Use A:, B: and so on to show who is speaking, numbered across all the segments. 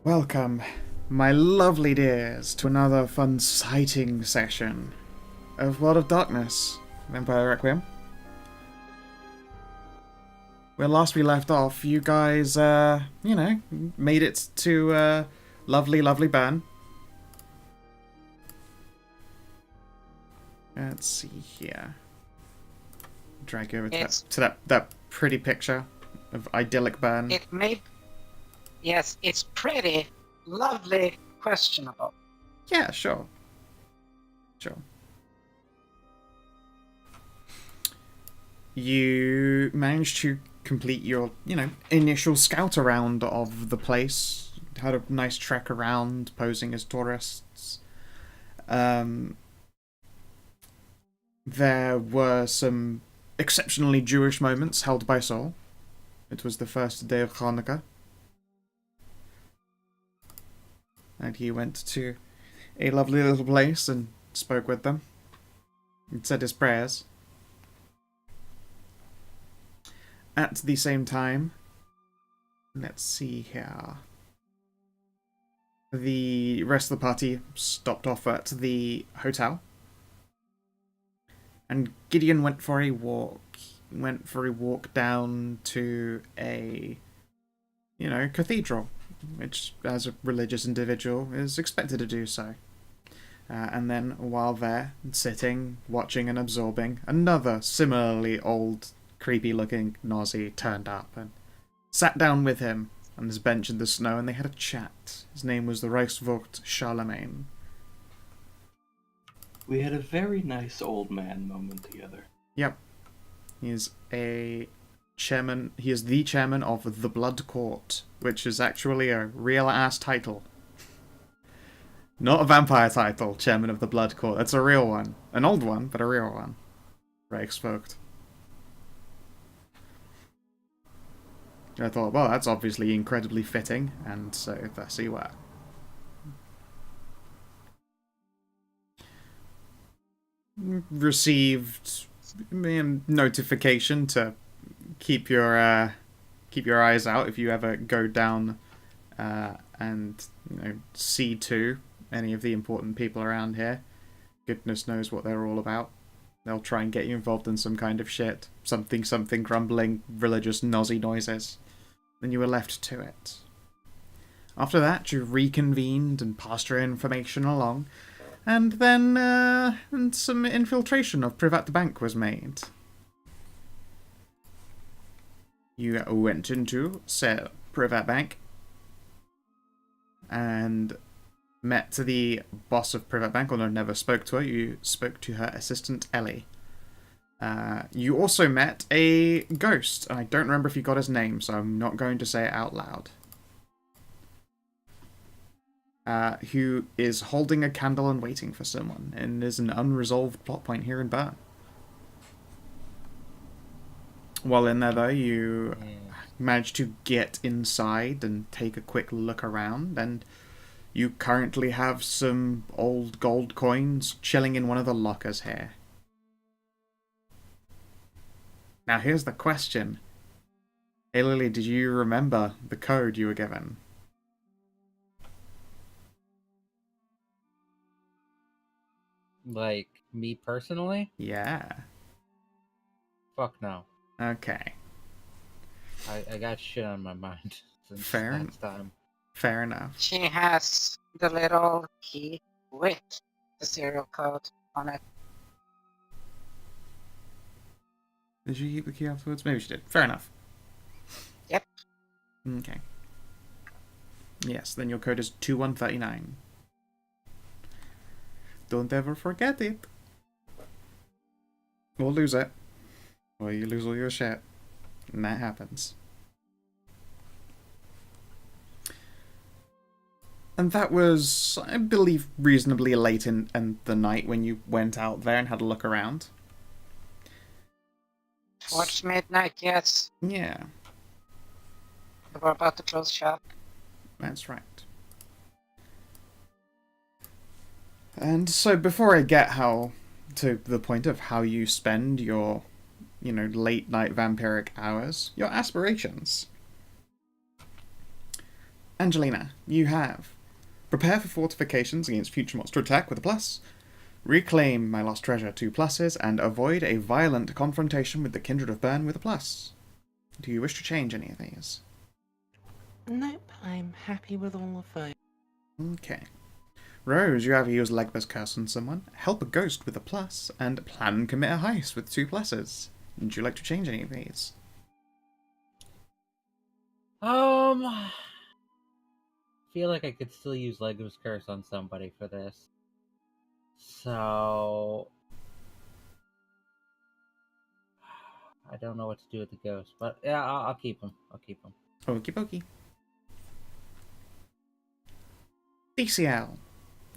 A: Welcome, my lovely dears, to another fun sighting session of World of Darkness, Vampire Requiem. Where last we left off, you guys, made it to, lovely, lovely Bern. Let's see here. Drag you over to that pretty picture of idyllic Bern.
B: Yes, it's pretty, lovely, questionable.
A: Yeah, sure. Sure. You managed to complete your, initial scout around of the place. Had a nice trek around, posing as tourists. There were some exceptionally Jewish moments held by Saul. It was the first day of Hanukkah. And he went to a lovely little place and spoke with them. And said his prayers. At the same time, let's see here. The rest of the party stopped off at the hotel. And Gideon went for a walk. He went for a walk down to a, cathedral, which, as a religious individual, is expected to do so. And then, while there, sitting, watching and absorbing, another similarly old, creepy-looking Nazi turned up and sat down with him on his bench in the snow, and they had a chat. His name was the Reichsvogt Charlemagne.
C: We had a very nice old man moment together.
A: Yep. He is the chairman of the Blood Court, which is actually a real-ass title. Not a vampire title, chairman of the Blood Court. That's a real one. An old one, but a real one. Reichsvogt. I thought, well, that's obviously incredibly fitting, and so thus you were. Received notification to keep your eyes out if you ever go down and see to any of the important people around here. Goodness knows what they're all about. They'll try and get you involved in some kind of shit. Something grumbling, religious Nazi noises. Then you were left to it. After that, you reconvened and passed your information along, and then some infiltration of Privat Bank was made. You went into said Privat Bank and met the boss of Privat Bank, although never spoke to her. You spoke to her assistant, Ellie. You also met a ghost, and I don't remember if you got his name, so I'm not going to say it out loud. Who is holding a candle and waiting for someone, and is an unresolved plot point here in Bern. While in there, though, you managed to get inside and take a quick look around, and you currently have some old gold coins chilling in one of the lockers here. Now, here's the question. Hey, Lily, did you remember the code you were given?
D: Like, me personally?
A: Yeah.
D: Fuck no.
A: Okay.
D: I got shit on my mind since
A: Fair.
D: last time.
A: Fair enough.
B: She has the little key with the serial code on it.
A: Did you keep the key afterwards? Maybe she did. Fair enough.
B: Yep.
A: Okay. Yes, then your code is 2139. Don't ever forget it. Or lose it. Or you lose all your shit. And that happens. And that was, I believe, reasonably late in the night when you went out there and had a look around.
B: Towards midnight, yes.
A: Yeah,
B: We're about to close shop.
A: that's right. And so before I get to the point of how you spend your, late night vampiric hours, your aspirations. Angelina, you have prepare for fortifications against future monster attack with a plus. Reclaim my lost treasure, 2 pluses, and avoid a violent confrontation with the Kindred of Burn with a plus. Do you wish to change any of these?
E: Nope, I'm happy with all of those.
A: Okay. Rose, you have used Legba's Curse on someone, help a ghost with a plus, and plan and commit a heist with 2 pluses. Would you like to change any of these?
D: Feel like I could still use Lego's Curse on somebody for this. So I don't know what to do with the ghost, but yeah, I'll keep him. I'll keep him.
A: Okie dokie. DCL.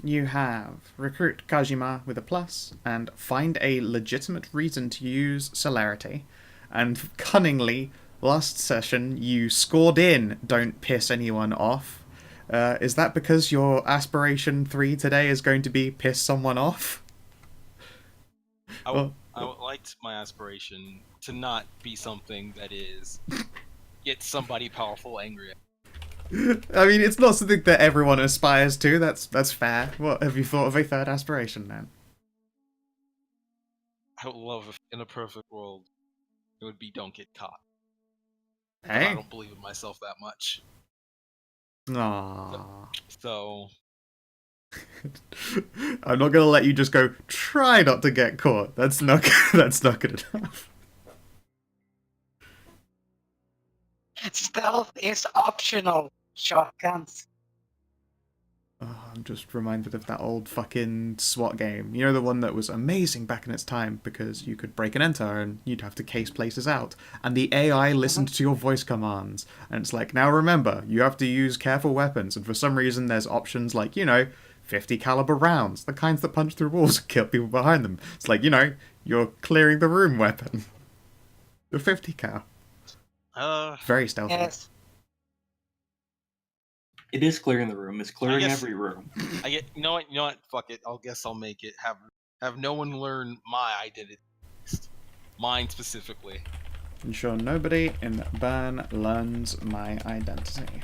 A: You have recruit Kajima with a plus, and find a legitimate reason to use celerity. And cunningly, last session you scored in don't piss anyone off. Is that because your aspiration 3 today is going to be piss someone off?
F: I would like my aspiration to not be something that is get somebody powerful angry.
A: I mean, it's not something that everyone aspires to. That's fair. What have you thought of a third aspiration then?
F: I would love if in a perfect world it would be don't get caught. But
A: Hey.
F: I don't believe in myself that much.
A: Aww.
F: So
A: I'm not gonna let you just go try not to get caught. That's not good enough.
B: Stealth is optional. Shotguns.
A: Oh, I'm just reminded of that old fucking SWAT game. You know, the one that was amazing back in its time because you could break and enter and you'd have to case places out. And the AI listened to your voice commands. And it's like, now remember, you have to use careful weapons. And for some reason, there's options like, 50 caliber rounds, the kinds that punch through walls and kill people behind them. It's like, you're clearing the room weapon. The 50 cal. Very stealthy.
B: Yes.
C: It is clearing the room. It's clearing
F: guess-
C: every room.
F: I get you know what? Fuck it. I'll make it have no one learn my identity. Mine specifically.
A: Ensure nobody in Burn learns my identity.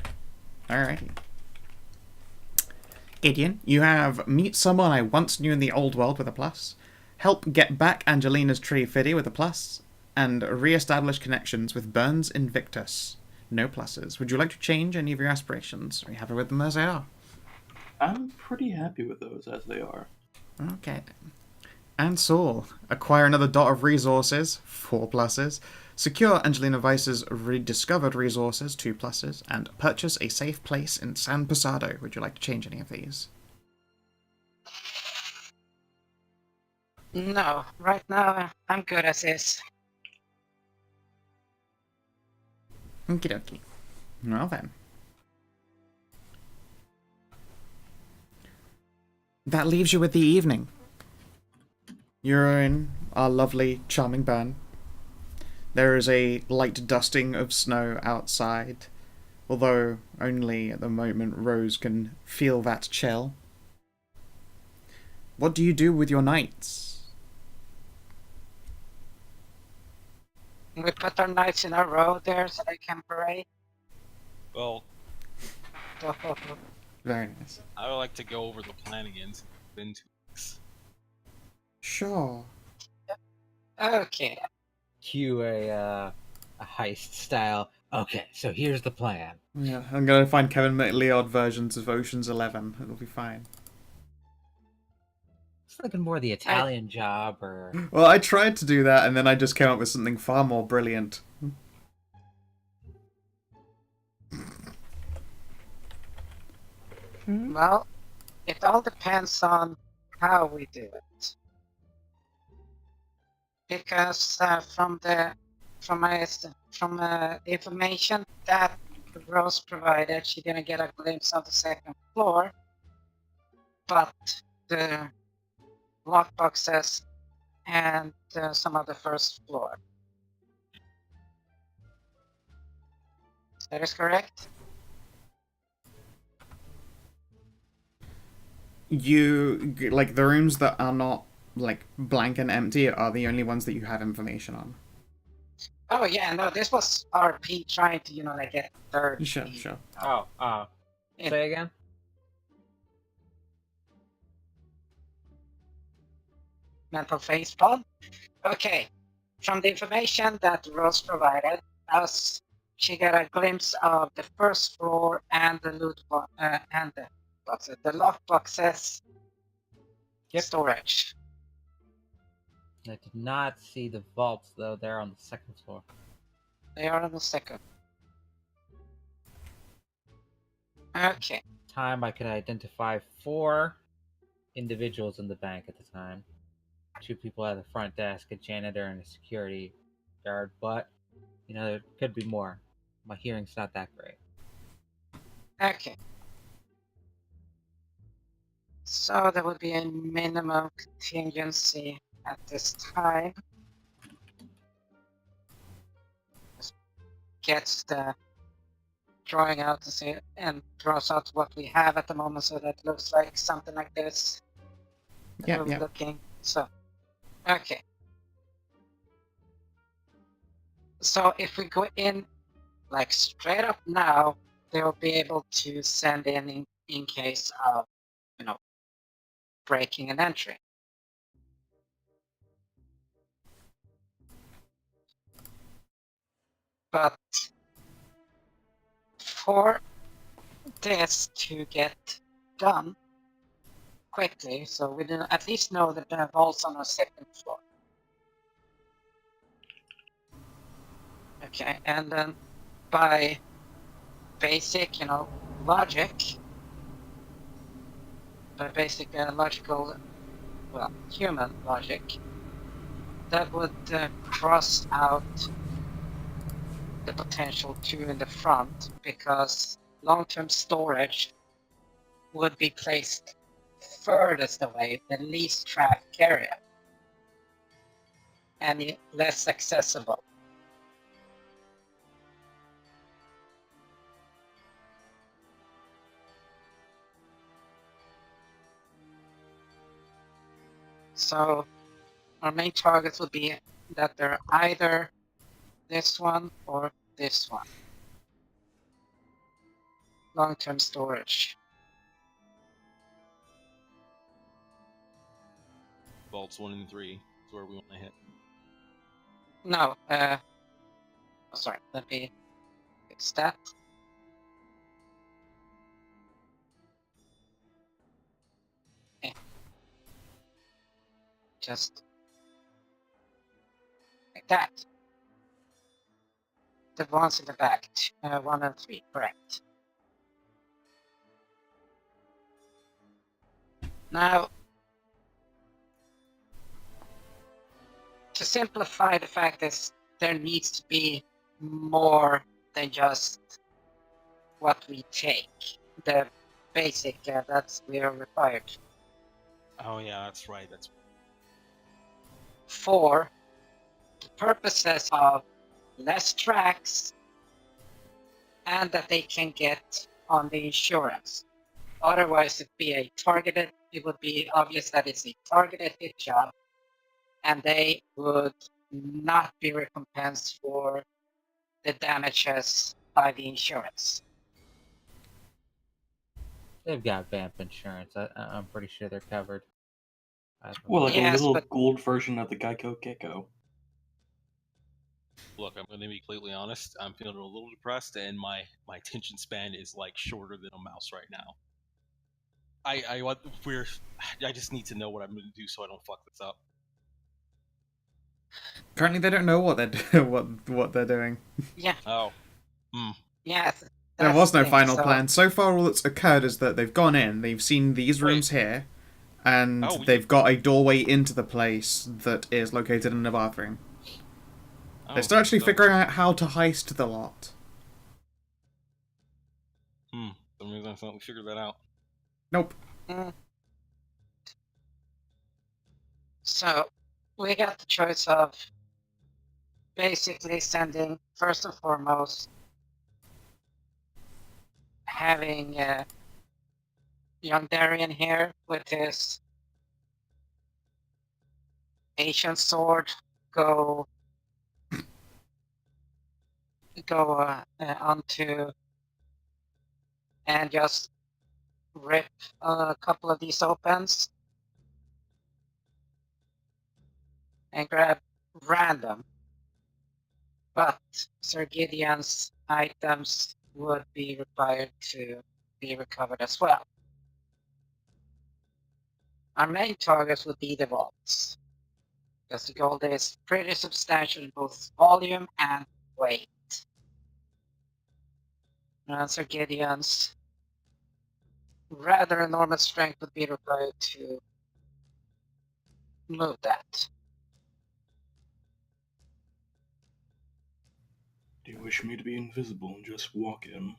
A: Alrighty. Gideon, you have meet someone I once knew in the old world with a plus, help get back Angelina's tree fiddy with a plus, and re-establish connections with Burns Invictus. No pluses. Would you like to change any of your aspirations? Are you happy with them as they are?
C: I'm pretty happy with those as they are.
A: Okay. And Saul, acquire another dot of resources, 4 pluses. Secure Angelina Weiss's rediscovered resources, 2 pluses. And purchase a safe place in San Posado. Would you like to change any of these?
B: No, right now I'm good as is.
A: Okie dokie. Well then. That leaves you with the evening. You're in our lovely, charming Burn. There is a light dusting of snow outside, although only at the moment Rose can feel that chill. What do you do with your nights?
B: We put our knights in a row there so they can parade.
F: Well,
A: Very nice.
F: I would like to go over the plan again. Since it's been 2 weeks.
A: Sure.
B: Okay.
D: Cue a heist style. Okay, so here's the plan.
A: Yeah, I'm gonna find Kevin McLeod versions of Ocean's 11. It'll be fine.
D: It's looking more the Italian job or
A: Well, I tried to do that, and then I just came up with something far more brilliant.
B: Well, it all depends on how we do it. Because from the information that Rose provided, she didn't get a glimpse of the second floor, but the lockboxes and some of the first floor. That is correct?
A: You, like, the rooms that are not, like, blank and empty are the only ones that you have information on.
B: Oh yeah, no, this was RP trying to, like, get third.
A: Sure, sure.
D: oh Say again?
B: Mental facepalm. Okay. From the information that Rose provided us, she got a glimpse of the first floor and the and the lockboxes
D: Yep.
B: storage.
D: I did not see the vaults, though. They're on the second floor.
B: They are on the second. Okay.
D: Time I could identify 4 individuals in the bank at the time. 2 people at the front desk, a janitor, and a security guard. But, there could be more. My hearing's not that great.
B: Okay. So there would be a minimum contingency at this time. Just gets the drawing out to see and draws out what we have at the moment, so that looks like something like this.
A: Yeah,
B: We're
A: yeah.
B: looking. So, okay. So if we go in like straight up now, they'll be able to send in case of, breaking and entry. But for this to get done quickly, so we at least know that the vault's on the second floor. Okay, and then by basic, logic, by basic logical, well, human logic, that would cross out the potential 2 in the front, because long-term storage would be placed furthest away, the least traffic area, and less accessible. So our main targets would be that they're either this one or this one. Long-term storage.
F: Vaults 1 and 3 is where we want to hit.
B: No, sorry, let me fix that. Okay. Just like that. The ones in the back, 1 and 3, correct. Now, to simplify the fact is there needs to be more than just what we take. The basic that we are required
F: Oh yeah, that's right. That's
B: for the purposes of less tracks and that they can get on the insurance. Otherwise, it would be obvious that it's a targeted hit job, and they would not be recompensed for the damages by the insurance.
D: They've got vamp insurance. I'm pretty sure they're covered.
C: Well, like a
B: Yes,
C: little
B: but
C: gold version of the Geico Gecko.
F: Look, I'm going to be completely honest. I'm feeling a little depressed, and my attention span is like shorter than a mouse right now. I just need to know what I'm going to do so I don't fuck this up.
A: Currently, they don't know what they're what they're doing.
B: yeah,
F: Oh,
B: yes.
A: There
B: that's
A: was
B: the
A: no
B: thing,
A: final
B: so-
A: plan. So far, all that's occurred is that they've gone in, they've seen these rooms here, and
F: Oh,
A: they've got a doorway into the place that is located in the bathroom.
F: oh,
A: They're still actually
F: so-
A: figuring out how to heist the lot.
F: Some reason I thought we figured that out.
A: Nope.
B: Mm. So we got the choice of basically sending, first and foremost, having young Darian here with his Asian sword go onto and just rip a couple of these opens and grab random. But Sir Gideon's items would be required to be recovered as well. Our main targets would be the vaults, because the gold is pretty substantial in both volume and weight. And Sir Gideon's rather enormous strength would be required to move that.
C: Do you wish me to be invisible and just walk in?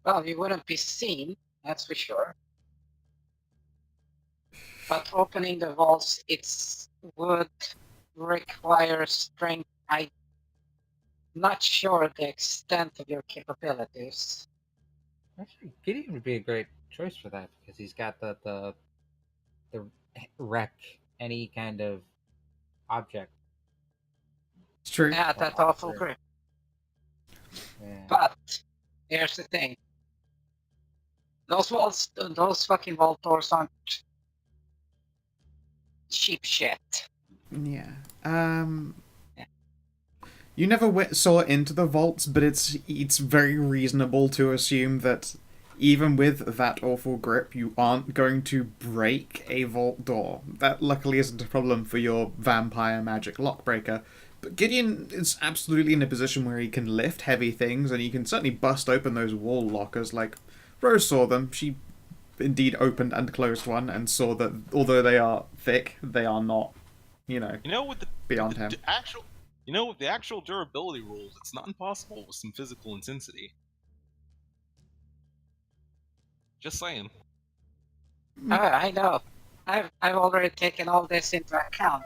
B: Well, you wouldn't be seen, that's for sure. But opening the vaults, would require strength. I'm not sure the extent of your capabilities.
D: Actually, Gideon would be a great choice for that because he's got the wreck any kind of object.
A: It's true.
B: Yeah, that's awful
D: Sure.
B: grip.
D: Yeah.
B: But here's the thing. Those fucking vault doors aren't cheap shit.
A: Yeah.
B: Yeah.
A: You never saw into the vaults, but it's very reasonable to assume that even with that awful grip, you aren't going to break a vault door. That luckily isn't a problem for your vampire magic lockbreaker. But Gideon is absolutely in a position where he can lift heavy things, and he can certainly bust open those wall lockers. Like, Rose saw them. She indeed opened and closed one, and saw that although they are thick, they are not,
F: With
A: beyond him.
F: With the actual durability rules, it's not impossible with some physical intensity. Just saying.
B: I know. I've already taken all this into account.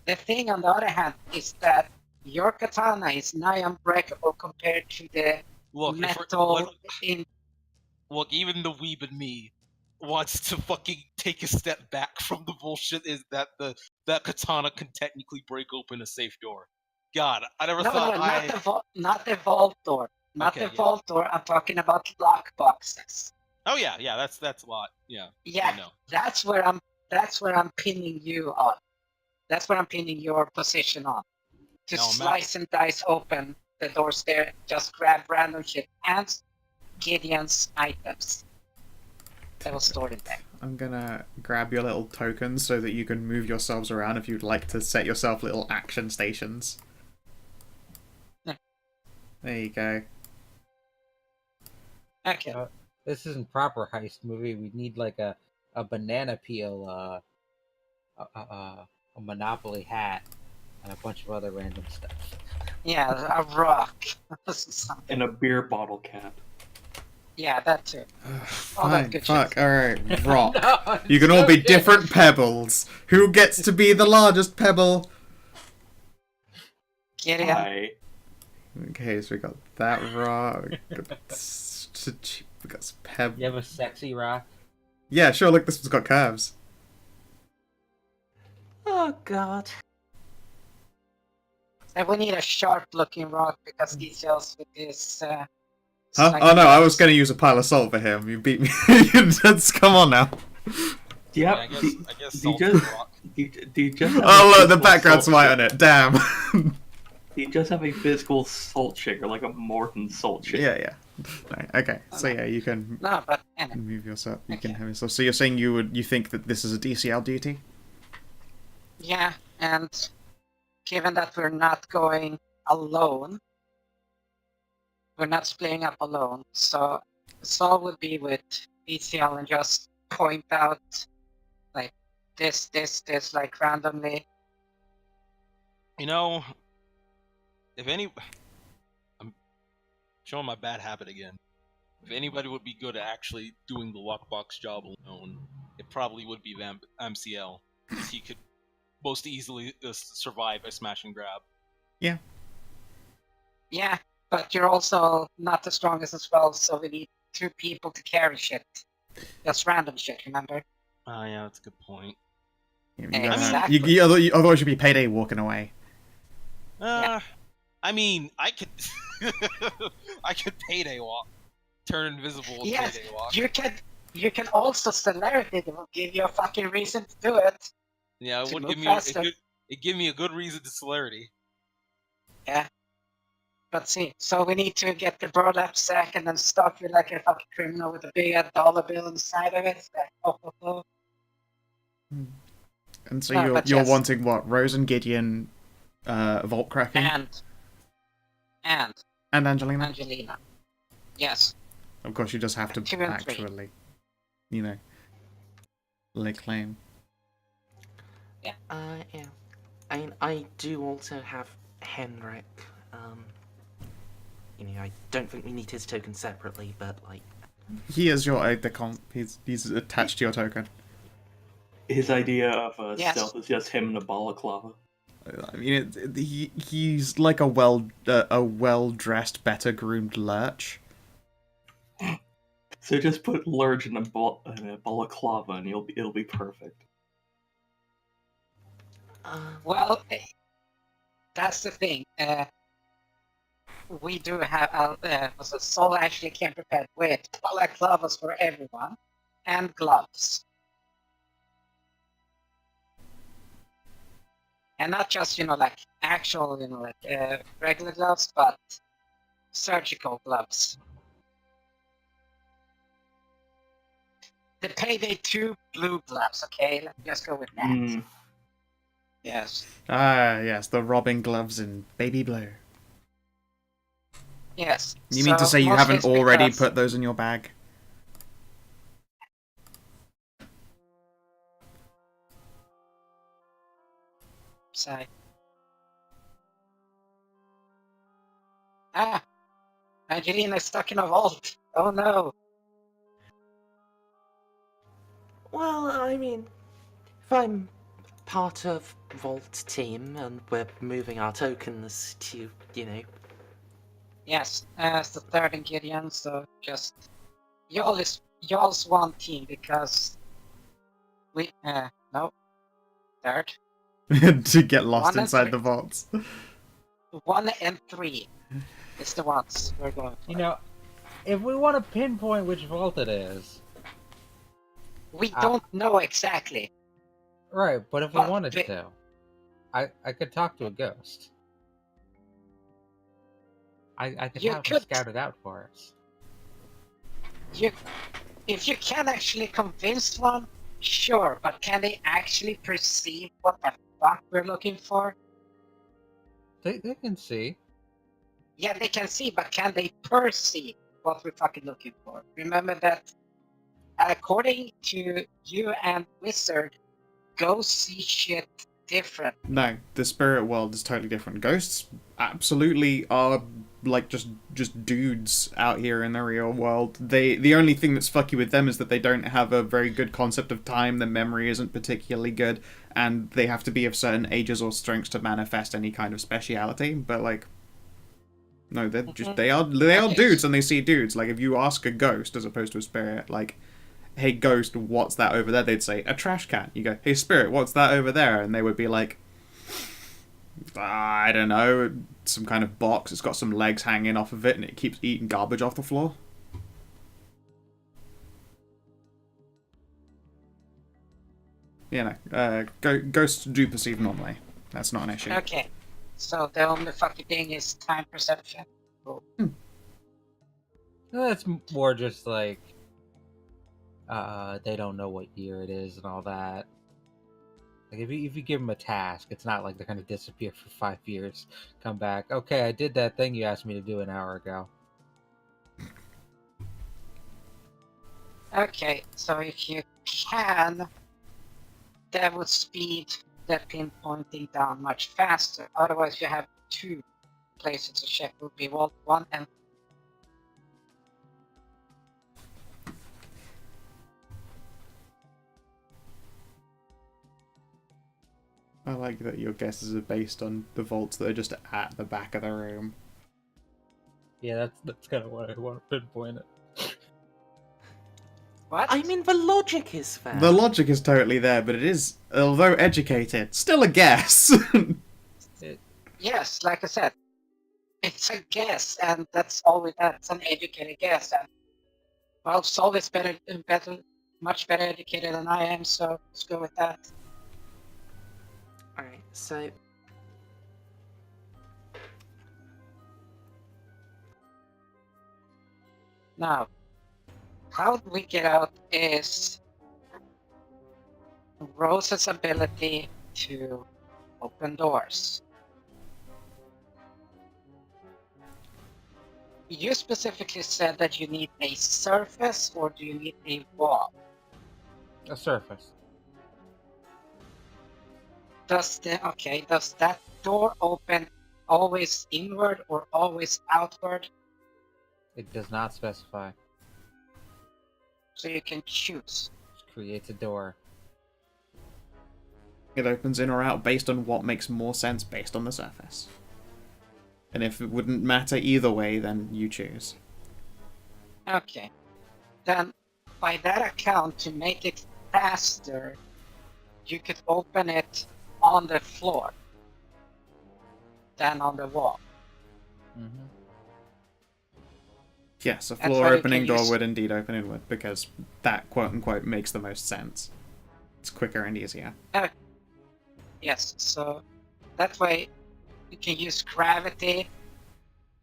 B: The thing, on the other hand, is that your katana is nigh unbreakable compared to the metal in.
F: Look, even the weeb in me wants to fucking take a step back from the bullshit is that that katana can technically break open a safe door. God, I never thought
B: not the vault door. Not
F: Okay,
B: the vault door. I'm talking about lock boxes.
F: Oh yeah, that's a lot. Yeah.
B: Yeah,
F: No.
B: that's where I'm pinning you on. That's where I'm pinning your position on. To slice and dice open the doors there, just grab random shit and Gideon's items that was stored in there.
A: I'm gonna grab your little tokens so that you can move yourselves around if you'd like to set yourself little action stations.
B: Yeah.
A: There you go.
B: Okay.
D: This isn't proper heist movie. We need like a banana peel, a Monopoly hat, and a bunch of other random stuff.
B: Yeah, a rock.
C: And a beer bottle cap.
B: Yeah, that too.
A: Fine, fuck, alright, rock.
D: No,
A: You can all be different pebbles. Who gets to be the largest pebble?
B: Gideon.
C: Hi.
A: Okay, so we got that rock. We got some pebbles.
D: You have a sexy rock.
A: Yeah, sure, look, this one's got curves.
E: Oh god.
B: And we need a sharp-looking rock because details with this.
A: Huh? Oh no, I was gonna use a pile of salt for him. You beat me. Come on now.
C: Yep.
F: I guess
C: do you
F: salt
C: just,
F: rock.
C: do you just have
A: Oh
C: a
A: look, the
C: physical
A: background's
C: salt
A: white on it. Damn.
C: Do you just have a physical salt shaker, like a Morton salt shaker?
A: Yeah. Right, okay, so yeah, you can
B: No, but anyway.
A: move yourself. You can
B: Okay.
A: have yourself. So you're saying you think that this is a DCL duty?
B: Yeah, and given that we're not going alone, we're not splitting up alone, so Saul would be with BCL and just point out like this, like randomly.
F: If I'm showing my bad habit again. If anybody would be good at actually doing the lockbox job alone, it probably would be MCL, because he could most easily survive a smash and grab.
B: Yeah, but you're also not the strongest as well, so we need 2 people to carry shit. Just random shit, remember?
F: Oh yeah, that's a good point.
A: You
B: Exactly.
A: otherwise you'd be payday walking away.
F: I mean, I could, I could payday walk, turn invisible and
B: Yes,
F: payday walk.
B: you can also celerity. It will give you a fucking reason to do it.
F: Yeah, it
B: to
F: would
B: move
F: give me
B: faster.
F: it give me a good reason to celerity.
B: Yeah. But see, so we need to get the burlap sack and then stuff you like a fucking criminal with a big dollar bill inside of it. It's like, oh.
A: And so
B: No,
A: you're
B: but
A: you're
B: yes.
A: wanting what? Rose and Gideon, vault cracking,
B: And
A: Angelina.
B: Angelina. Yes.
A: Of course, you just have to
B: 2 and 3.
A: actually, you know, lay claim.
E: Yeah. I mean, I do also have Henrik. I don't think we need his token separately, but like.
A: He is your aide de camp. He's attached to your token.
C: His idea of
B: Yes.
C: stealth is just him in a balaclava.
A: I mean, he's like a well dressed, better groomed lurch.
C: So just put Lurge in a balaclava and it'll be perfect.
B: Well, that's the thing. We do have so Sol actually came prepared with balaclavas for everyone and gloves. And not just, like actual, regular gloves, but surgical gloves. The Payday 2 blue gloves, okay? Let's just go with that.
C: Mm.
B: Yes.
A: Ah, yes, the robbing gloves in baby blue.
B: Yes.
A: You mean to say you
B: mostly
A: haven't
B: it's
A: already
B: because-
A: put those in your bag?
B: Sorry. Ah! Angelina is stuck in a vault. Oh no.
E: Well, I mean, if I'm part of Vault team and we're moving our tokens to,
B: Yes, as the third in Gideon, so just y'all's one team because we no third
A: To get lost
B: One and
A: inside
B: three.
A: the vaults.
B: 1 and 3 is the ones we're going for.
D: If we want to pinpoint which vault it is,
B: We don't know exactly.
D: right? But if we
B: But
D: wanted
B: the-
D: to, I could talk to a ghost. I could
B: You
D: have him
B: could.
D: scout it out for us.
B: If you can actually convince one, sure, but can they actually perceive what the fuck we're looking for?
D: They can see.
B: Yeah, they can see, but can they perceive what we're fucking looking for? Remember that according to you and Wizard, ghosts see shit different.
A: No, the spirit world is totally different. Ghosts absolutely are like just dudes out here in the real world. The only thing that's fucky with them is that they don't have a very good concept of time. Their memory isn't particularly good, and they have to be of certain ages or strengths to manifest any kind of speciality. But like, no, they're just they are
B: Okay.
A: dudes, and they see dudes. Like if you ask a ghost as opposed to a spirit, like, hey ghost, what's that over there? They'd say a trash can. You go, hey spirit, what's that over there? And they would be like, I don't know, some kind of box. It's got some legs hanging off of it, and it keeps eating garbage off the floor. Ghosts do perceive normally. That's not an issue.
B: Okay, so the only fucking thing is time perception.
D: That's more just like they don't know what year it is and all that. Like if you give them a task, it's not like they're gonna disappear for 5 years, come back. Okay, I did that thing you asked me to do an hour ago.
B: Okay, so if you can, that would speed the pinpointing down much faster. Otherwise, you have 2 places to check. Would be Vault 1 and
A: I like that your guesses are based on the vaults that are just at the back of the room.
D: Yeah, that's kind of what I want to pinpoint it.
B: what?
E: I mean, the logic is there.
A: The logic is totally there, but it is, although educated, still a guess.
B: Yes, like I said, it's a guess, and that's an educated guess. And well, Sol is much better educated than I am, so let's go with that.
E: Alright, so
B: Now, how we get out is Rose's ability to open doors. You specifically said that you need a surface, or do you need a wall?
D: A surface.
B: Does that door open always inward or always outward?
D: It does not specify.
B: So you can choose.
D: It creates a door.
A: It opens in or out based on what makes more sense based on the surface. And if it wouldn't matter either way, then you choose.
B: Okay. Then, by that account, to make it faster, you could open it on the floor than on the wall.
D: Mm-hmm.
A: Yes, a
B: That's
A: floor
B: why you
A: opening
B: can
A: door
B: use-
A: would indeed open inward, because that quote-unquote makes the most sense. It's quicker and easier.
B: Yes, so that way you can use gravity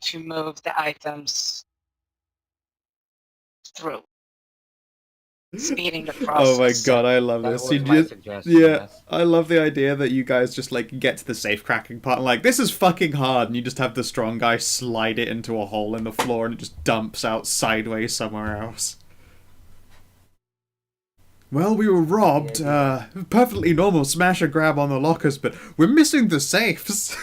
B: to move the items through, speeding the process.
A: Oh my god, I love
D: That
A: this.
D: was
A: You
D: my
A: just,
D: suggestion,
A: yeah,
D: yes.
A: I love the idea that you guys just like get to the safe cracking part and like, this is fucking hard, and you just have the strong guy slide it into a hole in the floor and it just dumps out sideways somewhere else. Well, we were robbed. Perfectly normal smash and grab on the lockers, but we're missing the safes.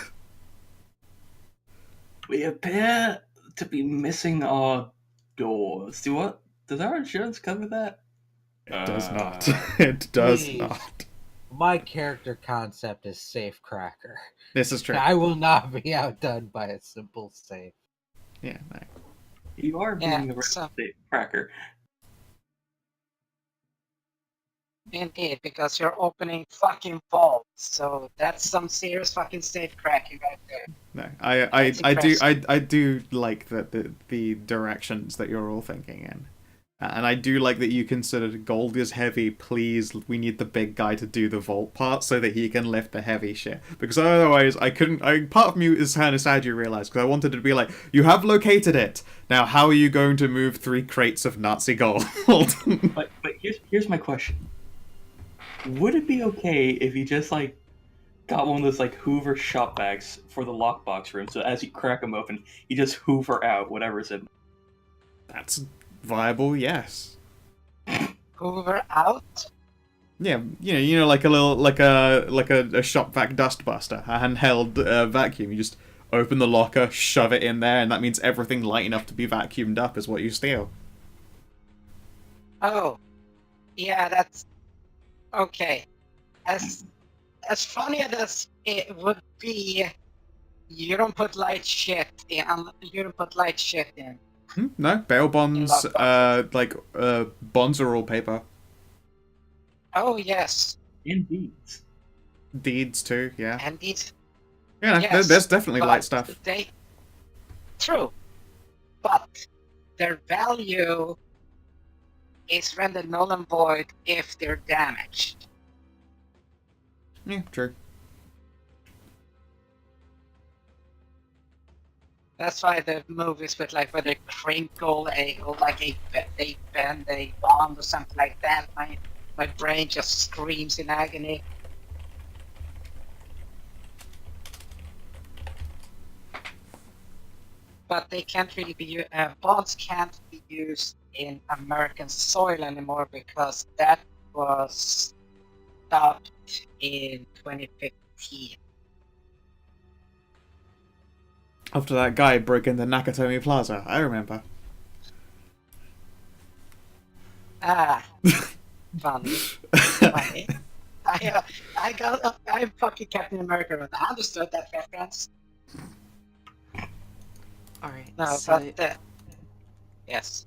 C: We appear to be missing our doors. Does our insurance cover that?
A: It does not. It does
D: Please.
A: not.
D: My character concept is safe cracker.
A: This is true.
D: I will not be outdone by a simple safe.
A: Yeah, no.
C: You are
B: Yeah,
C: being a
B: so-
C: safe cracker.
B: Indeed, because you're opening fucking vaults, so that's some serious fucking safe cracking right there.
A: No,
B: That's
A: I do like the directions that you're all thinking in, and I do like that you considered gold is heavy. Please, we need the big guy to do the vault part so that he can lift the heavy shit. Because otherwise, I couldn't. Part of me is kind of sad you realize, because I wanted it to be like, you have located it. Now, how are you going to move 3 crates of Nazi gold?
C: But here's my question. Would it be okay if you just like got one of those like Hoover shop bags for the lockbox room, so as you crack them open, you just Hoover out whatever's in.
A: That's viable, yes.
B: Hoover out?
A: Yeah, you know, like a little, like a shop vac dust buster, a handheld vacuum. You just open the locker, shove it in there, and that means everything light enough to be vacuumed up is what you steal.
B: Oh, yeah, that's okay. As funny as it would be, you don't put light shit in. You don't put light shit in.
A: No, bail bonds,
B: lockboxes.
A: bonds are all paper.
B: Oh yes,
C: Indeed.
A: Deeds too, yeah.
B: and these.
A: Yeah,
B: Yes,
A: there's definitely
B: but
A: light stuff.
B: True, but their value is rendered null and void if they're damaged.
A: Yeah, true.
B: That's why the movies with like where they crinkle or like they bend a bond or something like that. My brain just screams in agony. But they can't really be bonds can't be used in American soil anymore because that was stopped in 2015.
A: After that guy broke into Nakatomi Plaza, I remember.
B: Ah, funny. Funny. I'm fucking Captain America, and I understood that reference.
E: alright,
B: No,
E: so
B: but yes.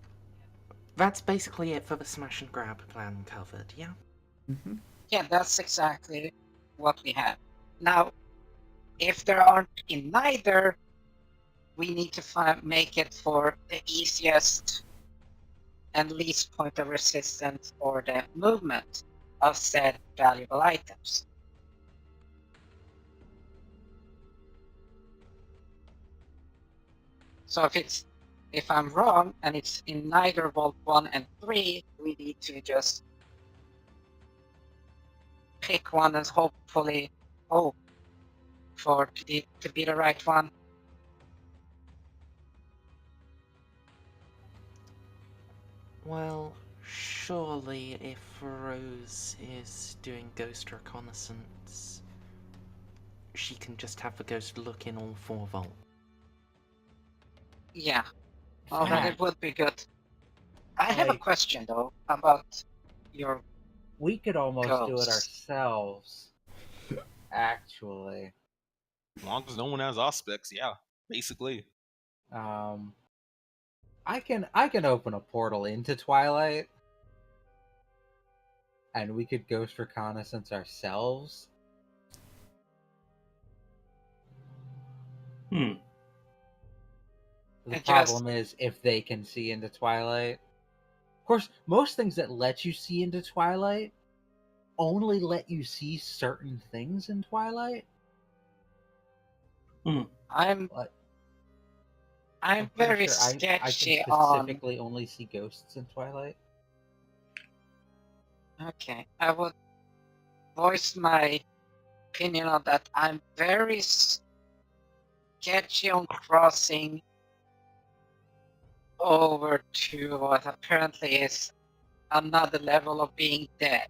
E: that's basically it for the smash and grab plan covered, yeah?
A: Hmm.
B: Yeah, that's exactly what we have. Now, if there aren't in neither, we need to make it for the easiest and least point of resistance for the movement of said valuable items. So if I'm wrong and it's in neither Vault 1 and 3, we need to just pick one and hopefully hope for to be the right one.
E: Well, surely if Rose is doing ghost reconnaissance, she can just have the ghost look in all 4 vaults.
B: Yeah, well then it
D: Fact.
B: would be good. I have a
D: Like-
B: question though about your
D: We could almost do it
B: Ghosts.
D: ourselves. Actually,
F: As long as no one has aspects, yeah, basically.
D: I can open a portal into Twilight, and we could ghost reconnaissance ourselves.
C: Hmm.
D: The
B: I just-
D: problem is if they can see into Twilight. Of course, most things that let you see into Twilight only let you see certain things in Twilight.
B: I'm
D: Like,
B: I'm
D: pretty
B: very
D: sure I
B: sketchy
D: can
B: on.
D: specifically only see ghosts in Twilight.
B: Okay, I would voice my opinion on that. I'm very sketchy on crossing over to what apparently is another level of being dead.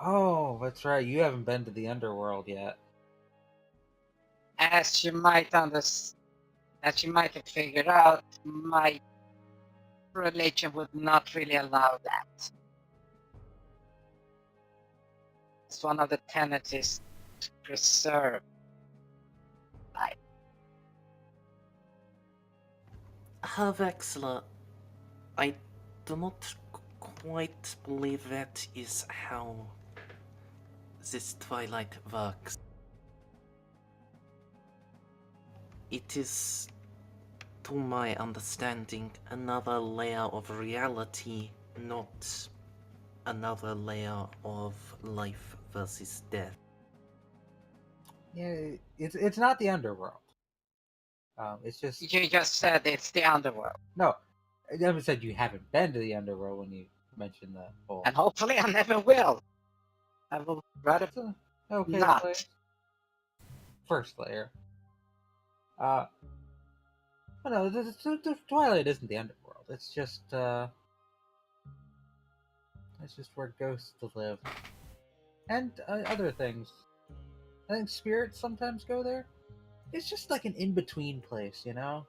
D: Oh, that's right. You haven't been to the underworld yet.
B: As you might as you might have figured out, my religion would not really allow that. It's one of the tenets is to preserve life.
E: Herr Wexler, I do not quite believe that is how this Twilight works. It is, to my understanding, another layer of reality, not another layer of life versus death.
D: Yeah, it's not the underworld. It's just
B: You just said it's the underworld,
D: no. I never said you haven't been to the underworld when you mentioned the whole.
B: and hopefully I never will. I will rather
D: It's a okay
B: not.
D: place. First layer. But no, the Twilight isn't the underworld. It's just where ghosts live, and other things. I think spirits sometimes go there. It's just like an in-between place, you know.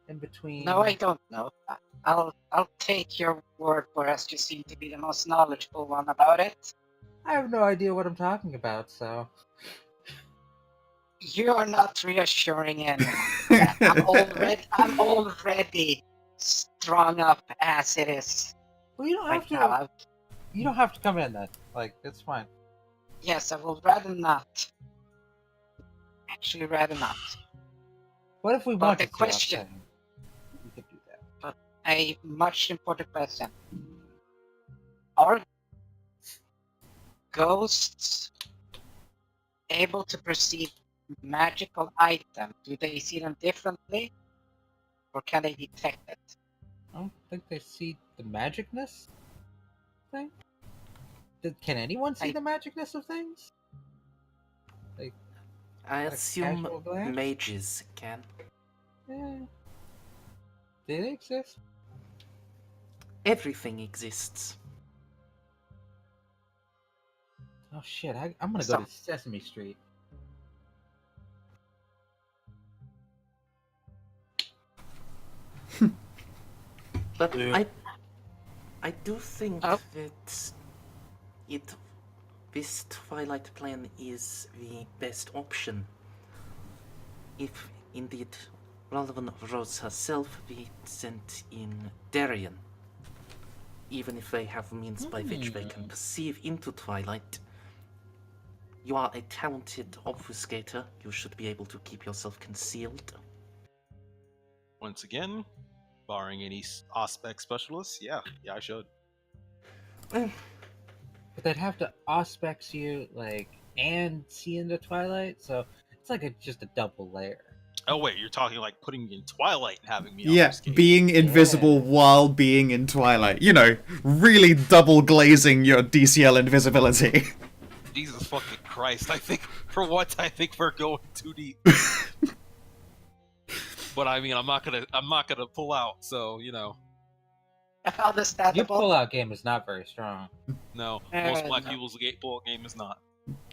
D: In between.
B: No, I don't know. I'll take your word for it, as you seem to be the most knowledgeable one about it.
D: I have no idea what I'm talking about, so.
B: You are not reassuring anyone. I'm already strung up as it is
D: Well, you don't
B: right
D: have to.
B: now.
D: You don't have to come in then. Like, it's fine.
B: Yes, I would rather not. Actually, rather not.
D: What if we
B: But
D: wanted
B: the
D: to?
B: question-
D: I'm saying? We could do that.
B: A much important question. Are ghosts able to perceive magical items? Do they see them differently? Or can they detect it?
D: I don't think they see the magicness thing. Can anyone see
B: I-
D: the magicness of things?
E: I
D: Like
E: assume
D: casual glance?
E: mages can.
D: Yeah. Do they exist?
E: Everything exists.
D: Oh shit! I'm gonna
B: So-
D: go to Sesame Street.
E: But
C: Yeah.
E: I do think
B: Oh.
E: that this Twilight plan is the best option. If indeed, rather than Rose herself, be sent in Darien. Even if they have means by which they can perceive into Twilight, You are a talented obfuscator. You should be able to keep yourself concealed.
F: Once again, barring any aspect specialists, yeah, I should.
E: Eh,
D: But they'd have to auspex you, like, and see into Twilight, so it's like just a double layer.
F: Oh wait, you're talking like putting me in Twilight and having me
A: Yeah,
F: obfuscate.
A: being invisible while being in Twilight. You know, really double glazing your DCL invisibility.
F: Jesus fucking Christ! I think for once, I think we're going too deep. But I mean, I'm not gonna pull out. So you know,
D: Your
B: Understandable.
D: pull-out game is not very strong.
F: no, most black
B: No.
F: people's pull-out game is not.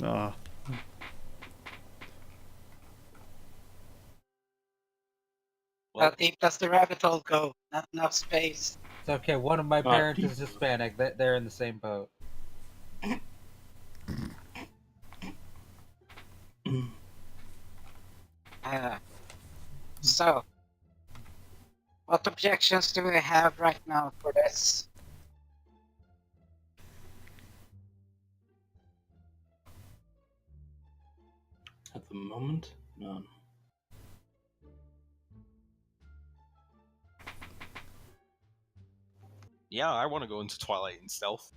A: Ah.
F: Well,
B: How deep does the rabbit hole go? Not enough space.
D: It's okay, one of my
C: Not
D: parents
C: deep.
D: is Hispanic. They're in the same boat.
B: So, what objections do we have right now for this?
C: At the moment, none.
F: yeah, I want to go into Twilight in stealth.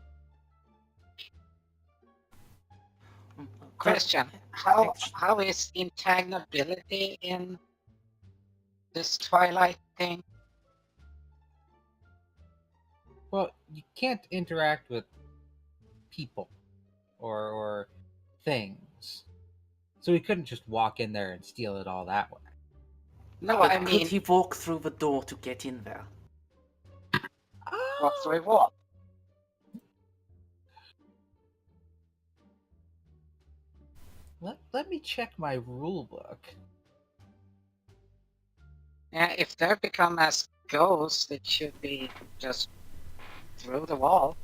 B: Question: How is impregnability in this Twilight thing?
D: Well, you can't interact with people or things. So we couldn't just walk in there and steal it all that way.
B: No,
E: But
B: I
E: could
B: mean,
E: he walk through the door to get in there?
B: what do we want?
D: Let me check my rule book.
B: Yeah, if they become as ghosts, it should be just through the wall.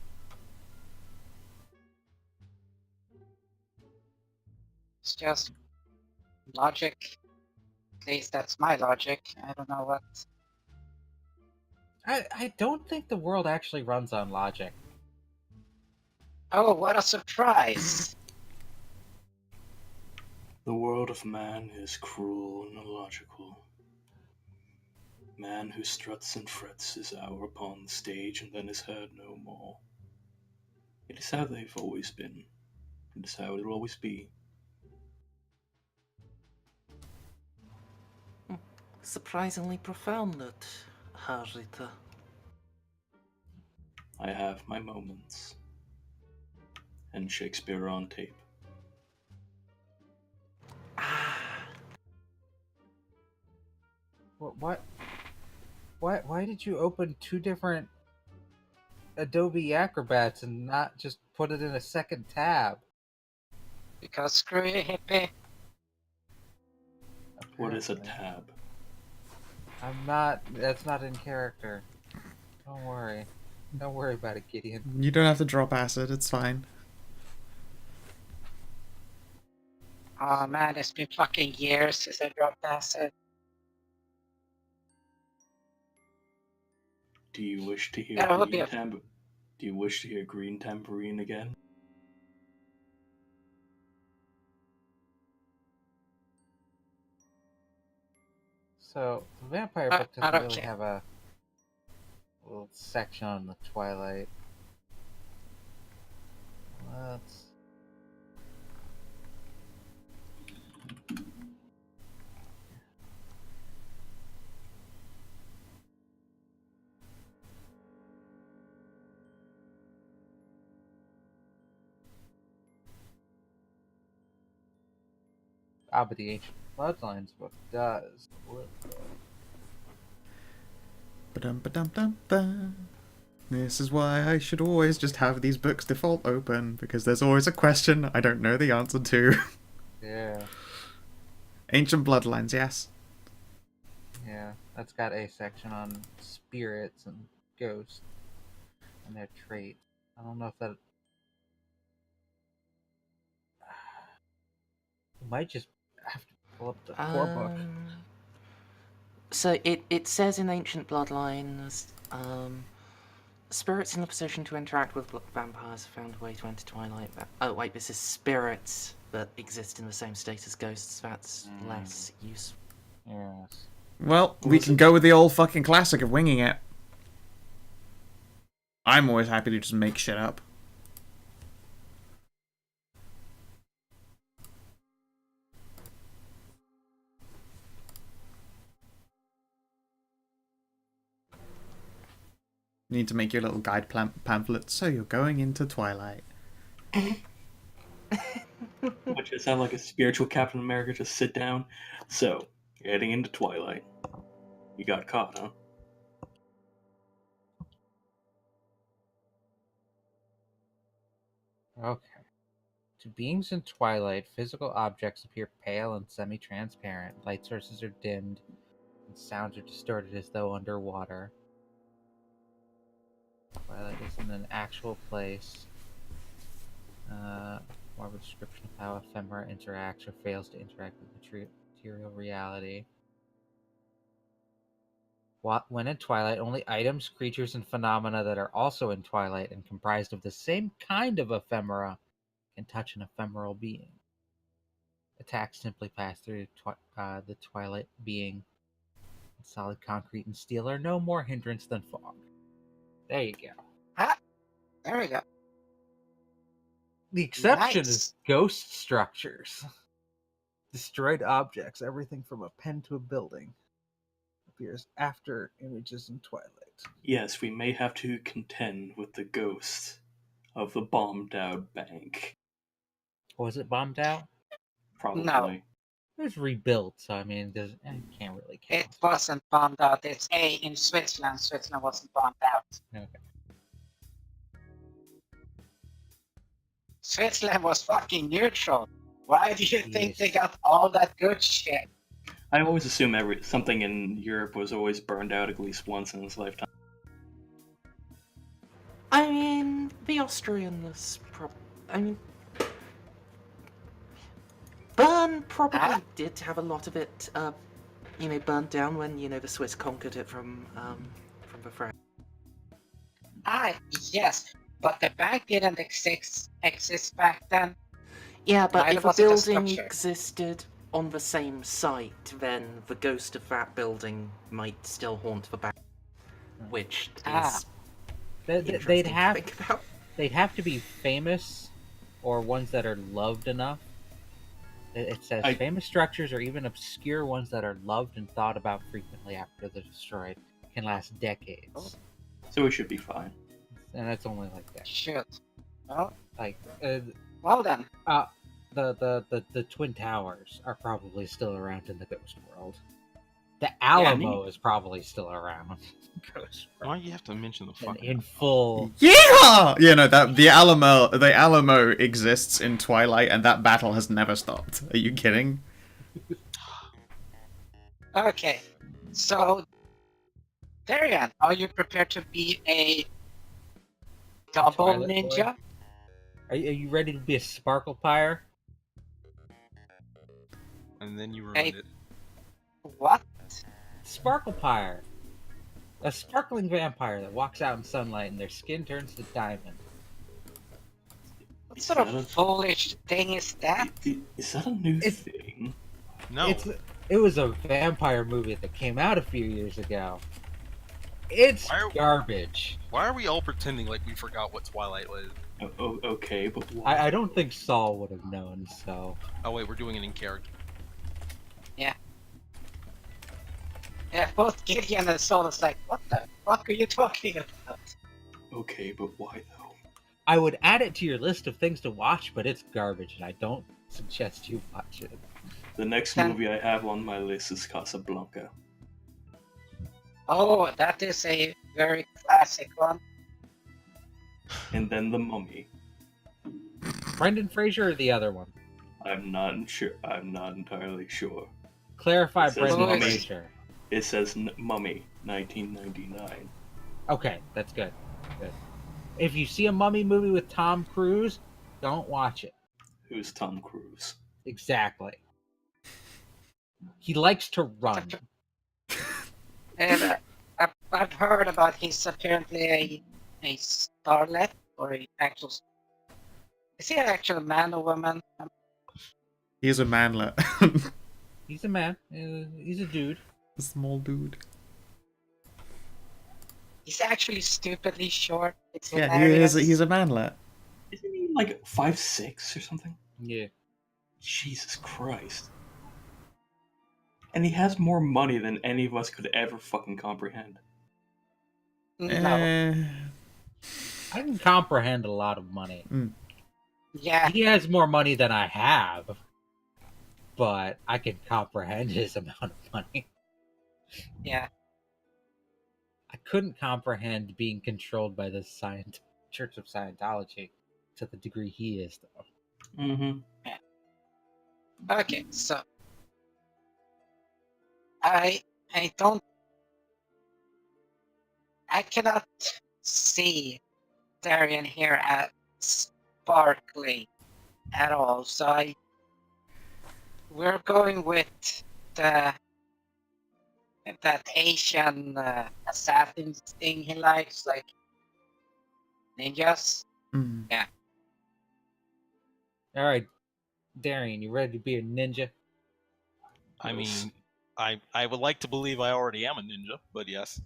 B: It's just logic. At least that's my logic. I don't know what.
D: I don't think the world actually runs on logic.
B: Oh, what a surprise!
C: The world of man is cruel and illogical. Man who struts and frets his hour upon the stage and then is heard no more. It is how they've always been. It is how it will always be.
E: Surprisingly profound note, Harita.
C: I have my moments. And Shakespeare on tape.
E: Ah,
D: What? Why did you open two different Adobe Acrobats and not just put it in a second tab?
B: Because screw you, hippie.
C: What is a
D: Apparently.
C: tab?
D: I'm not. That's not in character. Don't worry. Don't worry about it, Gideon.
A: You don't have to drop acid, it's fine.
B: Oh man, it's been fucking years since I dropped acid.
C: Do you wish to hear
B: That would be
C: green
B: a-
C: tambourine? Do you wish to hear green tambourine again?
D: So the vampire
B: I
D: book
B: don't
D: doesn't really
B: care.
D: have a little section on the Twilight. Let's. But the Ancient Bloodlines book does.
A: Ba-dum-ba-dum-dum-ba. This is why I should always just have these books default open, because there's always a question I don't know the answer to.
D: Yeah,
A: Ancient Bloodlines, yes.
D: yeah. That's got a section on spirits and ghosts and their traits. I don't know if that. You might just have to pull up the core book.
E: So it says in Ancient Bloodlines, spirits in the position to interact with vampires have found a way to enter Twilight. Oh wait, this is spirits but exist in the same state as ghosts, that's less useful.
D: Yes.
A: Well, we can go with the old fucking classic of winging it. I'm always happy to just make shit up. You need to make your little guide pamphlet. So you're going into Twilight.
C: Which it sound like a spiritual Captain America. Just sit down. So you're heading into Twilight. You got caught, huh?
D: Okay. To beings in twilight, physical objects appear pale and semi-transparent. Light sources are dimmed, and sounds are distorted as though underwater. Twilight isn't an actual place. More of a description of how ephemera interacts or fails to interact with material reality. When in twilight, only items, creatures, and phenomena that are also in twilight and comprised of the same kind of ephemera can touch an ephemeral being. Attacks simply pass through the twilight being. Solid concrete and steel are no more hindrance than fog. There you go.
B: Ah, there we go.
D: The exception
B: Nice.
D: is ghost structures. Destroyed objects, everything from a pen to a building, appears after images in twilight.
C: Yes, we may have to contend with the ghost of the bombed out bank.
D: Was it bombed out?
C: Probably.
B: No.
D: It was rebuilt, so I mean, it can't really count.
B: It wasn't bombed out. It's in Switzerland. Switzerland wasn't bombed out.
D: Okay.
B: Switzerland was fucking neutral. Why do you think they
D: Yes.
B: got all that good shit?
C: I always assume something in Europe was always burned out at least once in its lifetime.
E: I mean, the Austrians Bern probably did have a lot of it, burned down when, the Swiss conquered it from the French.
B: Yes, but the bank didn't exist back then.
E: Yeah, but
B: Neither
E: if a
B: was it a
E: building
B: structure.
E: existed on the same site, then the ghost of that building might still haunt the bank, which is
D: They'd
E: interesting to
D: have
E: think about.
D: they'd have to be famous, or ones that are loved enough. It says famous structures or even obscure ones that are loved and thought about frequently after they're destroyed can last decades.
C: So we should be fine.
D: And that's only like that.
B: Shoot. Well,
D: Like
B: well then.
D: the Twin Towers are probably still around in the ghost world. The Alamo is probably still around. Ghost world.
F: Why do you have to mention the fucking
D: In full.
A: Yeah, no, that the Alamo exists in Twilight, and that battle has never stopped. Are you kidding?
B: Okay, so Darian, are you prepared to be a double
D: Twilight
B: ninja?
D: boy? Are you ready to be a sparkle pyre?
F: And then you ruined it.
B: What?
D: Sparkle pyre. A sparkling vampire that walks out in sunlight and their skin turns to diamond.
B: What sort of foolish thing is that?
C: Is that a new thing?
F: No.
D: It was a vampire movie that came out a few years ago. It's garbage.
F: Why are we all pretending like we forgot what Twilight was?
C: Okay, but why?
D: I don't think Saul would have known, so...
F: Oh wait, we're doing it in character.
B: Yeah, both Gideon and Saul is like, what the fuck are you talking about?
C: Okay, but why though?
D: I would add it to your list of things to watch, but it's garbage, and I don't suggest you watch it.
C: The next movie I have on my list is Casablanca.
B: Oh, that is a very classic one.
C: And then The Mummy.
D: Brendan Fraser or the other one?
C: I'm not sure. I'm not entirely sure.
D: Clarify
C: It says
D: Brendan
C: Mummy.
D: Fraser.
C: It says Mummy, 1999.
D: Okay, that's good. Good. If you see a mummy movie with Tom Cruise, don't watch it.
C: Who's Tom Cruise?
D: Exactly. He likes to run.
B: And I've heard about he's apparently a starlet or a actual. Is he an actual man or woman?
A: He's a manlet.
D: He's a man. He's a dude.
A: A small dude.
B: He's actually stupidly short. It's
A: Yeah,
B: hilarious.
A: he's a manlet.
C: Isn't he like 5'6" or something?
D: Yeah.
C: Jesus Christ. And he has more money than any of us could ever fucking comprehend.
B: No.
D: I can comprehend a lot of money.
B: Yeah.
D: He has more money than I have, but I can comprehend his amount of money.
B: Yeah.
D: I couldn't comprehend being controlled by the Church of Scientology to the degree he is, though.
C: Mm-hmm.
B: Okay, so I don't I cannot see Darian here as sparkly at all. So we're going with the that Asian assassin thing he likes, like ninjas.
A: Mm.
D: All right, Darian, you ready to be a ninja?
F: I mean, I would like to believe I already am a ninja, but yes.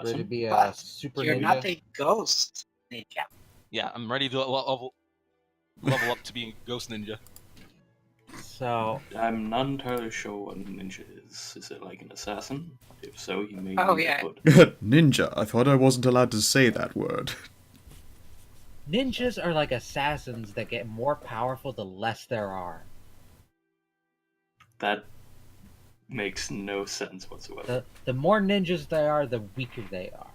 D: Ready to be a
B: But
D: super
B: you're
D: ninja?
B: not a ghost ninja.
F: Yeah, I'm ready to level up to being a ghost ninja.
D: So,
C: I'm not entirely sure what a ninja is. Is it like an assassin? If so, you may
B: Oh,
C: need
B: yeah.
C: to put...
A: Ninja. I thought I wasn't allowed to say that word.
D: ninjas are like assassins that get more powerful the less there are.
C: That makes no sense whatsoever.
D: The more ninjas there are, the weaker they are.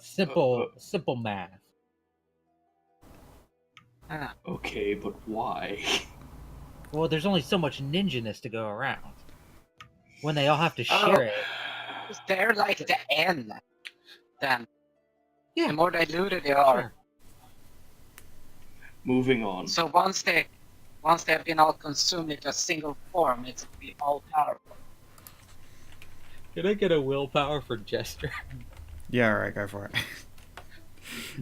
D: Simple math.
C: Okay, but why?
D: Well, there's only so much ninja-ness to go around. When they all have to share it.
B: They're like the N. Then
D: Yeah.
B: the more diluted they are.
D: Sure.
C: Moving on.
B: So once they've been all consumed into a single form, it's be all powerful.
D: Can I get a willpower for Jester?
A: Yeah, alright, go for it.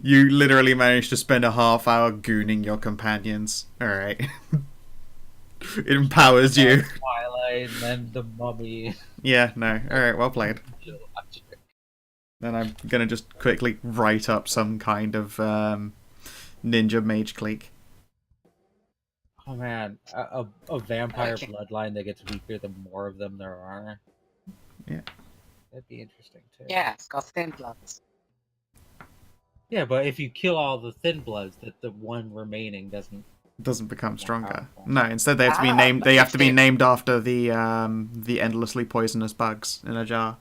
A: You literally managed to spend a half hour gooning your companions. Alright. It empowers you.
D: Twilight, and then the mummy.
A: Yeah, no. Alright, well played. Then I'm gonna just quickly write up some kind of ninja mage clique.
D: Oh man, a vampire
B: Okay.
D: bloodline that gets weaker the more of them there are.
A: Yeah.
D: That'd be interesting too.
B: Yeah, it's got thin bloods.
D: Yeah, but if you kill all the thin bloods, that the one remaining doesn't
A: Doesn't become
D: More
A: stronger.
D: powerful.
A: No, instead they have to be named.
B: but
A: They have
B: if
A: to be
B: they-
A: named after the endlessly poisonous bugs in a jar.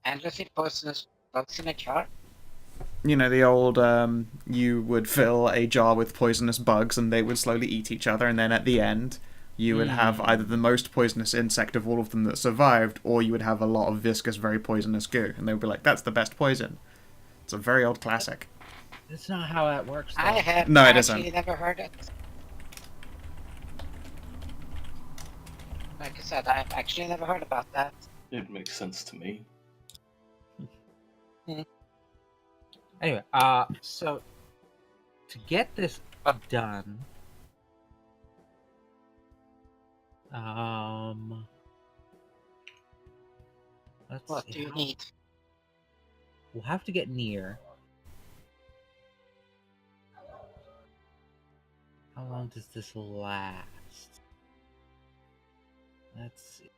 B: Endlessly poisonous bugs in a jar.
A: You know, the old you would fill a jar with poisonous bugs and they would slowly eat each other, and then at the end you would have either the most poisonous insect of all of them that survived, or you would have a lot of viscous, very poisonous goo, and they would be like, "That's the best poison." It's a very old classic.
D: That's not how that works. Though.
B: I have
A: No, it
B: actually
A: isn't.
B: never heard it. Like I said, I've actually never heard about that.
C: It makes sense to me.
D: Anyway, so to get this done, let's
B: What
D: see.
B: do you need?
D: We'll have to get near. How long does this last? Let's see.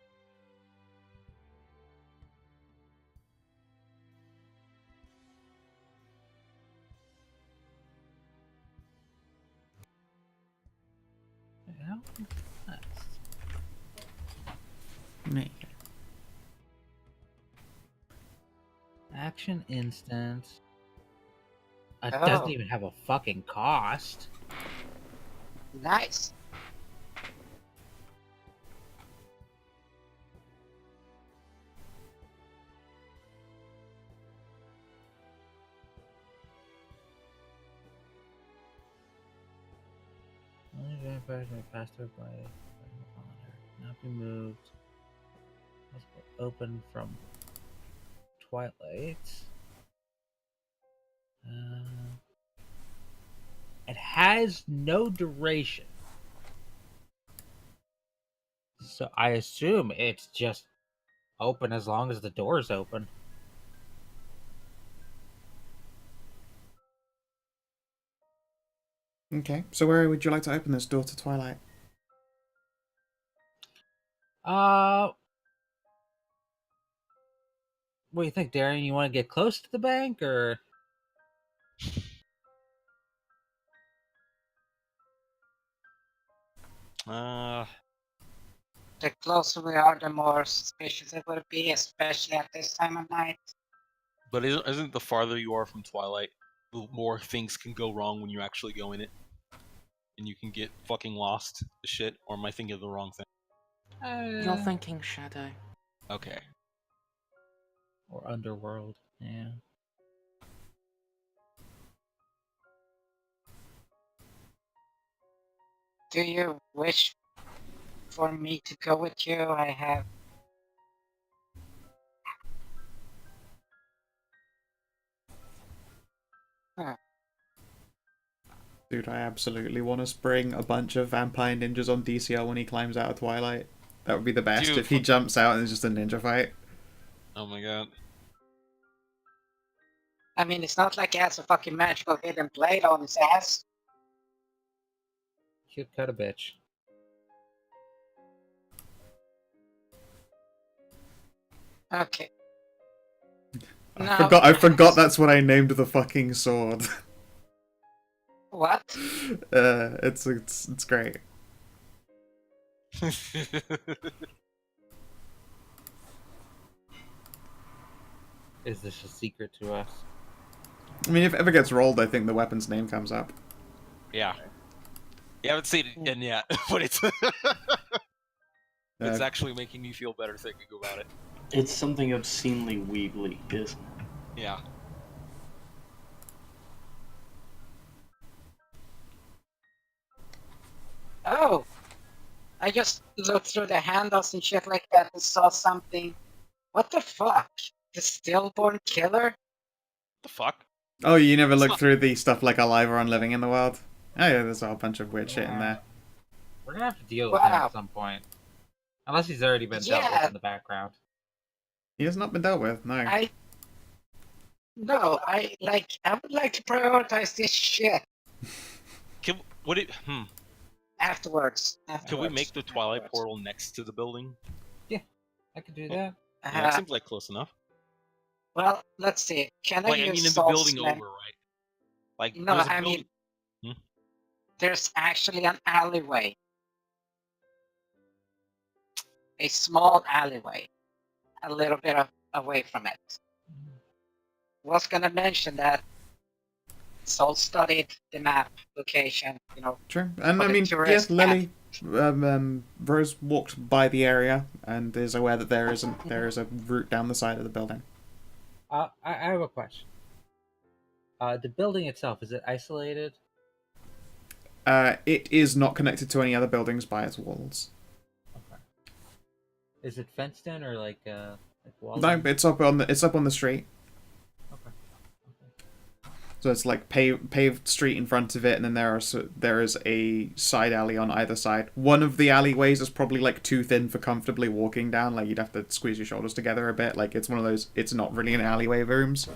D: How long does it last?
A: Me.
D: Action instance. It
B: Oh.
D: doesn't even have a fucking cost.
B: Nice.
D: Only vampires may pass through by not be moved. Let's go open from Twilight. It has no duration. So I assume it's just open as long as the door's open.
A: Okay, so where would you like to open this door to Twilight?
D: Uh, what do you think, Darren? You want to get close to the bank, or
F: Uh,
B: The closer we are, the more suspicious it would be, especially at this time of night.
F: but isn't the farther you are from Twilight, the more things can go wrong when you actually go in it, and you can get fucking lost to shit? Or am I thinking of the wrong thing?
E: You're thinking Shadow.
F: Okay.
D: or Underworld? Yeah.
B: Do you wish for me to go with you? I have.
A: Dude, I absolutely want to spring a bunch of vampire ninjas on DCL when he climbs out of Twilight. That would be the best
F: Dude,
A: if he jumps out and it's just a ninja fight.
F: Oh my god.
B: I mean, it's not like he has a fucking magical hidden blade on his ass.
D: He'll cut a bitch.
B: Okay.
A: I forgot that's what I named the fucking sword.
B: What?
A: It's great.
D: Is this a secret to us?
A: I mean, if it ever gets rolled, I think the weapon's name comes up.
F: Yeah. You haven't seen it yet, but it's it's actually making me feel better thinking about it.
C: It's something obscenely weebly, isn't it?
F: Yeah.
B: Oh! I just looked through the handles and shit like that and saw something. What the fuck? The stillborn killer?
F: The fuck?
A: Oh, you never
F: It's
A: looked
F: not-
A: through the stuff like Alive or On Living in the World? Oh yeah, there's a whole bunch of weird shit in there.
D: We're gonna have to deal with him
B: Wow.
D: at some point. Unless he's already been dealt with
B: Yeah.
D: in the background.
A: He has not been dealt with, no.
B: I would like to prioritize this shit afterwards.
F: Can we make the Twilight portal next to the building?
D: I could do that.
F: Yeah, that seems like close enough.
B: Well, let's see. Can I
F: Like,
B: use
F: I mean, in the
B: Saul's
F: building
B: men-
F: over, right? Like,
B: No,
F: there's a
B: I
F: building-
B: mean, there's actually an alleyway. A small alleyway. A little bit away from it. Was gonna mention that Saul studied the map location,
A: True. And
B: for
A: I
B: the
A: mean,
B: tourist
A: yes, Lily, Rose walked by the area and is aware that there is a route down the side of the building.
D: I have a question. The building itself, is it isolated?
A: It is not connected to any other buildings by its walls.
D: Okay. Is it fenced in or like walls?
A: No, it's up on the street.
D: Okay.
A: So it's like paved street in front of it, and then there is a side alley on either side. One of the alleyways is probably like too thin for comfortably walking down. Like you'd have to squeeze your shoulders together a bit. Like it's one of those. It's not really an alleyway of rooms.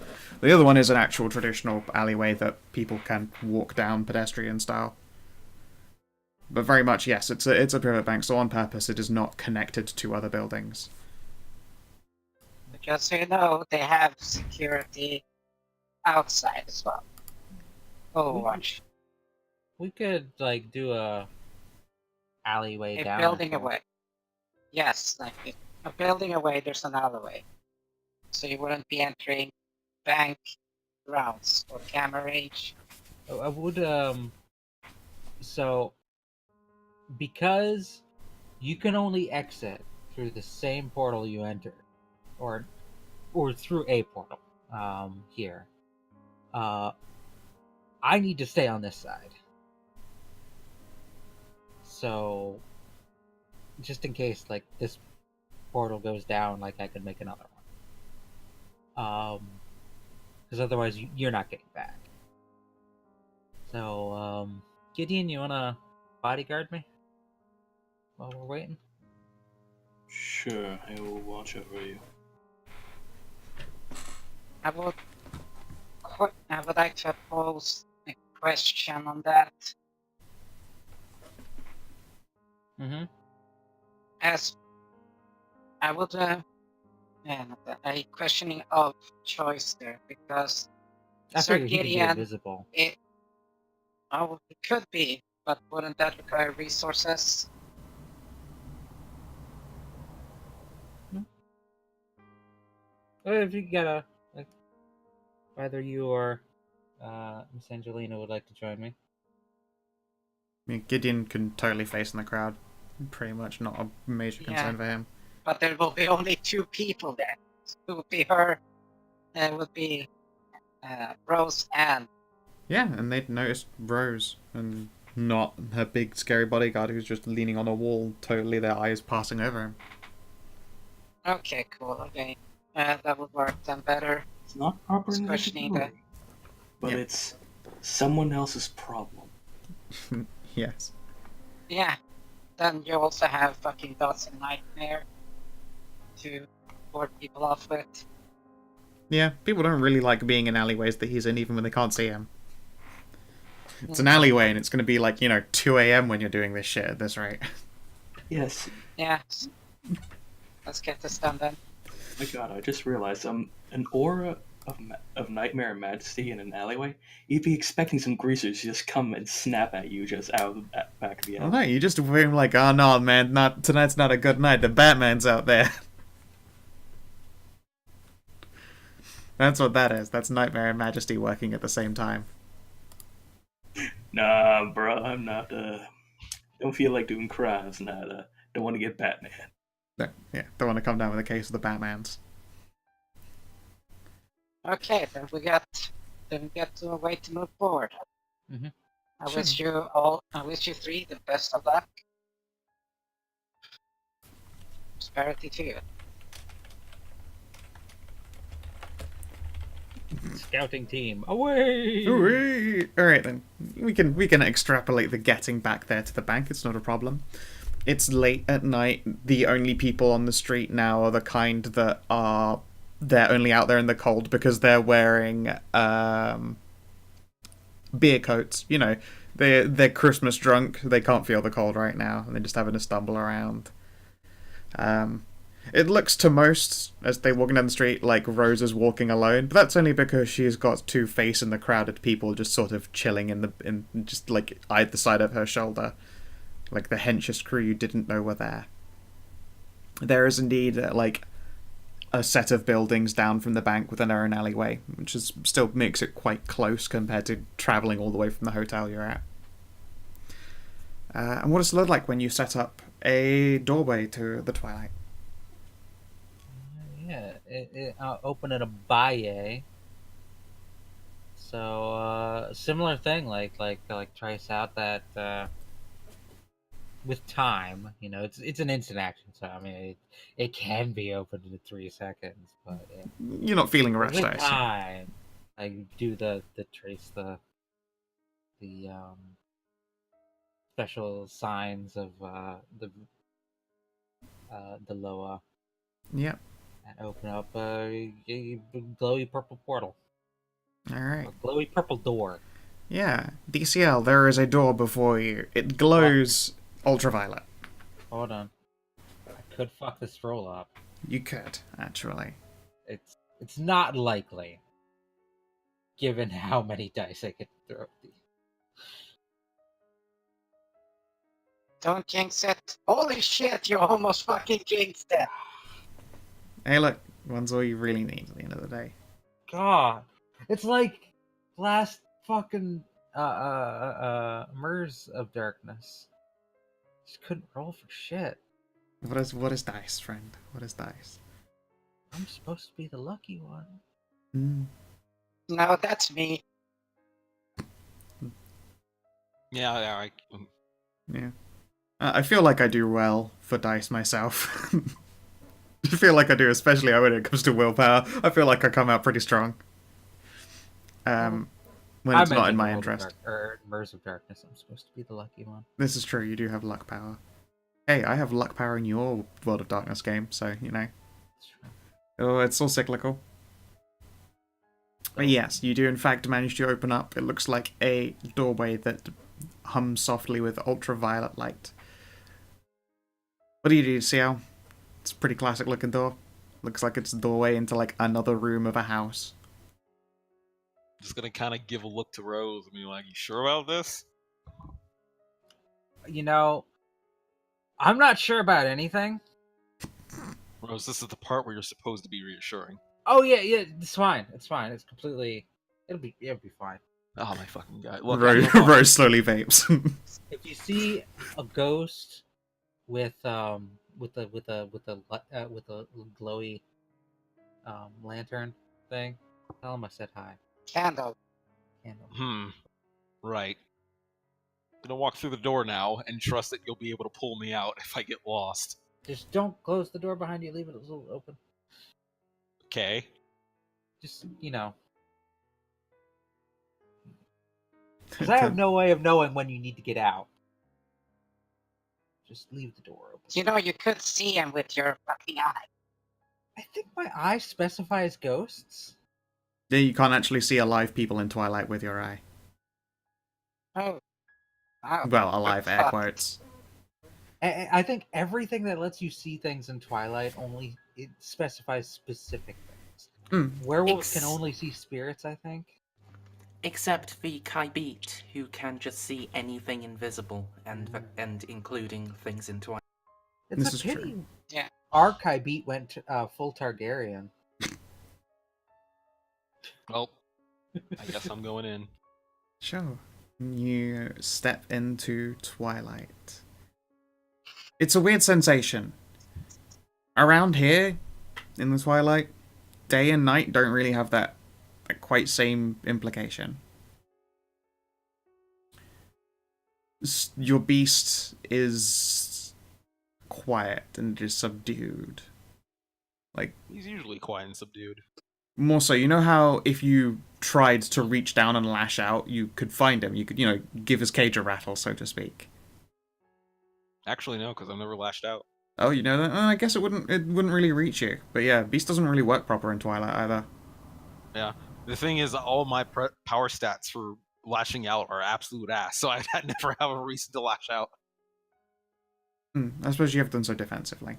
A: The other one is an actual traditional alleyway that people can walk down pedestrian style. But very much yes, it's a pivot bank. So on purpose, it is not connected to other buildings.
B: just so you know, they have security outside as well. Overwatch.
D: We could like do a alleyway
B: A
D: down.
B: building
D: or two.
B: away. Yes, a building away, there's an alleyway. So you wouldn't be entering bank grounds or camera range.
D: I would so because you can only exit through the same portal you entered, or through a portal here. I need to stay on this side. So just in case like this portal goes down, like I could make another one. Because otherwise you're not getting back. So Gideon, you wanna bodyguard me while we're waiting?
C: Sure, I will watch over you.
B: I would, I would like to pose a question on that.
D: Mm-hmm.
B: As I would, a questioning of choice there, because
D: I
B: Sir
D: figured he could be
B: Gideon,
D: invisible.
B: it could be, but wouldn't that require resources?
D: If you gotta, like, either you or Miss Angelina would like to join me.
A: I mean, Gideon can totally face in the crowd. Pretty much not a major concern
B: Yeah.
A: for him.
B: But there will be only 2 people there. It would be her, it would be Rose and
A: Yeah, and they'd noticed Rose and not her big scary bodyguard who's just leaning on a wall, totally their eyes passing over him.
B: okay, cool, okay. That would work then better.
C: It's not proper
B: Just questioning
C: invisibility, but
A: Yeah.
C: it's someone else's problem.
A: Yes.
B: Yeah. Then you also have fucking Dots and Nightmare to board people off with.
A: Yeah, people don't really like being in alleyways that he's in, even when they can't see him. It's an alleyway, and it's going to be like, 2 a.m. when you're doing this shit at this rate.
C: Yes.
B: Yeah. Let's get this done then.
C: My God, I just realized an aura of nightmare and majesty in an alleyway. You'd be expecting some greasers to just come and snap at you just out of the back of the
A: Well,
C: alley.
A: no, you just feel like, oh no, man, tonight's not a good night. The Batman's out there. That's what that is. That's Nightmare and Majesty working at the same time.
C: Nah, bro, I'm not. Don't feel like doing crimes. Not. Don't want to get Batman.
A: No, yeah, don't want to come down with a case of the Batmans.
B: Okay, then we get to a way to move forward.
D: Mhm.
B: I wish you 3 the best of luck. Prosperity to you.
D: Scouting team, away!
A: Hooray! All right then, we can extrapolate the getting back there to the bank. It's not a problem. It's late at night. The only people on the street now are the kind that they're only out there in the cold because they're wearing beer coats. They're Christmas drunk. They can't feel the cold right now, and they're just having to stumble around. It looks to most, as they're walking down the street, like Rose is walking alone, but that's only because she's got Two-Face and the crowded people just sort of chilling in just like either side of her shoulder, like the henchest crew you didn't know were there. There is indeed like a set of buildings down from the bank with an own alleyway, which still makes it quite close compared to travelling all the way from the hotel you're at. And what does it look like when you set up a doorway to the Twilight?
D: Yeah, I'll open it a baye. So similar thing, like trace out that with time, it's an instant action. So I mean, it can be opened in 3 seconds, but
A: You're not feeling rushed,
D: with
A: I assume.
D: time, I do the trace the special signs of the Loa.
A: Yep.
D: And open up a glowy purple portal.
A: Alright.
D: A glowy purple door.
A: Yeah. DCL, there is a door before you. It glows ultraviolet.
D: Hold on. I could fuck this roll up.
A: You could, actually.
D: It's not likely, given how many dice I could throw.
B: Don't jinx it. Holy shit, you almost fucking jinxed it.
A: Hey, look. One's all you really need at the end of the day.
D: God, it's like last fucking Mers of Darkness. Just couldn't roll for shit.
A: What is dice, friend? What is dice?
D: I'm supposed to be the lucky one.
B: No, that's me.
F: Yeah.
A: Yeah. I feel like I do well for dice myself. I feel like I do, especially when it comes to willpower. I feel like I come out pretty strong. when
D: I
A: it's not in
D: mentioned
A: my
D: World of
A: interest.
D: Immersive Darkness. I'm supposed to be the lucky one.
A: This is true, you do have luck power. Hey, I have luck power in your World of Darkness game, so, you know.
D: That's true.
A: Oh, it's all cyclical. But yes, you do in fact manage to open up. It looks like a doorway that hums softly with ultraviolet light. What do you do, Ciao? It's a pretty classic looking door. Looks like it's a doorway into like another room of a house.
F: Just gonna kind of give a look to Rose and be like, "You sure about this?"
D: You know, I'm not sure about anything.
F: Rose, this is the part where you're supposed to be reassuring.
D: Oh yeah, it's fine. It's fine. It's completely. It'll be fine.
F: Oh my fucking god! Look,
A: Rose slowly vapes.
D: If you see a ghost with a glowy lantern thing, tell him I said hi.
B: Candle.
D: Candle.
F: Right. Gonna walk through the door now and trust that you'll be able to pull me out if I get lost.
D: Just don't close the door behind you. Leave it a little open.
F: Okay.
D: Just because I have no way of knowing when you need to get out. Just leave the door open.
B: You know, you could see him with your fucking eye.
D: I think my eyes specify as ghosts.
A: Yeah, you can't actually see alive people in Twilight with your eye.
B: Oh. Wow.
A: Well, alive air quotes.
D: I think everything that lets you see things in Twilight it specifies specific things. Werewolves can only see spirits, I think.
E: Except the Kybit, who can just see anything invisible, and including things in Twilight.
D: It's
A: This
D: a
A: is
D: pity.
A: true.
B: Yeah.
D: Our Kybit went full Targaryen.
F: Well, I guess I'm going in.
A: Sure. You step into Twilight. It's a weird sensation. Around here, in the Twilight, day and night don't really have that quite same implication. Your beast is quiet and just subdued. Like,
F: He's usually quiet and subdued.
A: more so, you know how if you tried to reach down and lash out, you could find him. You could, give his cage a rattle, so to speak.
F: Actually, no, because I've never lashed out.
A: Oh, you know that? I guess it wouldn't really reach you. But yeah, Beast doesn't really work proper in Twilight either.
F: Yeah. The thing is, all my power stats for lashing out are absolute ass, so I never have a reason to lash out.
A: I suppose you have done so defensively.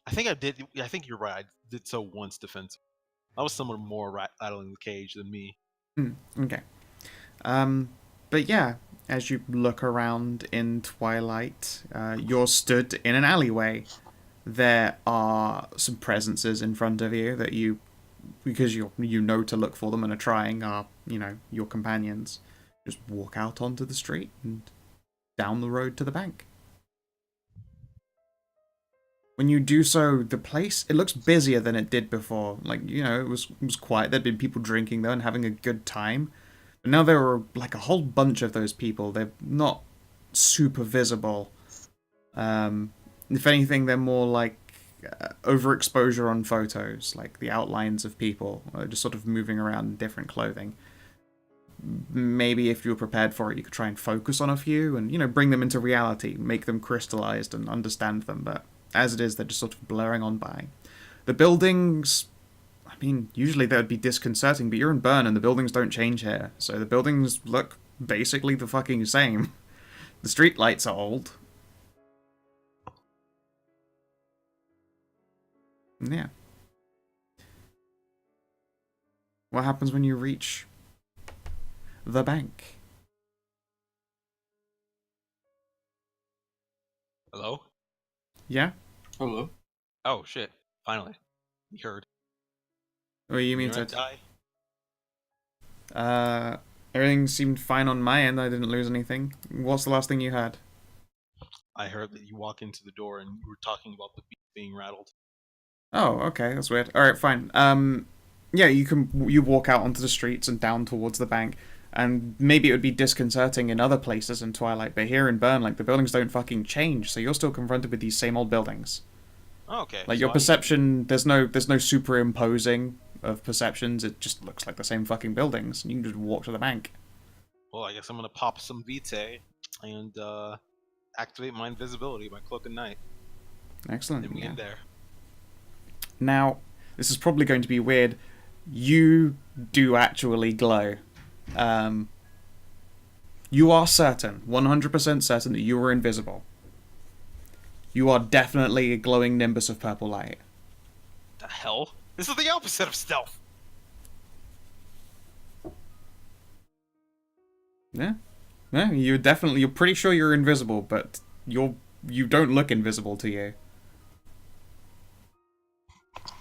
F: I think I did. I think you're right. I did so once defensive. I was someone more rattling the cage than me.
A: Okay. But yeah, as you look around in Twilight, you're stood in an alleyway. There are some presences in front of you that you, because you know to look for them and are trying, are, your companions. Just walk out onto the street and down the road to the bank. When you do so, the place, it looks busier than it did before. Like, it was quiet. There'd been people drinking there and having a good time. But now there were, like, a whole bunch of those people. They're not super visible. If anything, they're more like overexposure on photos. Like, the outlines of people just sort of moving around in different clothing. Maybe if you were prepared for it, you could try and focus on a few and, bring them into reality. Make them crystallized and understand them, but as it is, they're just sort of blurring on by. The buildings, I mean, usually that would be disconcerting, but you're in Bern and the buildings don't change here. So the buildings look basically the fucking same. The street lights are old. Yeah. What happens when you reach the bank?
F: Hello?
A: Yeah?
C: Hello.
F: Oh shit! Finally, you heard.
A: Or you mean
F: You're
A: to?
F: gonna die?
A: Everything seemed fine on my end. I didn't lose anything. What's the last thing you heard?
F: I heard that you walk into the door and you were talking about the beast being rattled.
A: Oh, okay, that's weird. All right, fine. Yeah, you walk out onto the streets and down towards the bank, and maybe it would be disconcerting in other places in Twilight, but here in Bern, like, the buildings don't fucking change, so you're still confronted with these same old buildings.
F: Oh, okay.
A: Like,
F: so
A: your perception, there's no superimposing of perceptions, it just looks like the same fucking buildings. You can just walk to the bank.
F: Well, I guess I'm gonna pop some vitae and activate my invisibility, my cloak of night,
A: Excellent.
F: and we
A: Yeah.
F: in there.
A: Now, this is probably going to be weird. You do actually glow. You are certain, 100% certain that you are invisible. You are definitely a glowing nimbus of purple light.
F: The hell? This is the opposite of stealth.
A: Yeah. Yeah, you're pretty sure you're invisible, but you don't look invisible to you.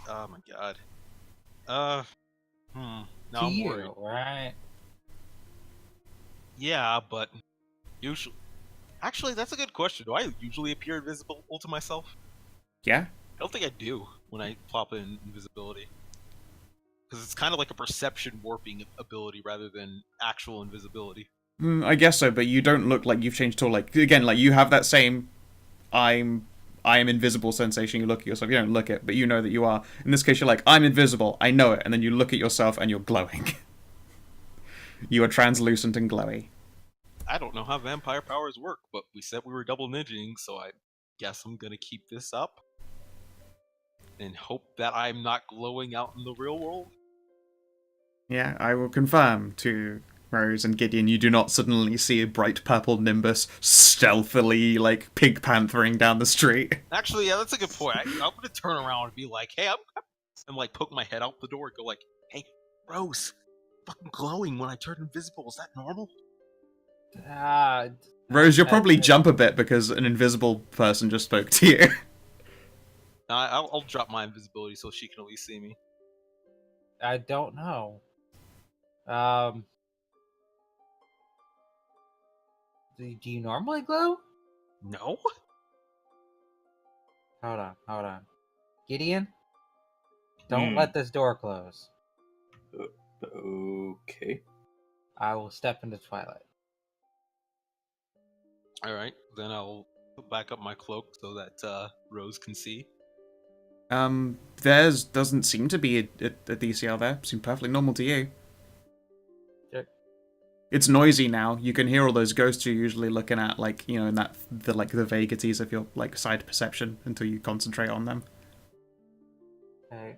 F: Oh my god. Now
D: To
F: I'm
D: you,
F: worried.
D: right?
F: Yeah, but usually, actually, that's a good question. Do I usually appear invisible to myself?
A: Yeah?
F: I don't think I do when I pop in invisibility, because it's kind of like a perception warping ability rather than actual invisibility.
A: I guess so, but you don't look like you've changed at all. Like, again, like, you have that same I am invisible sensation. You look at yourself, you don't look it, but you know that you are. In this case, you're like, I'm invisible, I know it, and then you look at yourself and you're glowing. You are translucent and glowy.
F: I don't know how vampire powers work, but we said we were double ninjing, so I guess I'm gonna keep this up and hope that I'm not glowing out in the real world.
A: Yeah, I will confirm to Rose and Gideon, you do not suddenly see a bright purple nimbus stealthily, like, pig panthering down the street.
F: Actually, yeah, that's a good point. I'm gonna turn around and be like, "Hey, and like poke my head out the door and go like, "Hey, Rose, fucking glowing when I turn invisible. Is that normal?"
A: Rose, you'll probably jump a bit because an invisible person just spoke to you.
F: I'll drop my invisibility so she can at least see me.
D: I don't know. Do you normally glow?
F: No.
D: Hold on. Gideon, don't let this door close.
C: Okay.
D: I will step into Twilight.
F: All right, then I'll put back up my cloak so that Rose can see.
A: Theirs doesn't seem to be a DCL there. Seems perfectly normal to you.
D: Sure.
A: It's noisy now. You can hear all those ghosts you're usually looking at, like, you know, in that the vagaries of your like side perception until you concentrate on them.
D: Okay.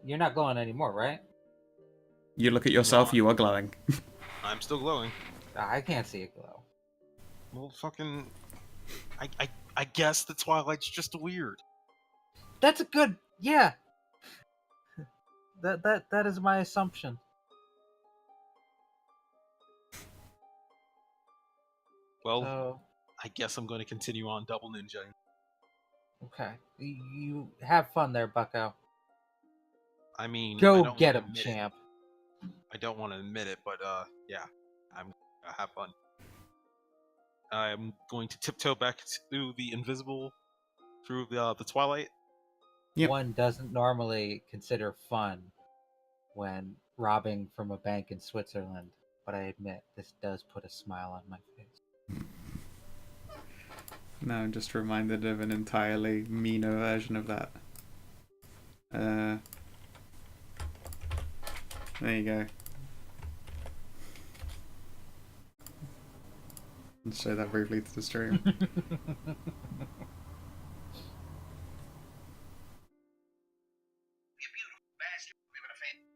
D: You're not glowing anymore, right?
A: You look at yourself,
F: Not.
A: you are glowing.
F: I'm still glowing.
D: I can't see it glow.
F: Well, fucking, I guess the Twilight's just weird.
D: That's a good. Yeah. That is my assumption.
F: Well,
D: So,
F: I guess I'm going to continue on double ninjaing.
D: okay. You have fun there, Bucko.
F: I mean, I
D: Go
F: don't
D: get
F: wanna
D: him,
F: admit it.
D: champ.
F: I don't want to admit it, but yeah, I'm gonna have fun. I'm going to tiptoe back through the invisible, through the twilight.
A: Yep.
D: One doesn't normally consider fun when robbing from a bank in Switzerland, but I admit this does put a smile on my face.
A: No, I'm just reminded of an entirely meaner version of that. There you go. Let's show that briefly to the stream.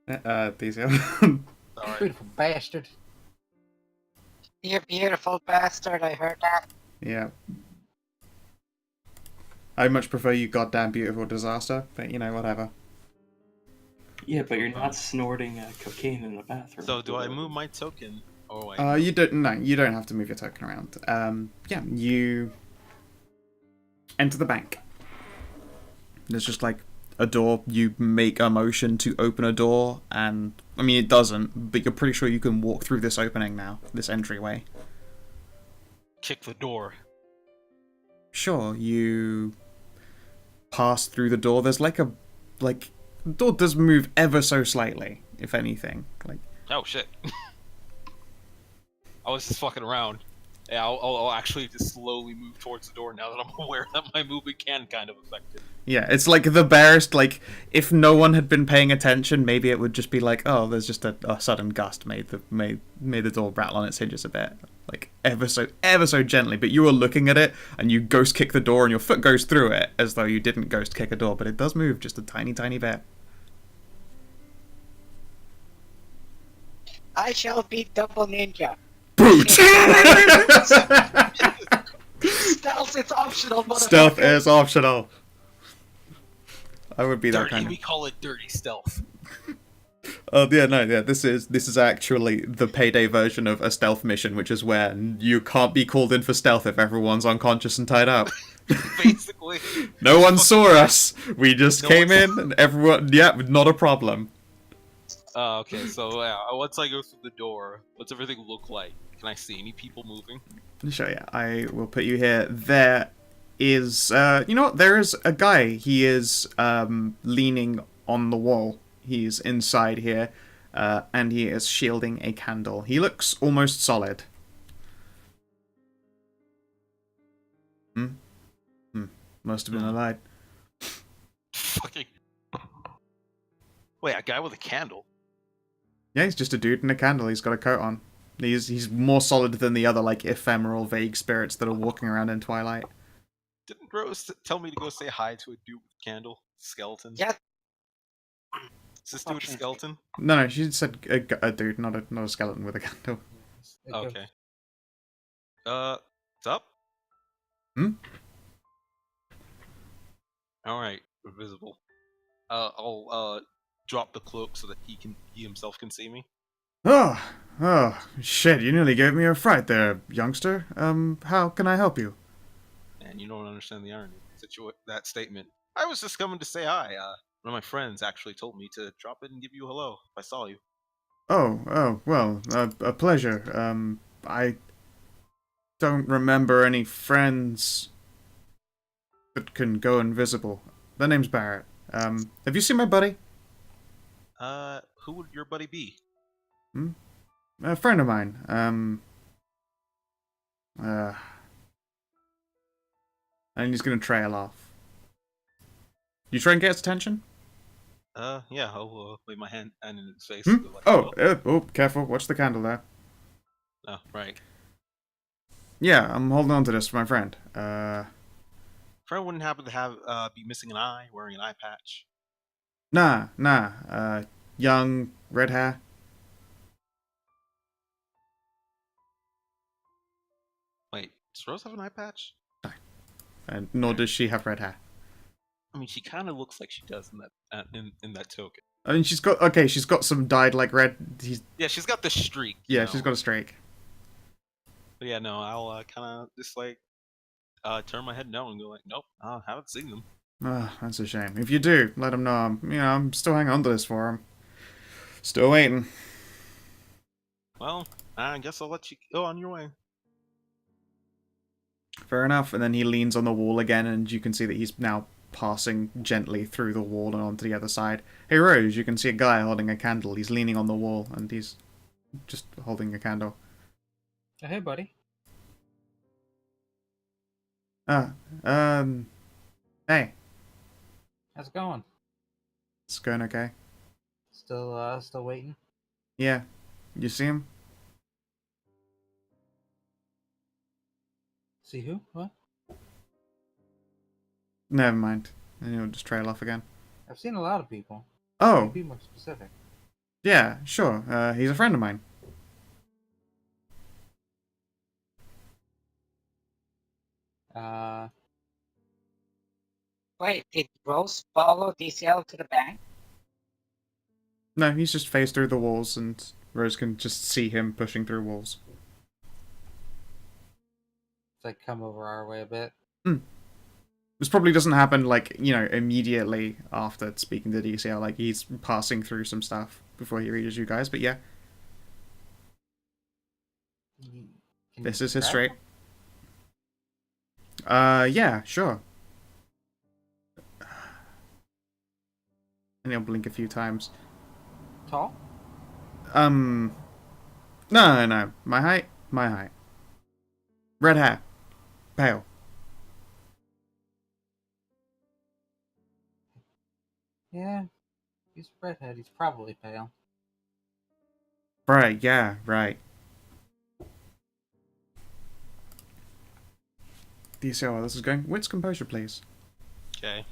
A: DCL.
F: Sorry.
D: Beautiful bastard.
B: You beautiful bastard, I heard that.
A: Yeah. I much prefer you goddamn beautiful disaster, but you know, whatever.
C: Yeah, but you're not snorting cocaine in the bathroom.
F: So do I move my token? Oh, I
A: You don't have to move your token around. Yeah, you enter the bank. There's just like a door. You make a motion to open a door, and I mean it doesn't, but you're pretty sure you can walk through this opening now, this entryway.
F: kick the door.
A: Sure, you pass through the door. There's the door does move ever so slightly, if anything. Like,
F: Oh shit. I was just fucking around. Yeah, I'll actually just slowly move towards the door now that I'm aware that my movement can kind of affect it.
A: Yeah, it's like the barest, like, if no one had been paying attention, maybe it would just be like, oh, there's just a sudden gust made the door rattle on its hinges a bit. Like, ever so gently, but you were looking at it, and you ghost kick the door, and your foot goes through it, as though you didn't ghost kick a door, but it does move just a tiny, tiny bit.
B: I shall be double ninja.
A: Boot!
B: Stealth, it's optional, motherfucker.
A: Stealth is optional. I would be that
F: Dirty,
A: kind
F: we
A: of...
F: call it dirty stealth.
A: Oh yeah, no, yeah. This is actually the payday version of a stealth mission, which is where you can't be called in for stealth if everyone's unconscious and tied up.
F: Basically.
A: No one saw us. We just
F: No
A: came
F: one
A: in, and everyone. Yeah, not a problem.
F: Okay, so once I go through the door, what's everything look like? Can I see any people moving?
A: Sure, yeah. I will put you here. There is, you know what? There is a guy. He is leaning on the wall. He's inside here, and he is shielding a candle. He looks almost solid. Must have been a light.
F: Fucking. Wait, a guy with a candle?
A: Yeah, he's just a dude in a candle. He's got a coat on. He's more solid than the other, like, ephemeral, vague spirits that are walking around in Twilight.
F: Didn't Rose tell me to go say hi to a dude with a candle? Skeleton?
B: Yeah.
F: Is this dude a skeleton?
A: No, she said a dude, not a skeleton with a candle.
F: Okay. What's up?
A: Hmm?
F: Alright, we're visible. I'll drop the cloak so that he himself can see me.
A: Oh, shit, you nearly gave me a fright there, youngster. How can I help you?
F: And you don't understand the irony of that statement. I was just coming to say hi. One of my friends actually told me to drop in and give you a hello if I saw you.
A: Oh, well, a pleasure. I don't remember any friends that can go invisible. Their name's Barrett. Have you seen my buddy?
F: Who would your buddy be?
A: A friend of mine. And he's gonna trail off. You try and get his attention?
F: Yeah, I'll wave my hand in his face.
A: Hmm?
F: Like,
A: Oh, careful. Watch the candle there.
F: Oh, right.
A: Yeah, I'm holding on to this for my friend.
F: Friend wouldn't happen to have be missing an eye, wearing an eye patch.
A: Nah. Young, red hair.
F: Wait, does Rose have an eye patch?
A: And nor does she have red hair.
F: I mean, she kind of looks like she does in that in that token.
A: I mean, she's got some dyed like red.
F: Yeah, she's got the streak.
A: Yeah, she's got a streak.
F: But yeah, no, I'll kind of just like turn my head no and go like, nope, I haven't seen them.
A: Ah, that's a shame. If you do, let him know. I'm still hanging on to this for him. Still waiting.
F: Well, I guess I'll let you go on your way.
A: Fair enough. And then he leans on the wall again, and you can see that he's now passing gently through the wall and onto the other side. Hey, Rose, you can see a guy holding a candle. He's leaning on the wall, and he's just holding a candle.
D: Oh, hey, buddy.
A: Hey.
D: How's it going?
A: It's going okay.
D: Still waiting?
A: Yeah. You see him?
D: See who? What?
A: Never mind. And he'll just trail off again.
D: I've seen a lot of people.
A: Oh,
D: Be more specific.
A: yeah, sure. He's a friend of mine.
B: Wait, did Rose follow DCL to the bank?
A: No, he's just phased through the walls, and Rose can just see him pushing through walls.
D: It's like come over our way a bit.
A: This probably doesn't happen, like, immediately after speaking to DCL. Like, he's passing through some stuff before he reaches you guys, but yeah.
D: Can
A: This
D: you
A: is his
D: describe
A: street.
D: him?
A: Yeah, sure. And he'll blink a few times.
D: Tall?
A: No. My height? My height. Red hair. Pale.
D: Yeah, he's redhead. He's probably pale.
A: Right, yeah, right. Do you see how this is going? Wits composure, please.
F: Okay.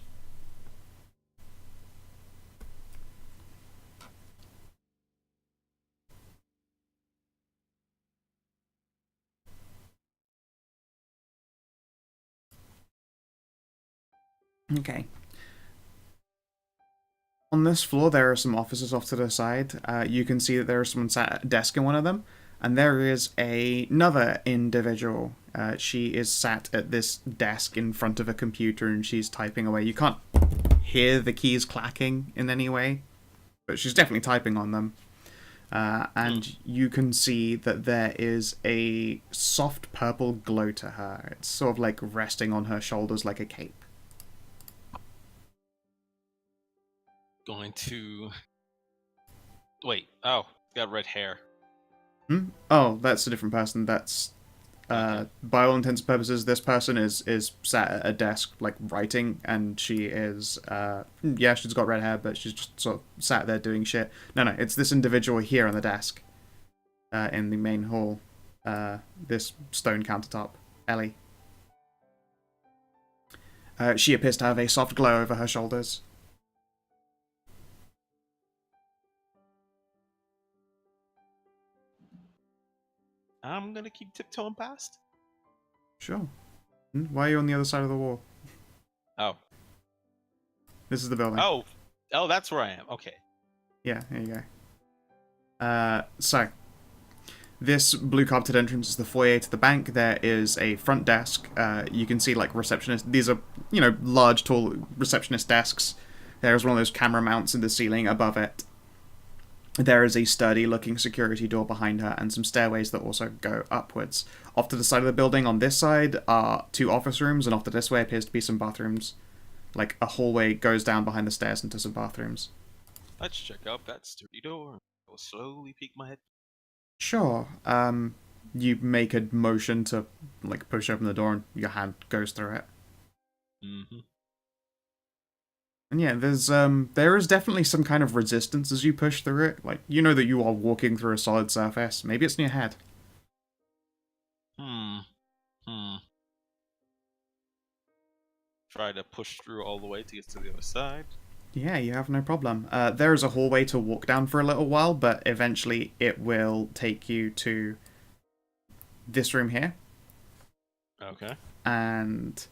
A: Okay. On this floor, there are some offices off to the side. You can see that there is someone sat at a desk in one of them, and there is another individual. She is sat at this desk in front of a computer, and she's typing away. You can't hear the keys clacking in any way, but she's definitely typing on them. And you can see that there is a soft purple glow to her. It's sort of like resting on her shoulders like a cape.
F: Going to wait. Oh, got red hair.
A: Oh, that's a different person. That's
F: Okay.
A: by all intents and purposes, this person is sat at a desk like writing, and she is yeah, she's got red hair, but she's just sort of sat there doing shit. No, it's this individual here on the desk, in the main hall, this stone countertop, Ellie. She appears to have a soft glow over her shoulders.
F: I'm gonna keep tiptoeing past.
A: Sure. Why are you on the other side of the wall?
F: Oh.
A: This is the building.
F: Oh, that's where I am. Okay.
A: Yeah, there you go. So, this blue carpeted entrance is the foyer to the bank. There is a front desk. You can see, like, receptionist. These are, large, tall receptionist desks. There is one of those camera mounts in the ceiling above it. There is a sturdy-looking security door behind her, and some stairways that also go upwards. Off to the side of the building on this side are 2 office rooms, and off to this way appears to be some bathrooms. Like, a hallway goes down behind the stairs into some bathrooms.
F: Let's check out that sturdy door. I'll slowly peek my head.
A: Sure. You make a motion to, like, push open the door, and your hand goes through it.
F: Mm-hmm.
A: And yeah, there is definitely some kind of resistance as you push through it. Like, you know that you are walking through a solid surface. Maybe it's in your head.
F: Try to push through all the way to get to the other side.
A: Yeah, you have no problem. There is a hallway to walk down for a little while, but eventually it will take you to this room here.
F: Okay.
A: And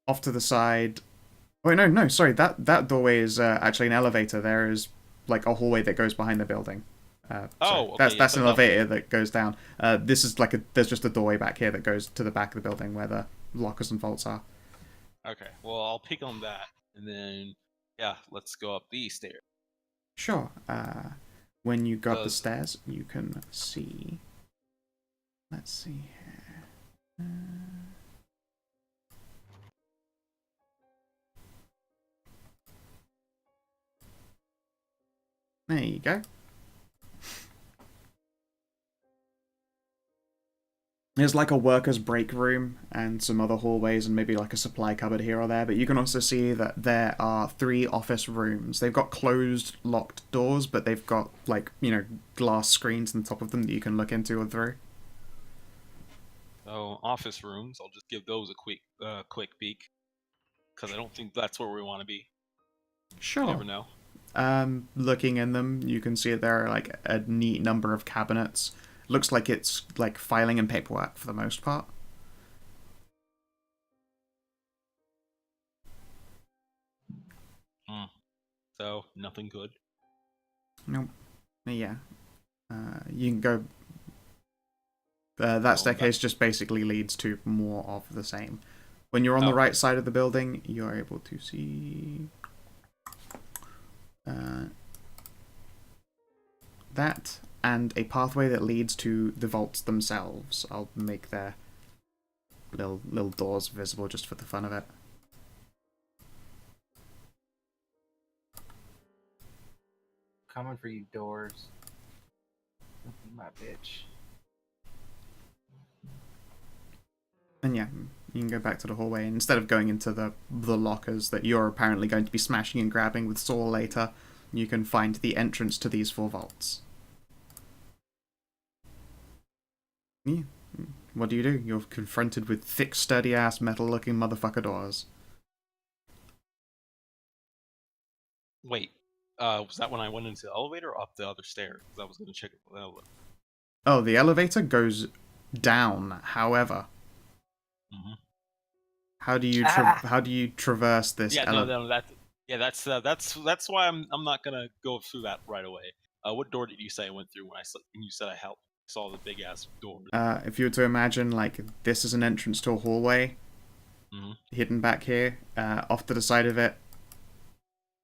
A: off to the side... Oh, no, sorry. That doorway is actually an elevator. There is, like, a hallway that goes behind the building.
F: Okay.
A: That's an elevator that goes down. This is like there's just a doorway back here that goes to the back of the building where the lockers and vaults are.
F: Okay. Well, I'll peek on that, and then yeah, let's go up these stairs.
A: Sure. When you go up the stairs, you can see... Let's see here. There you go. There's like a workers' break room and some other hallways and maybe like a supply cupboard here or there, but you can also see that there are 3 office rooms. They've got closed, locked doors, but they've got, like, glass screens on top of them that you can look into or through.
F: So office rooms, I'll just give those a quick peek, because I don't think that's where we want to be.
A: Sure.
F: You never know.
A: Looking in them, you can see that there are like a neat number of cabinets. Looks like it's like filing and paperwork for the most part.
F: So nothing good.
A: Nope. Yeah. You can go. That staircase just basically leads to more of the same. When you're on the right side of the building, you're able to see that, and a pathway that leads to the vaults themselves. I'll make their little doors visible just for the fun of it.
D: Coming for you, doors. My bitch.
A: And yeah, you can go back to the hallway. Instead of going into the lockers that you're apparently going to be smashing and grabbing with Saul later, you can find the entrance to these 4 vaults. Yeah. What do? You're confronted with thick, sturdy-ass, metal-looking motherfucker doors.
F: Wait, was that when I went into the elevator or up the other stairs? Because I was going to check it for the elevator.
A: Oh, the elevator goes down. However,
F: Mm-hmm.
A: how do you traverse this
F: Yeah,
A: elevator?
F: no, that's why I'm not gonna go through that right away. What door did you say I went through when you said I saw the big ass door?
A: If you were to imagine, like, this is an entrance to a hallway,
F: Mm-hmm.
A: hidden back here, off to the side of it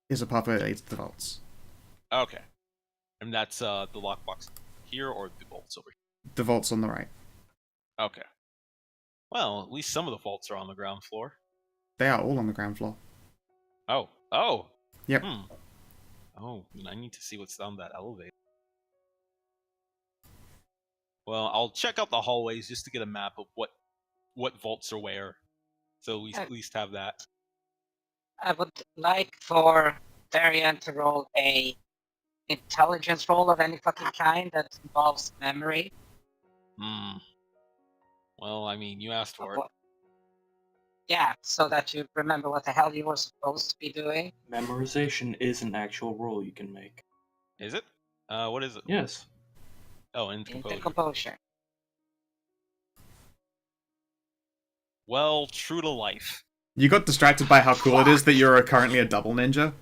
A: is a pathway that leads to the vaults.
F: Okay, and that's the lockbox here or the vaults over
A: The vaults on the right.
F: here. Okay. Well, at least some of the vaults are on the ground floor.
A: They are all on the ground floor.
F: Oh.
A: Yep.
F: Oh, I need to see what's down that elevator. Well, I'll check out the hallways just to get a map of what vaults are where, so we at least have that.
B: I would like for Varian to roll a intelligence roll of any fucking kind that involves memory.
F: Well, I mean, you asked for it.
B: Yeah, so that you remember what the hell you were supposed to be doing.
C: Memorization is an actual roll you can make.
F: Is it? What is it?
C: Yes.
F: Oh, in composure.
B: Composure.
F: Well, true to life.
A: You got distracted by how cool it is that you're currently a double ninja.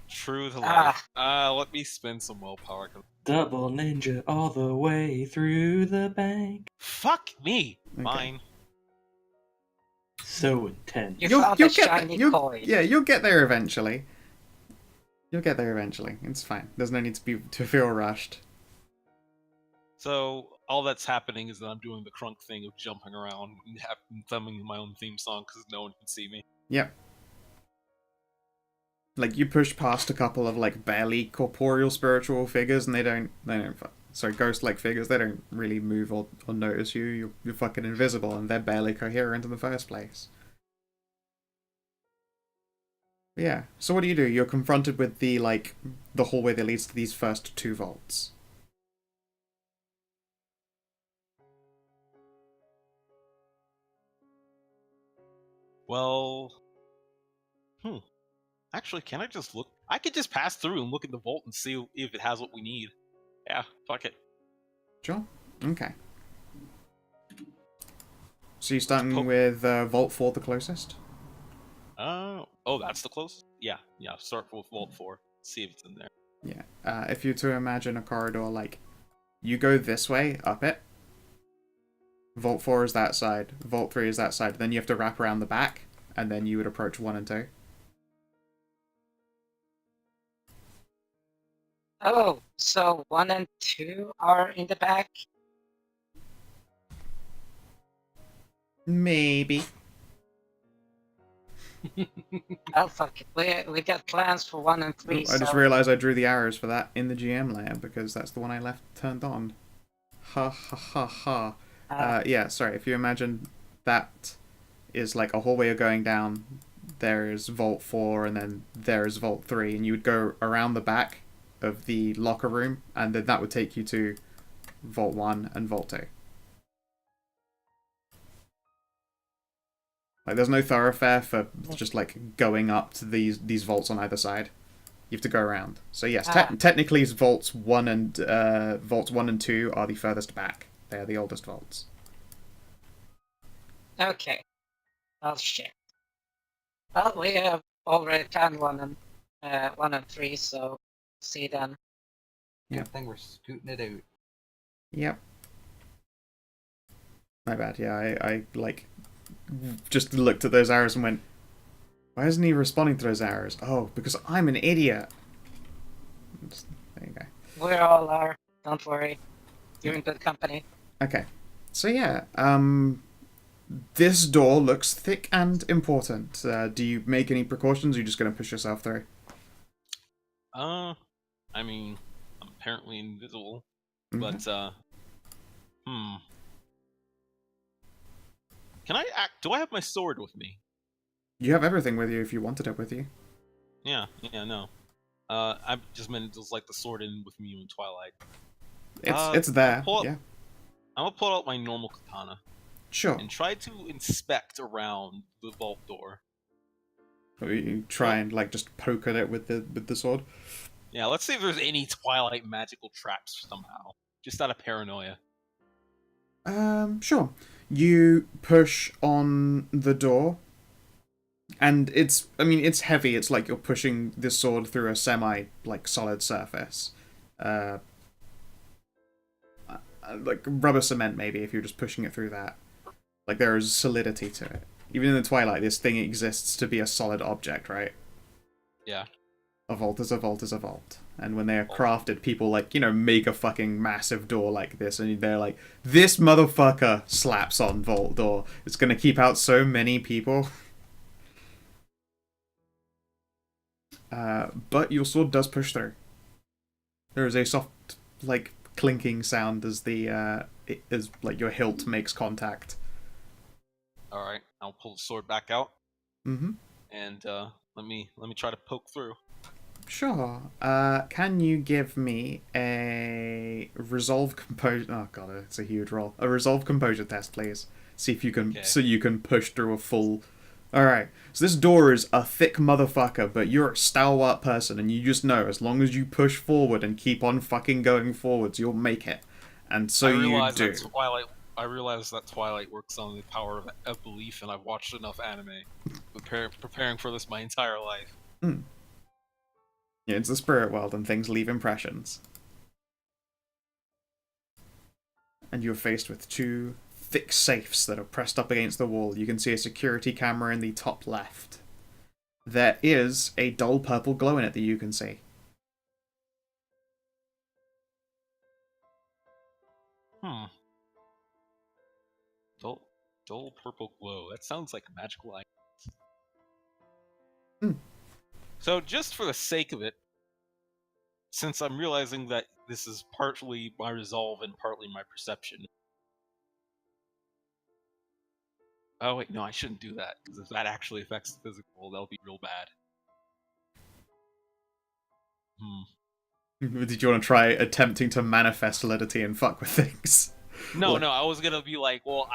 F: True to life. Let me spend some willpower.
C: Double ninja all the way through the bank.
F: Fuck me.
A: Okay.
F: Fine.
C: So intense.
B: You found a shiny coin.
A: Yeah, you'll get there eventually. It's fine. There's no need to feel rushed.
F: So all that's happening is that I'm doing the crunk thing of jumping around and thumbing my own theme song because no one can see me.
A: Yep. Like, you push past a couple of, like, barely corporeal spiritual figures, and they don't sorry, ghost-like figures, they don't really move or notice you. You're fucking invisible, and they're barely coherent in the first place. But yeah, so what do? You're confronted with the hallway that leads to these first 2 vaults.
F: Well, actually, can I just look? I could just pass through and look at the vault and see if it has what we need. Yeah, fuck it.
A: Sure. Okay. So you're starting with Vault 4, the closest?
F: Oh, that's the closest? Yeah, start with Vault 4. See if it's in there.
A: Yeah. If you were to imagine a corridor, like, you go this way, up it. Vault 4 is that side. Vault 3 is that side. Then you have to wrap around the back, and then you would approach 1 and 2.
B: Oh, so 1 and 2 are in the back?
A: Maybe.
B: Oh, fuck it. We got plans for 1 and 3,
A: I just realised I drew the arrows for that in the GM layer, because that's the one I left turned on. Ha ha ha ha. Yeah, sorry, if you imagine that is like a hallway you're going down, there's Vault 4, and then there's Vault 3, and you would go around the back of the locker room, and then that would take you to Vault 1 and Vault 2. Like, there's no thoroughfare for just, like, going up to these vaults on either side. You have to go around. So yes, technically Vaults 1 and 2 are the furthest back. They are the oldest vaults.
B: Okay. Oh, shit. Well, we have already done 1 and 3, so see then.
A: Yeah.
D: Good thing we're scooting it out.
A: Yep. My bad, yeah, I like, just looked at those arrows and went, why isn't he responding to those arrows? Oh, because I'm an idiot. There you go.
B: We all are. Don't worry. You're in good company.
A: Okay. So yeah, this door looks thick and important. Do you make any precautions, or are you just going to push yourself through?
F: I mean, I'm apparently invisible,
A: Mhm.
F: but, Can I act? Do I have my sword with me?
A: You have everything with you if you wanted it with you.
F: Yeah, no. I just meant just like the sword in with me in Twilight.
A: It's there.
F: I'm
A: Yeah.
F: gonna pull out my normal katana
A: Sure.
F: and try to inspect around the vault door.
A: You try and like just poke at it with the sword.
F: Yeah, let's see if there's any Twilight magical traps somehow. Just out of paranoia.
A: Sure. You push on the door, and it's heavy. It's like you're pushing this sword through a like solid surface. Like rubber cement maybe if you're just pushing it through that. Like there is solidity to it. Even in the Twilight, this thing exists to be a solid object, right?
F: Yeah.
A: A vault is a vault is a vault. And when they are crafted, people like, make a fucking massive door like this, and they're like, this motherfucker slaps on vault door. It's gonna keep out so many people. But your sword does push through. There is a soft, like, clinking sound as as like your hilt makes contact.
F: All right, I'll pull the sword back out.
A: Mm-hmm.
F: And let me try to poke through.
A: Sure. Can you give me a resolve composure? Oh god, it's a huge roll. A resolve composure test, please. See if you can,
F: Okay.
A: so you can push through a full. All right. So this door is a thick motherfucker, but you're a stalwart person, and you just know as long as you push forward and keep on fucking going forwards, you'll make it. And so you do.
F: I realize that Twilight works on the power of belief, and I've watched enough anime, preparing for this my entire life.
A: Mm. Yeah, it's the spirit world, and things leave impressions. And you're faced with two thick safes that are pressed up against the wall. You can see a security camera in the top left. There is a dull purple glow in it that you can see.
F: Dull purple glow. That sounds like a magical item.
A: Hmm.
F: So, just for the sake of it, since I'm realizing that this is partly my resolve and partly my perception. Oh wait, no, I shouldn't do that, because if that actually affects the physical, that'll be real bad.
A: Did you want to try attempting to manifest solidity and fuck with things?
F: No, I was gonna be like, well,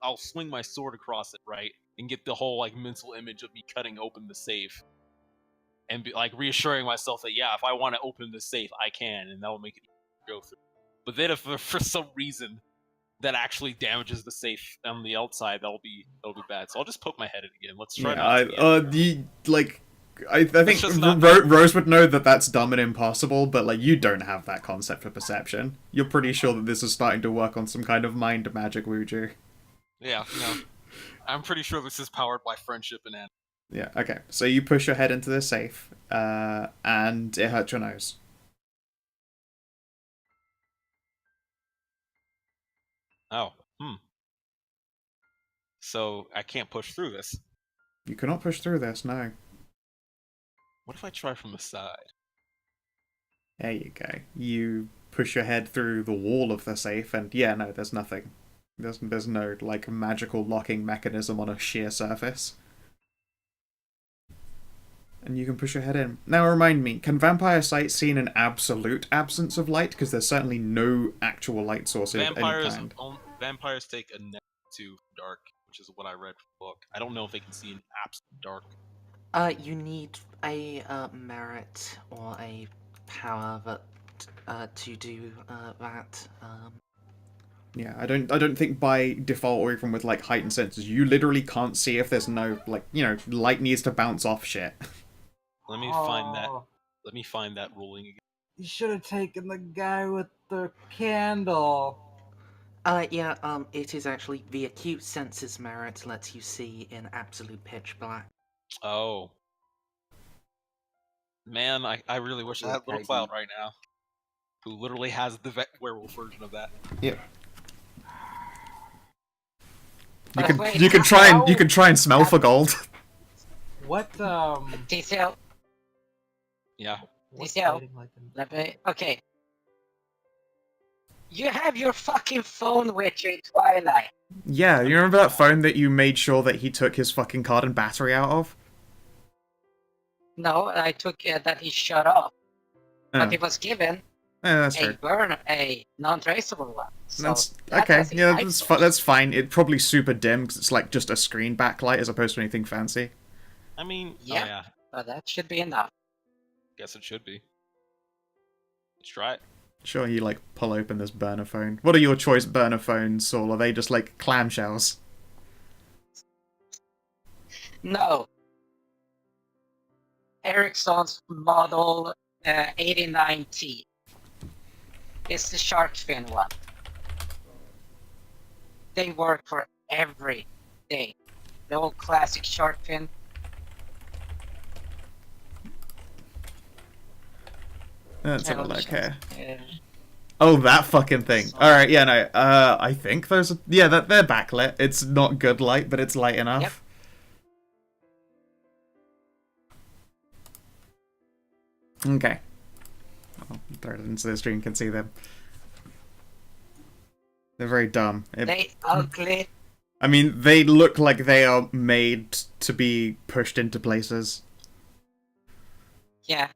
F: I'll swing my sword across it, right, and get the whole like mental image of me cutting open the safe, and be like reassuring myself that yeah, if I want to open the safe, I can, and that'll make it go through. But then if for some reason that actually damages the safe on the outside, that'll be bad. So I'll just poke my head in again. Let's try.
A: I think Rose would know that that's dumb and impossible, but like you don't have that concept for perception. You're pretty sure that this is starting to work on some kind of mind magic wuju.
F: Yeah, no. I'm pretty sure this is powered by friendship and anime.
A: Yeah, okay. So you push your head into the safe, and it hurts your nose.
F: Oh, So I can't push through this.
A: You cannot push through this, no.
F: What if I try from the side?
A: There you go. You push your head through the wall of the safe, and yeah, no, there's nothing. There's no, like, magical locking mechanism on a sheer surface. And you can push your head in. Now remind me, can vampire sight see in an absolute absence of light? Because there's certainly no actual light source of any kind.
F: Vampires take a -2 dark, which is what I read from the book. I don't know if they can see in absolute dark.
E: You need a merit or a power that to do that.
A: Yeah, I don't think by default or even with like heightened senses, you literally can't see if there's no like light needs to bounce off shit.
F: Let me find that. Let me find that ruling again.
D: You should have taken the guy with the candle.
E: It is actually the acute senses merit lets you see in absolute pitch black.
F: Oh. Man, I really wish I had Little Cloud right now. Who literally has the werewolf version of that.
A: Yeah.
B: Wait,
A: you can try and smell for gold.
D: What
B: Detail.
F: Yeah.
B: Detail. Okay. You have your fucking phone with you in Twilight.
A: Yeah, you remember that phone that you made sure that he took his fucking card and battery out of?
B: No, I took that he shut off, but
A: Oh,
B: he was given
A: yeah, that's true.
B: a non-traceable one. So
A: That's
B: that
A: okay.
B: has his
A: Yeah,
B: light
A: that's
B: source.
A: fine. It's probably super dim because it's like just a screen backlight as opposed to anything fancy.
F: I mean, oh
B: Yeah.
F: yeah,
B: But that should be enough.
F: guess it should be. Let's try it.
A: Sure, you like pull open this burner phone. What are your choice burner phones, Saul? Are they just like clamshells?
B: No. Ericsson's model 89T. It's the shark fin one. They work for every day. The old classic shark fin.
A: Let's have a look here.
B: Uh,
A: Oh, that fucking thing.
B: So-
A: All right, yeah, no. I think those are they're backlit. It's not good light, but it's light enough.
B: Yep.
A: Okay. I'll throw it into the stream. You can see them. They're very dumb.
B: they ugly.
A: I mean, they look like they are made to be pushed into places.
B: Yeah.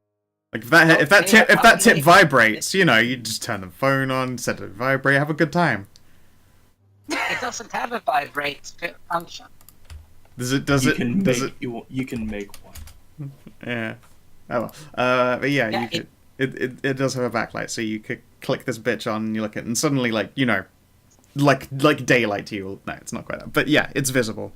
A: Like if that
B: Okay,
A: if that tip
B: ugly.
A: vibrates, you know, you just turn the phone on, set it to vibrate, have a good time.
B: It doesn't have a vibrate function.
A: Does it?
C: You can make one.
A: Yeah. Oh well. But yeah,
B: Yeah,
A: you could. It does have a backlight, so you could click this bitch on, and you look at it, and suddenly, like, you know, like daylight to you. No, it's not quite that, but yeah, it's visible.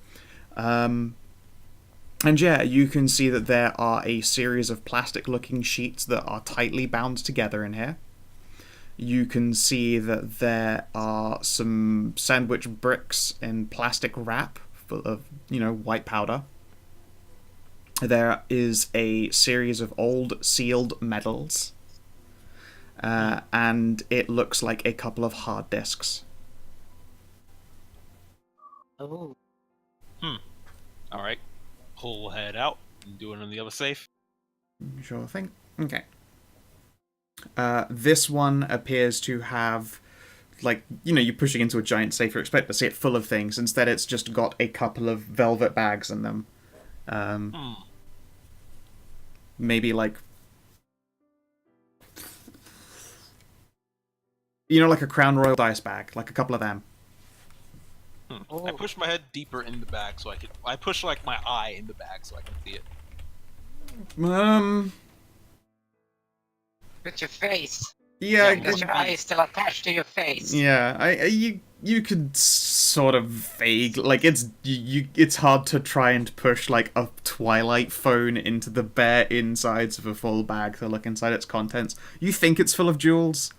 A: And yeah, you can see that there are a series of plastic-looking sheets that are tightly bound together in here. You can see that there are some sandwich bricks in plastic wrap full of, you know, white powder. There is a series of old sealed medals. And it looks like a couple of hard disks.
B: Oh.
F: All right, pull head out and do it on the other safe.
A: Sure thing. Okay. This one appears to have, like, you know, you're pushing into a giant safe, you expect to see it full of things. Instead, it's just got a couple of velvet bags in them. Maybe, like, you know, like a Crown Royal dice bag, like a couple of them.
F: I
B: Oh.
F: push my head deeper in the bag so I can. I push like my eye in the bag so I can see it.
B: With your face.
A: Yeah,
B: Because your eye is still attached to your face.
A: yeah. You could sort of vague, like, it's hard to try and push like a Twilight phone into the bare insides of a full bag to look inside its contents. You think it's full of jewels?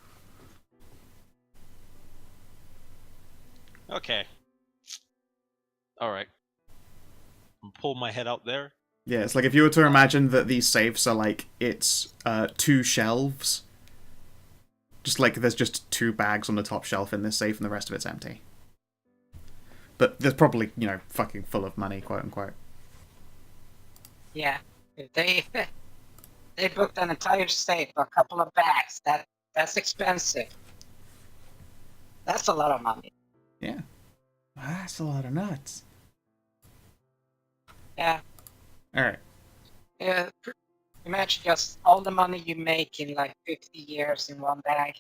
F: Okay. All right. Pull my head out there.
A: Yeah, it's like if you were to imagine that these safes are like, it's two shelves. Just like there's just two bags on the top shelf in this safe and the rest of it's empty. But there's probably, you know, fucking full of money, quote unquote.
B: Yeah. If they booked an entire safe for a couple of bags, that's expensive. That's a lot of money.
A: Yeah. That's a lot of nuts.
B: Yeah.
A: Alright.
B: Imagine just all the money you make in like 50 years in one bag.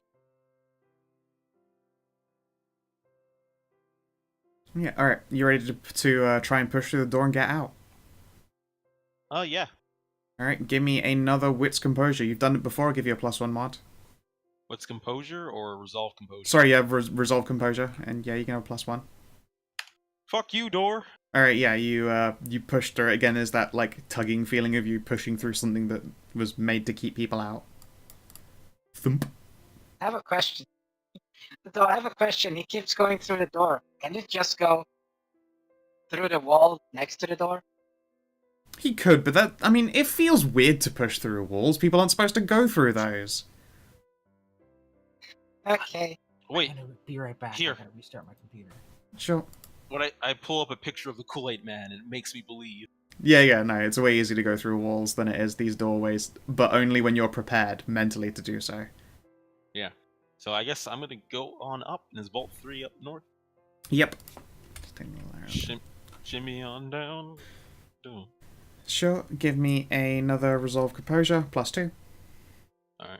A: Yeah, alright. You ready to try and push through the door and get out?
F: Oh yeah.
A: Alright, give me another Wits Composure. You've done it before, I'll give you a +1 mod.
F: What's composure or resolve composure?
A: Sorry, yeah, Resolve Composure, and yeah, you can have a +1.
F: Fuck you, door.
A: Alright, yeah, you pushed through it again. Is that, like, tugging feeling of you pushing through something that was made to keep people out? Thump.
B: I have a question. Though I have a question. He keeps going through the door. Can you just go through the wall next to the door?
A: He could, but that, I mean, it feels weird to push through walls. People aren't supposed to go through those.
B: Okay.
F: Wait.
D: I'm gonna be right back.
F: Here.
D: I gotta restart my computer.
A: Sure.
F: When I pull up a picture of the Kool-Aid Man, and it makes me believe.
A: Yeah, no, it's way easier to go through walls than it is these doorways, but only when you're prepared mentally to do so.
F: Yeah. So I guess I'm gonna go on up. And is Vault 3 up north?
A: Yep. Just taking a look around.
F: Shimmy on down. Boom.
A: Sure, give me another Resolve Composure, +2.
F: Alright.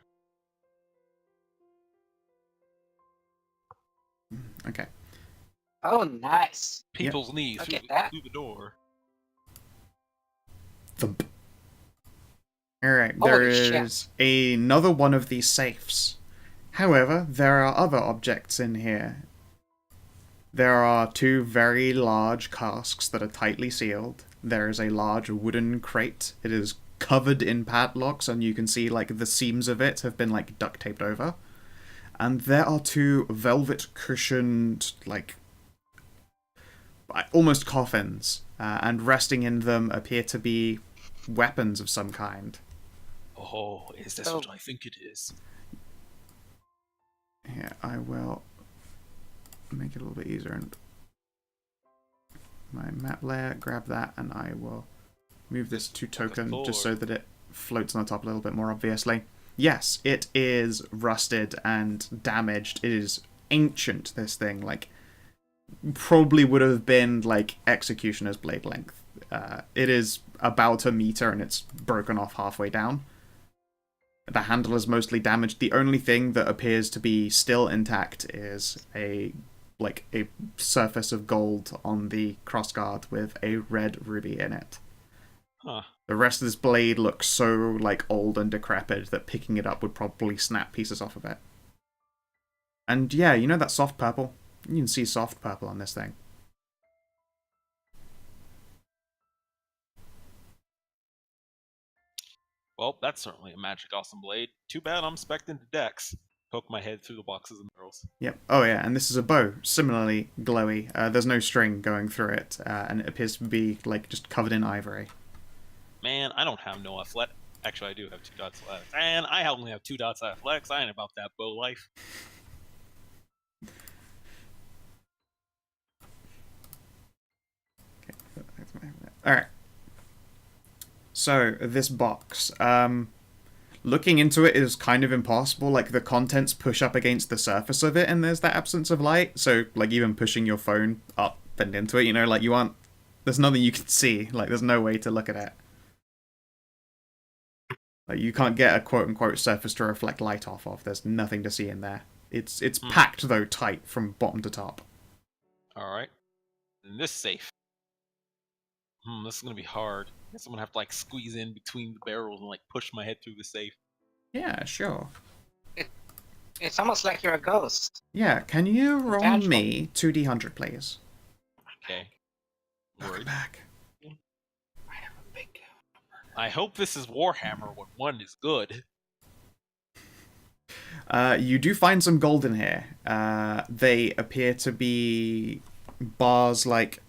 A: Okay.
B: Oh, nice.
F: People's knees
B: Look
F: through
B: at that.
F: the door.
A: Thump. Alright,
B: Holy
A: there
B: shit.
A: is another one of these safes. However, there are other objects in here. There are 2 very large casks that are tightly sealed. There is a large wooden crate. It is covered in padlocks, and you can see like the seams of it have been like duct taped over. And there are 2 velvet cushioned, like almost coffins, and resting in them appear to be weapons of some kind.
F: Oh, is this
B: Oh.
F: what I think it is?
A: Here, I will make it a little bit easier and my map layer, grab that, and I will move this to token just so that it floats on the top a little bit more obviously. Yes, it is rusted and damaged. It is ancient, this thing. Like, probably would have been like Executioner's blade length. It is about a meter and it's broken off halfway down. The handle is mostly damaged. The only thing that appears to be still intact is a surface of gold on the crossguard with a red ruby in it.
F: Huh.
A: The rest of this blade looks so like old and decrepit that picking it up would probably snap pieces off of it. And yeah, you know that soft purple? You can see soft purple on this thing.
F: Well, that's certainly a magic awesome blade. Too bad I'm spec'd into Dex. Poke my head through the boxes and barrels.
A: Yep. Oh yeah, and this is a bow, similarly glowy. There's no string going through it, and it appears to be like just covered in ivory.
F: Man, I don't have no athletic. Actually, I do have 2 dots left. And I only have 2 dots athletics. I ain't about that bow life.
A: Alright. So, this box. Looking into it is kind of impossible. Like, the contents push up against the surface of it, and there's that absence of light. So, like, even pushing your phone up and into it, you know, like, you aren't... There's nothing you can see. Like, there's no way to look at it. Like, you can't get a quote-unquote surface to reflect light off of. There's nothing to see in there. It's packed, though, tight from bottom to top.
F: Alright. And this safe. This is gonna be hard. I guess I'm gonna have to, like, squeeze in between the barrels and, like, push my head through the safe.
A: Yeah, sure.
B: It's almost like you're a ghost.
A: Yeah, can you roll
B: Tangible.
A: me 2d100, please?
F: Okay.
A: Welcome
F: Worried.
A: back.
D: I have a big
F: I hope this is Warhammer when 1 is good.
A: You do find some gold in here. They appear to be bars like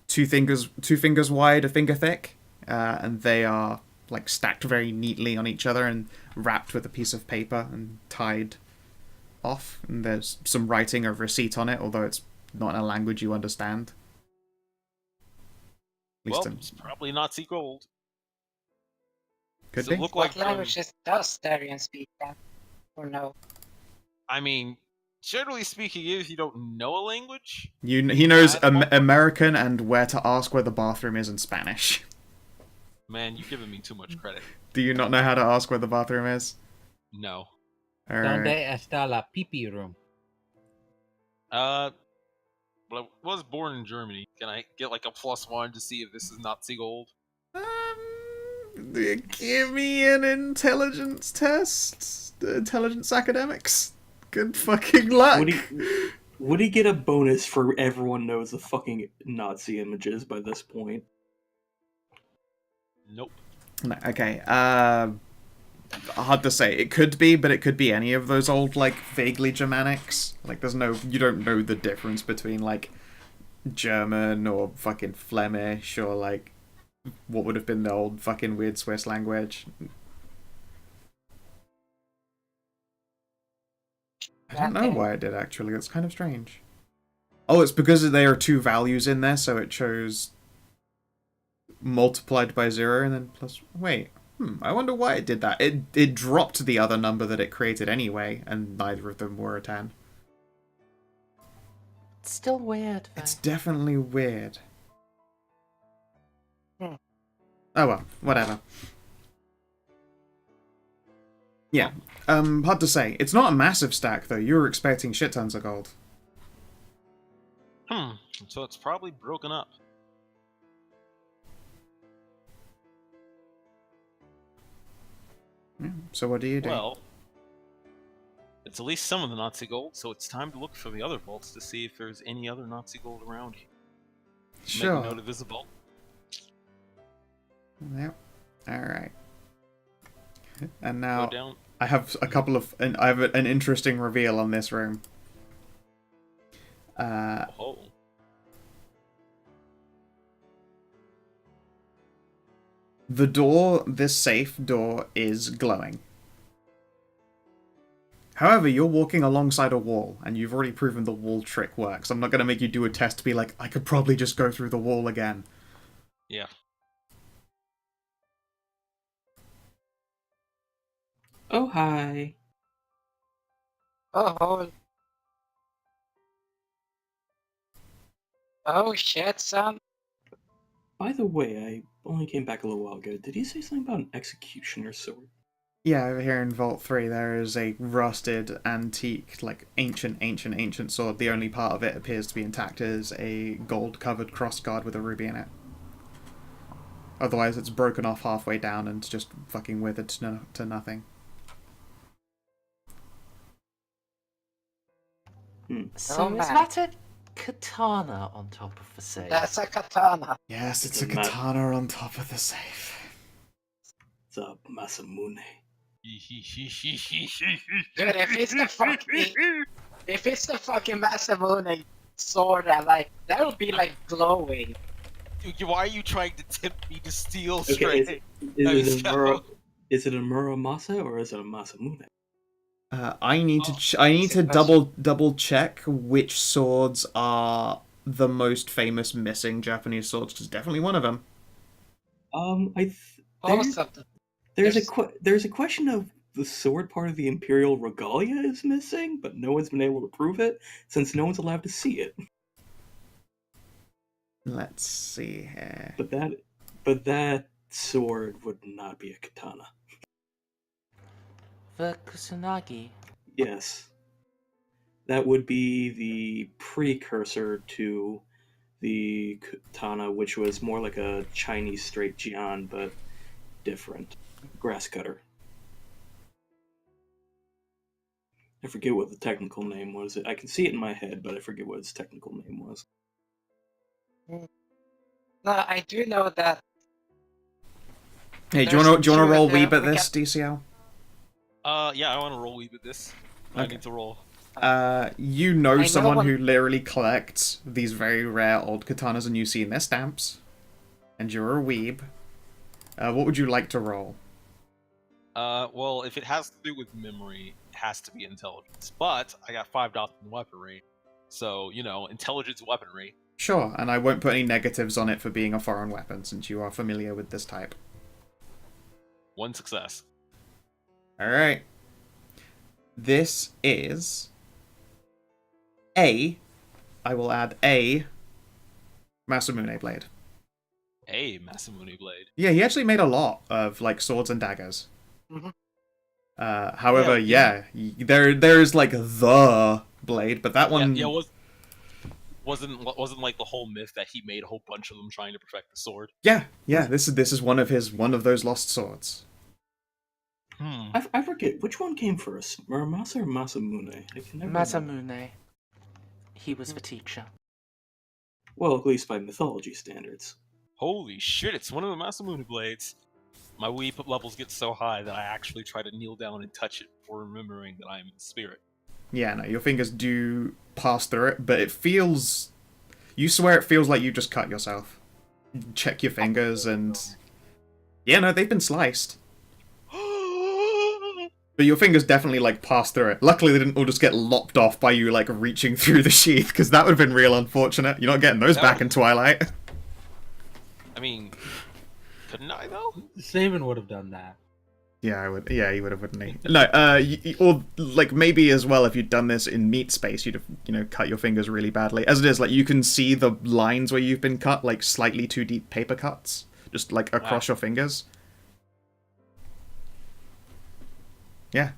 A: 2 fingers wide, a finger thick, and they are like stacked very neatly on each other and wrapped with a piece of paper and tied off. And there's some writing of receipt on it, although it's not in a language you understand. At least
F: Well, it's probably Nazi gold.
A: could
F: Does
A: be.
F: it look
B: What
F: like
B: languages does Darian speak then? Or no?
F: I mean, generally speaking, if you don't know a language,
A: He knows
F: Animal?
A: American and where to ask where the bathroom is in Spanish.
F: man, you're giving me too much credit.
A: Do you not know how to ask where the bathroom is?
F: No.
D: Donde
A: Alright.
D: está la pipi room?
F: Well, I was born in Germany. Can I get like a +1 to see if this is Nazi gold?
A: Give me an intelligence test. Intelligence academics. Good fucking luck.
C: Would he get a bonus for everyone knows the fucking Nazi images by this point?
F: Nope.
A: No, okay. Hard to say. It could be, but it could be any of those old, like, vaguely Germanics. Like, you don't know the difference between, like, German or fucking Flemish or, like, what would have been the old fucking weird Swiss language. I don't know why it did, actually. That's kind of strange. Oh, it's because there are 2 values in there, so it shows multiplied by 0 and then plus... Wait. I wonder why it did that. It dropped the other number that it created anyway, and neither of them were a 10.
E: It's still weird, though.
A: It's definitely weird.
B: Hmm.
A: Oh well, whatever. Yeah, hard to say. It's not a massive stack, though. You were expecting shit tons of gold.
F: So it's probably broken up.
A: Yeah, so what do you do?
F: Well, it's at least some of the Nazi gold, so it's time to look for the other vaults to see if there's any other Nazi gold around here.
A: Sure.
F: Make a note of this vault.
A: Yep. Alright. And
F: Go
A: now
F: down.
A: I have a couple of... And I have an interesting reveal on this room.
F: Oh.
A: The door, this safe door, is glowing. However, you're walking alongside a wall, and you've already proven the wall trick works. I'm not going to make you do a test to be like, I could probably just go through the wall again.
F: Yeah.
C: Oh, hi.
B: Oh, oh shit, son.
C: By the way, I only came back a little while ago. Did you say something about an executioner's sword?
A: Yeah, over here in Vault 3, there is a rusted, antique, like, ancient sword. The only part of it appears to be intact is a gold-covered crossguard with a ruby in it. Otherwise, it's broken off halfway down and just fucking withered to nothing.
E: So
B: Oh,
E: is
B: man.
E: that a katana on top of the safe?
B: That's a katana.
A: Yes, it's
C: It's
A: a
C: a
A: katana on top of the safe.
C: It's a Masamune.
B: Dude, if it's the fucking Masamune sword, that would be like glowing.
F: Dude, why are you trying to tempt me to steal
C: Okay,
F: straight?
C: is it a Muramasa or is it a Masamune?
A: I need to double check which swords are the most famous missing Japanese swords. Because definitely one of them.
B: Both of them.
C: There's a question of the sword part of the Imperial regalia is missing, but no one's been able to prove it since no one's allowed to see it.
A: Let's see here.
C: But that sword would not be a katana.
E: The kusanagi.
C: Yes. That would be the precursor to the katana, which was more like a Chinese straight jian, but different. Grass cutter. I forget what the technical name was. I can see it in my head, but I forget what its technical name was.
B: No, I do know that.
A: Hey, do you
B: There's
A: want to
B: two
A: roll
B: of them.
A: weeb at
B: We
A: this, DCL?
F: Yeah, I want to roll weeb with this. I
A: Okay.
F: need to roll.
A: You know
B: I know
A: someone
B: one-
A: who literally collects these very rare old katanas, and you've seen their stamps, and you're a weeb. What would you like to roll?
F: Well, if it has to do with memory, it has to be intelligence. But I got 5 dots in weaponry, so intelligence weaponry.
A: Sure, and I won't put any negatives on it for being a foreign weapon, since you are familiar with this type.
F: 1 success.
A: Alright. This is I will add a Masamune blade.
F: A Masamune blade.
A: Yeah, he actually made a lot of, like, swords and daggers.
B: Mhm.
A: However, there is, like, the blade, but that one...
F: Yeah, wasn't like the whole myth that he made a whole bunch of them trying to perfect the sword.
A: Yeah, this is one of those lost swords.
C: I forget, which one came first? Muramasa or Masamune? I can never remember.
E: Masamune. He was the teacher.
C: Well, at least by mythology standards.
F: Holy shit, it's one of the Masamune blades. My weep levels get so high that I actually try to kneel down and touch it before remembering that I am in spirit.
A: Yeah, no, your fingers do pass through it, but it feels... You swear it feels like you just cut yourself. Check your fingers and... Yeah, no, they've been sliced. But your fingers definitely, like, pass through it. Luckily, they didn't all just get lopped off by you, like, reaching through the sheath, because that would have been real unfortunate. You're not getting those back in Twilight.
F: I mean, Couldn't I though?
D: Saban would have done that.
A: Yeah, I would. Yeah, he would have, wouldn't he? No, or like maybe as well if you'd done this in meat space, you'd have cut your fingers really badly. As it is, like you can see the lines where you've been cut, like slightly too deep paper cuts, just like across your fingers. Yeah,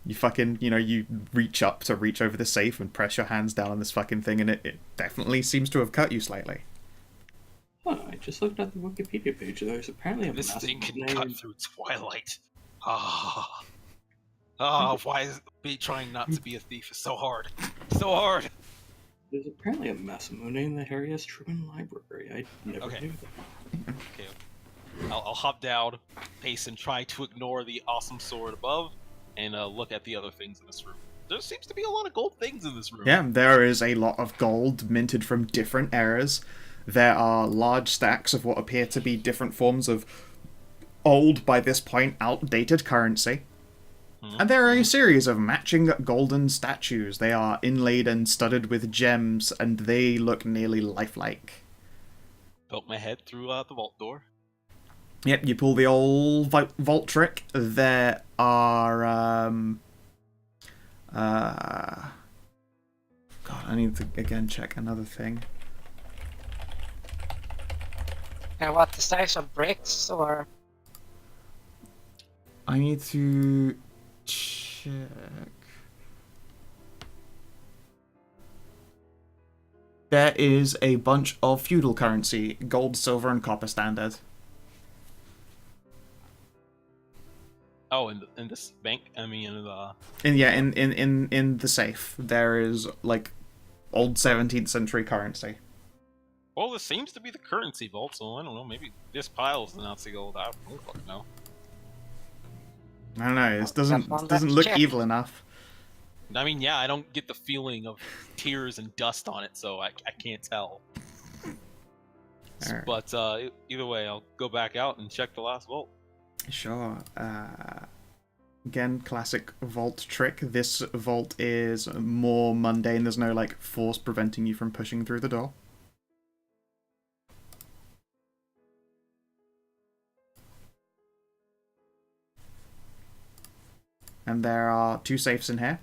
A: you fucking you reach up to reach over the safe and press your hands down on this fucking thing, and it definitely seems to have cut you slightly.
C: Huh, I just looked at the Wikipedia page. There's apparently a
F: This
C: massive
F: thing can
C: name.
F: cut through twilight. Why is me trying not to be a thief is so hard? So hard!
C: There's apparently a Masamune in the Harry S. Truman Library. I never
F: Okay.
C: knew that.
F: Okay. I'll hop down, pace, and try to ignore the awesome sword above, and look at the other things in this room. There seems to be a lot of gold things in this room.
A: Yeah, there is a lot of gold minted from different eras. There are large stacks of what appear to be different forms of old, by this point, outdated currency. And there are a series of matching golden statues. They are inlaid and studded with gems, and they look nearly lifelike.
F: Poke my head through the vault door.
A: Yep, you pull the old vault trick. There are, God, I need to, again, check another thing.
B: And what, the size of bricks, or...
A: I need to check. There is a bunch of feudal currency, gold, silver, and copper standard.
F: Oh, in this bank? I mean, in the...
A: In the safe, there is, like, old 17th century currency.
F: Well, this seems to be the currency vault, so I don't know, maybe this pile is the Nazi gold. I don't fucking know.
A: I don't know, this
B: Let's
A: doesn't look
B: check.
A: evil enough.
F: I mean, yeah, I don't get the feeling of tears and dust on it, so I can't tell.
A: Alright.
F: But either way, I'll go back out and check the last vault.
A: Sure. Again, classic vault trick. This vault is more mundane. There's no, like, force preventing you from pushing through the door. And there are 2 safes in here.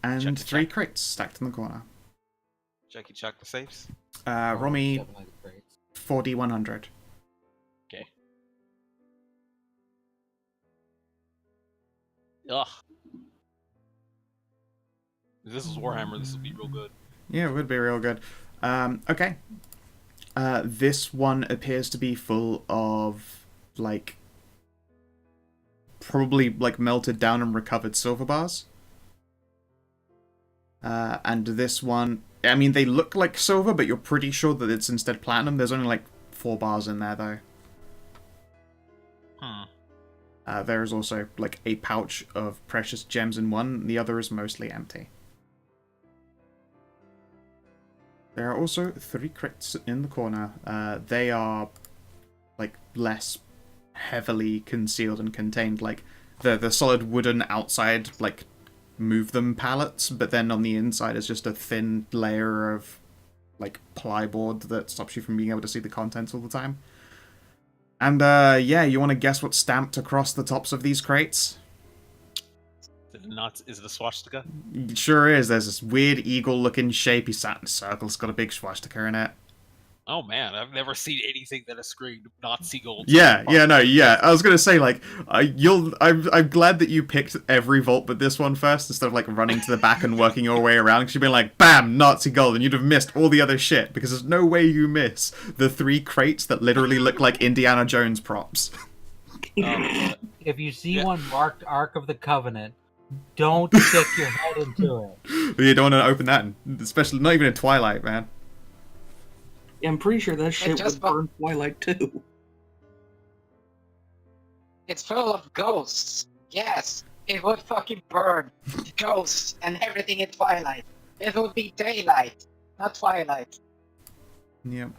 A: And
F: Check,
A: 3
F: check.
A: crates stacked in the corner.
F: Checky check the safes.
A: Roll me
D: Definitely great.
A: 4d100.
F: Okay. Ugh. If this is Warhammer, this would be real good.
A: Yeah, it would be real good. Okay. This one appears to be full of, like, probably, like, melted down and recovered silver bars. And this one, I mean, they look like silver, but you're pretty sure that it's instead platinum. There's only, like, 4 bars in there, though. There is also, like, a pouch of precious gems in one. The other is mostly empty. There are also 3 crits in the corner. They are, like, less heavily concealed and contained. Like, the solid wooden outside, like, move them pallets, but then on the inside is just a thin layer of, like, plyboard that stops you from being able to see the contents all the time. And, yeah, you want to guess what's stamped across the tops of these crates?
F: Is it a swastika?
A: It sure is. There's this weird eagle-looking shape. He's sat in a circle. It's got a big swastika in it.
F: Oh man, I've never seen anything that has screamed Nazi gold.
A: Yeah. I was gonna say, like, I'm glad that you picked every vault but this one first instead of, like, running to the back and working your way around. Because you'd been like, bam, Nazi gold, and you'd have missed all the other shit. Because there's no way you miss the 3 crates that literally look like Indiana Jones props.
D: If you see one marked Ark of the Covenant, don't stick your head into it.
A: You don't want to open that, especially not even in Twilight, man.
C: Yeah, I'm pretty sure that shit
B: just
C: would burn Twilight too.
B: It's full of ghosts. Yes, it would fucking burn. Ghosts and everything in Twilight. It would be daylight, not Twilight.
A: Yep.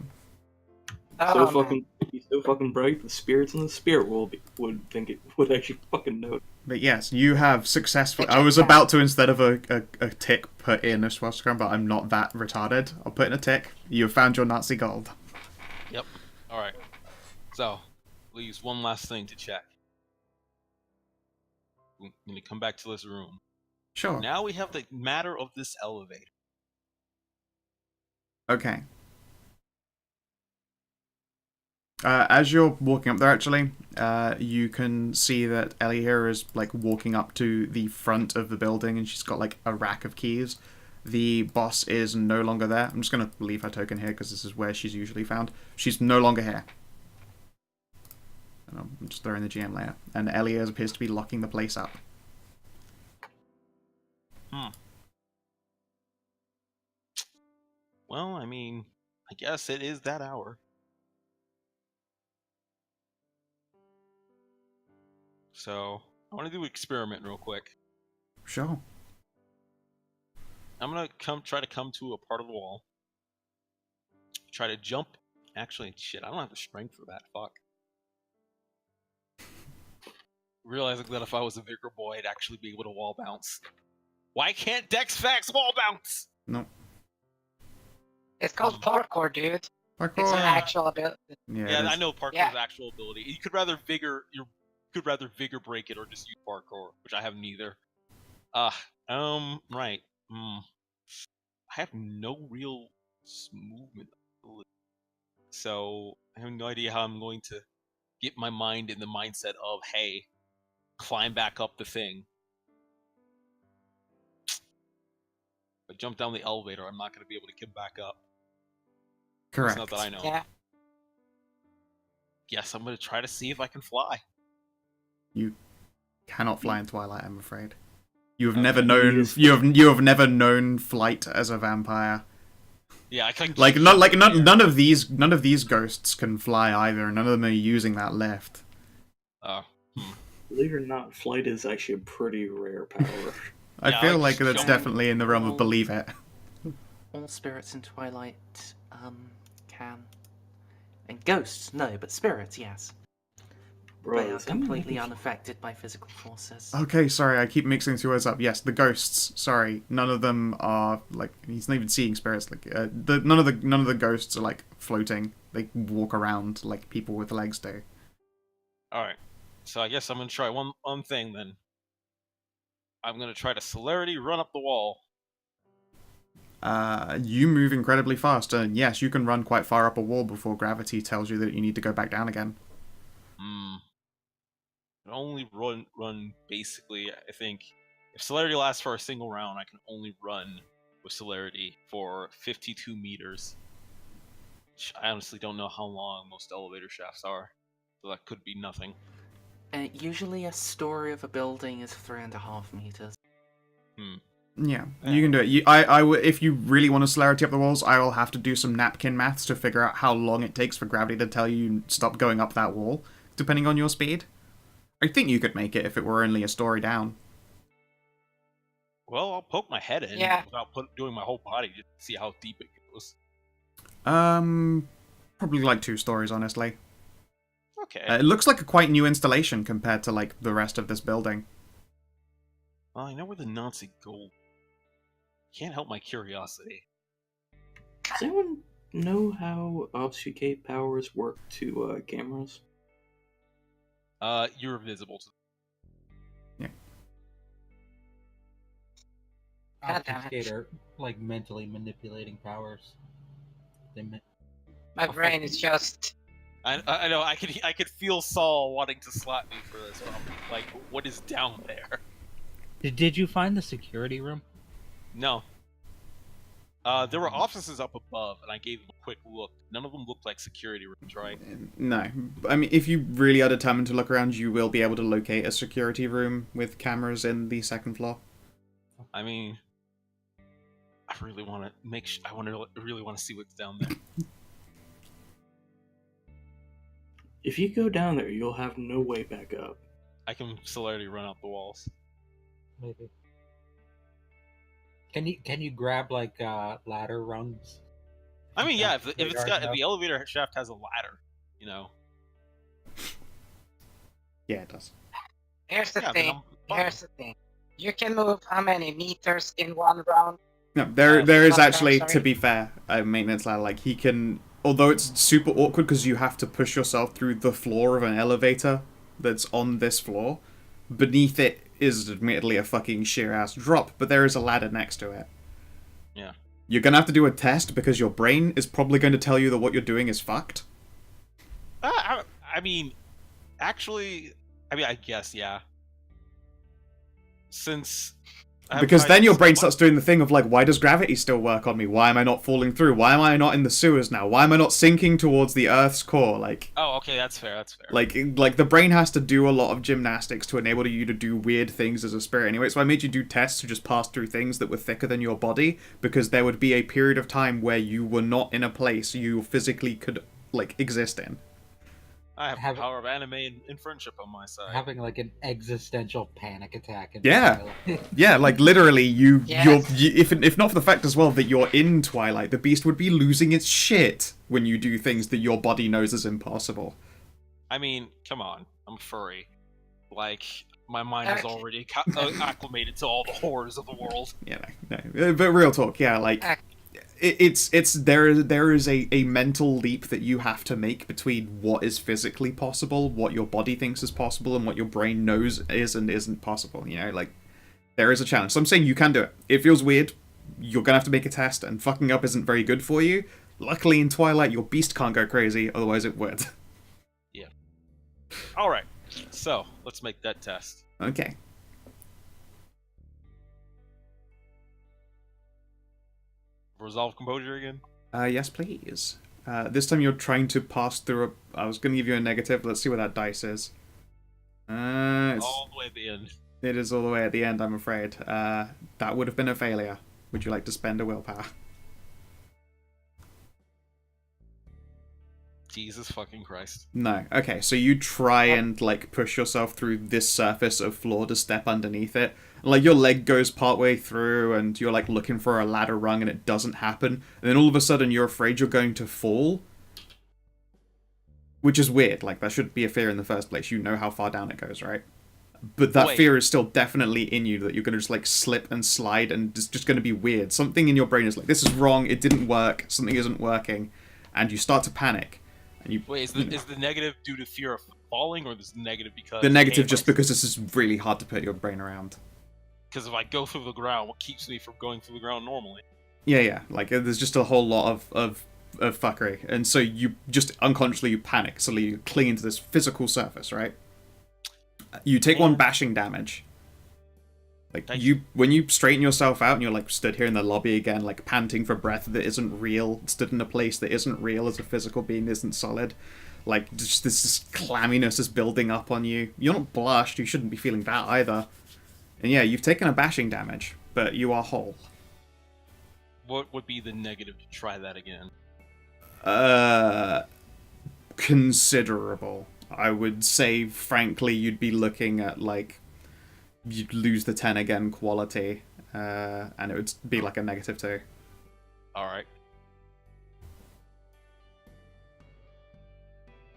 B: Oh,
C: He's so fucking bright. The spirits in the spirit world would think it would actually fucking know.
A: But yes, you have successfully... I was about to, instead of a tick, put in a swastika, but I'm not that retarded. I'll put in a tick. You have found your Nazi gold.
F: Yep. Alright. So, leaves one last thing to check. I'm gonna come back to this room.
A: Sure.
F: Now we have the matter of this elevator.
A: Okay. As you're walking up there, actually, you can see that Ellie here is like walking up to the front of the building, and she's got like a rack of keys. The boss is no longer there. I'm just gonna leave her token here because this is where she's usually found. She's no longer here. And I'm just throwing the GM layer, and Ellie appears to be locking the place up.
F: Well, I mean, I guess it is that hour. So, I want to do an experiment real quick.
A: Sure.
F: I'm gonna try to come to a part of the wall. Try to jump. Actually, shit, I don't have the strength for that. Fuck. Realizing that if I was a bigger boy, I'd actually be able to wall bounce. Why can't Dex Fax wall bounce?
A: No.
B: It's called parkour, dude. It's an
A: Parkour.
B: actual ability.
F: Yeah,
A: it
F: I
A: is.
F: know parkour's
B: Yeah.
F: actual ability. You could rather vigor break it or just use parkour, which I have neither. Right. I have no real movement ability, so I have no idea how I'm going to get my mind in the mindset of, hey, climb back up the thing. If I jump down the elevator, I'm not going to be able to get back up.
A: Correct.
F: It's not that I know.
B: Yeah.
F: Guess I'm going to try to see if I can fly.
A: You cannot fly in Twilight, I'm afraid. You have
F: Okay.
A: never known. You have never known flight as a vampire.
F: Yeah, I can.
A: None of these ghosts can fly either. None of them are using that lift.
C: Believe it or not, flight is actually a pretty rare power.
A: I
F: Yeah,
A: feel
F: like
A: like that's
F: jump-
A: definitely in the realm of believe it.
E: All spirits in Twilight can. And ghosts, no, but spirits, yes.
C: Bro,
E: They are
C: is that mean I
E: completely
C: can-
E: unaffected by physical forces.
A: Okay, sorry, I keep mixing two words up. Yes, the ghosts. Sorry, none of them are like he's not even seeing spirits. Like none of the ghosts are like floating. They walk around like people with legs do.
F: Alright. So I guess I'm going to try one thing then. I'm going to try to celerity run up the wall.
A: You move incredibly fast, and yes, you can run quite far up a wall before gravity tells you that you need to go back down again.
F: I can only run basically, I think, if celerity lasts for a single round, I can only run with celerity for 52 meters. Which I honestly don't know how long most elevator shafts are, so that could be nothing.
E: Usually a story of a building is 3.5 meters.
A: Yeah, you can do it. If you really want to celerity up the walls, I will have to do some napkin maths to figure out how long it takes for gravity to tell you stop going up that wall, depending on your speed. I think you could make it if it were only a story down.
F: Well, I'll poke my head in without doing my whole body just to see how deep it goes.
A: Probably like 2 stories, honestly.
F: Okay.
A: It looks like a quite new installation compared to like the rest of this building.
F: Well, I know where the Nazi gold. Can't help my curiosity.
C: Does anyone know how obfuscate powers work to cameras?
F: You're visible to
B: God damn it.
D: Obfuscate are like mentally manipulating powers.
B: My brain is just.
F: I know. I could feel Saul wanting to slap me for this. But I'm like, what is down there?
D: Did you find the security room?
F: No. There were offices up above, and I gave them a quick look. None of them looked like security rooms, right?
A: No. I mean, if you really are determined to look around, you will be able to locate a security room with cameras in the 2nd floor.
F: I mean, I really want to really want to see what's down there.
C: If you go down there, you'll have no way back up.
F: I can celerity run up the walls.
D: Maybe. Can you grab like ladder rungs?
F: I mean, yeah, if the elevator shaft has a ladder, you know.
A: Yeah, it does.
B: Here's the
F: Yeah,
B: thing.
F: then I'm
B: Here's the thing. You can move how many meters in one round?
A: No, there is
B: I'm
A: actually,
B: sorry.
A: to be fair, a maintenance ladder. Like, he can although it's super awkward because you have to push yourself through the floor of an elevator that's on this floor, beneath it is admittedly a fucking sheer-ass drop, but there is a ladder next to it.
F: Yeah.
A: You're gonna have to do a test because your brain is probably going to tell you that what you're doing is fucked.
F: I mean, actually, I guess, yeah. Since
A: Because then your brain starts doing the thing of like, why does gravity still work on me? Why am I not falling through? Why am I not in the sewers now? Why am I not sinking towards the Earth's core? Like,
F: oh, okay, that's fair. That's fair.
A: like the brain has to do a lot of gymnastics to enable you to do weird things as a spirit. Anyway, so I made you do tests to just pass through things that were thicker than your body, because there would be a period of time where you were not in a place you physically could like exist in.
F: I have the power of anime and friendship on my side.
D: Having like an existential panic attack. In
A: Yeah.
D: Twilight.
A: Yeah, like literally,
B: Yes.
A: if not for the fact as well that you're in Twilight, the Beast would be losing its shit when you do things that your body knows is impossible.
F: I mean, come on, I'm furry. Like, my mind is already acclimated to all the horrors of the world.
A: Yeah, no. But real talk, yeah, like it's there is a mental leap that you have to make between what is physically possible, what your body thinks is possible, and what your brain knows is and isn't possible. You know, like there is a challenge. So I'm saying you can do it. It feels weird. You're gonna have to make a test, and fucking up isn't very good for you. Luckily, in Twilight, your beast can't go crazy, otherwise it would.
F: Yeah. All right. So let's make that test.
A: Okay.
F: Resolve composure again.
A: Yes, please. This time you're trying to pass through I was going to give you a negative. Let's see what that dice is. It's,
F: All the way at the end.
A: it is all the way at the end, I'm afraid. That would have been a failure. Would you like to spend a willpower?
F: Jesus fucking Christ.
A: No. Okay, so you try and, like, push yourself through this surface of floor to step underneath it. Like, your leg goes partway through, and you're, like, looking for a ladder rung, and it doesn't happen. And then all of a sudden, you're afraid you're going to fall. Which is weird. Like, that shouldn't be a fear in the first place. You know how far down it goes, right? But that
F: Wait.
A: fear is still definitely in you, that you're going to just, like, slip and slide, and it's just going to be weird. Something in your brain is like, this is wrong, it didn't work, something isn't working. And you start to panic. And you,
F: Wait, is the negative due to fear of falling, or is the negative because...
A: the negative
F: hey,
A: just because this is really hard to put your brain around.
F: Because if I go through the ground, what keeps me from going through the ground normally?
A: Yeah. Like, there's just a whole lot of fuckery. And so you just unconsciously you panic. So you cling into this physical surface, right? You take one bashing damage. Like, when you straighten yourself out and you're, like, stood here in the lobby again, like, panting for breath that isn't real, stood in a place that isn't real as a physical being, isn't solid, like, just this clamminess is building up on you. You're not blushed, you shouldn't be feeling that either. And yeah, you've taken a bashing damage, but you are whole.
F: What would be the negative to try that again?
A: Considerable. I would say, frankly, you'd be looking at, like, you'd lose the 10 again quality, and it would be like a -2.
F: Alright.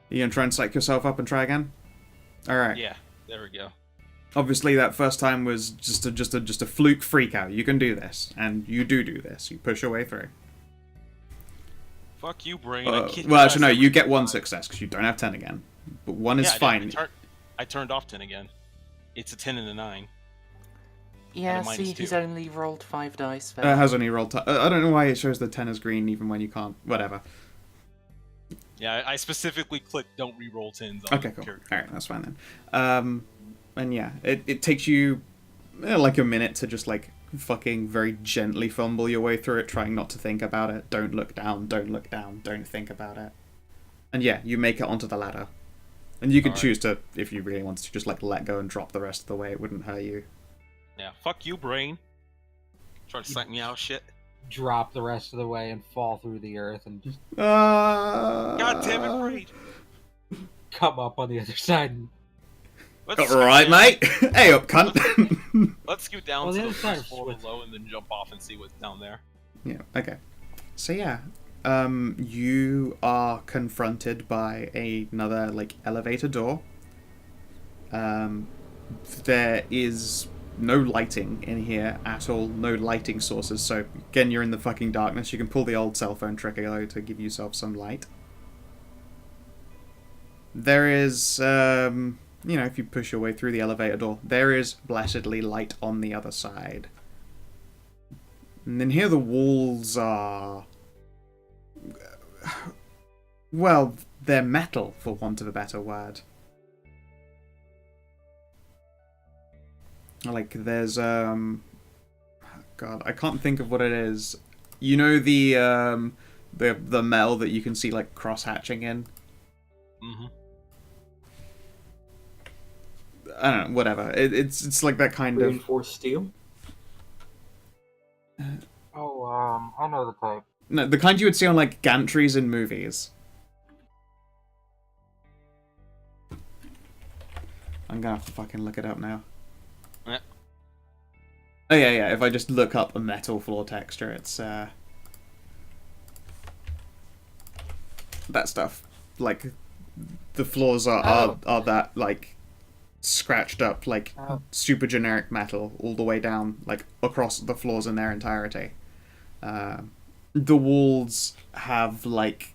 A: You gonna try and psych yourself up and try again? Alright.
F: Yeah, there we go.
A: Obviously that first time was just a fluke freak out. You can do this, and you do this. You push your way through.
F: Fuck you, brain.
A: Well, actually, no, you get one success, because you don't have 10 again. But one is fine.
F: I turned off 10 again. It's a 10 and a 9.
E: Yeah,
F: And a
E: see,
F: -2.
E: he's only rolled 5 dice.
A: It has only rolled... I don't know why it shows the 10 as green, even when you can't... Whatever.
F: Yeah, I specifically clicked don't re-roll 10s on
A: Okay,
F: the
A: cool.
F: character.
A: Alright, that's fine then. And yeah, it takes you like a minute to just like fucking very gently fumble your way through it, trying not to think about it. Don't look down, don't look down, don't think about it. And yeah, you make it onto the ladder. And you could
F: Alright.
A: choose to, if you really wanted to, just like let go and drop the rest of the way. It wouldn't hurt you.
F: Yeah, fuck you, brain. Try to psych me out, shit.
D: Drop the rest of the way and fall through the earth and just
F: God damn it, brain.
D: come up on the other side.
F: Let's scoot
A: Alright,
F: down-
A: mate. Hey up, cunt.
F: Let's scoot down
D: Well, the
F: to the
D: other side
F: first
D: is
F: floor
D: with-
F: below and then jump off and see what's down there.
A: Yeah, okay. So yeah, you are confronted by another, like, elevator door. There is no lighting in here at all. No lighting sources. So again, you're in the fucking darkness. You can pull the old cell phone trick to give yourself some light. There is, you know, if you push your way through the elevator door, there is blessedly light on the other side. And then here the walls are... well, they're metal, for want of a better word. Like, there's, God, I can't think of what it is. You know the metal that you can see, like, cross-hatching in?
F: Mm-hmm.
A: I don't know, whatever. It's like that kind of...
C: Reinforced steel?
D: Oh, I know the type.
A: No, the kind you would see on, like, gantries in movies. I'm gonna have to fucking look it up now.
F: Yeah.
A: Oh, yeah, if I just look up a metal floor texture, it's, that stuff. Like, the floors are that, like, scratched up, like, super generic metal all the way down, like, across the floors in their entirety. The walls have, like,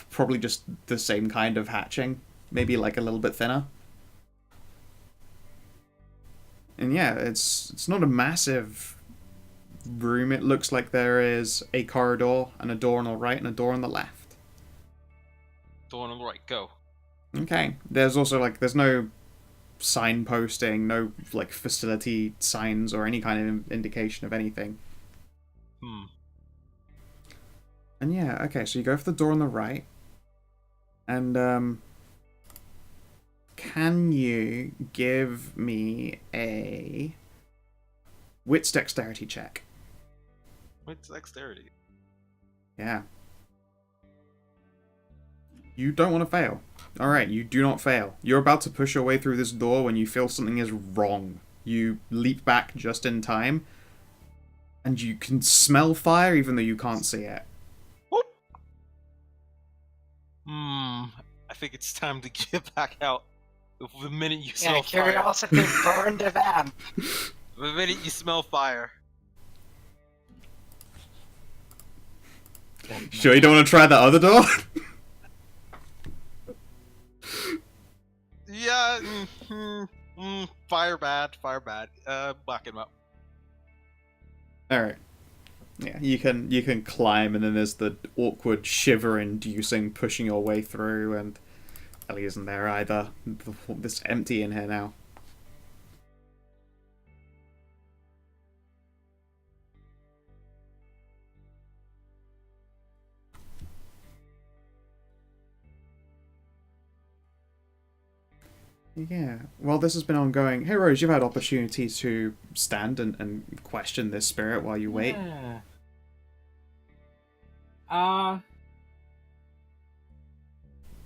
A: probably just the same kind of hatching, maybe, like, a little bit thinner. And yeah, it's not a massive room. It looks like there is a corridor and a door on the right and a door on the left.
F: Door on the right, go.
A: Okay. There's also, like, there's no signposting, no, like, facility signs or any kind of indication of anything. And yeah, okay, so you go for the door on the right. And, can you give me a wits dexterity check?
F: What's dexterity?
A: Yeah. You don't want to fail. Alright, you do not fail. You're about to push your way through this door when you feel something is wrong. You leap back just in time, and you can smell fire even though you can't see it.
F: Whoop. I think it's time to get back out. The minute you smell fire.
B: Curiosity burned the van.
F: The minute you smell fire.
A: Sure you don't want to try that other door?
F: Yeah, fire bad. Block him up.
A: Alright. Yeah, you can climb, and then there's the awkward shiver-inducing pushing your way through, and Ellie isn't there either. It's empty in here now. Yeah, well, this has been ongoing. Hey, Rose, you've had opportunity to stand and question this spirit while you wait.
D: Yeah.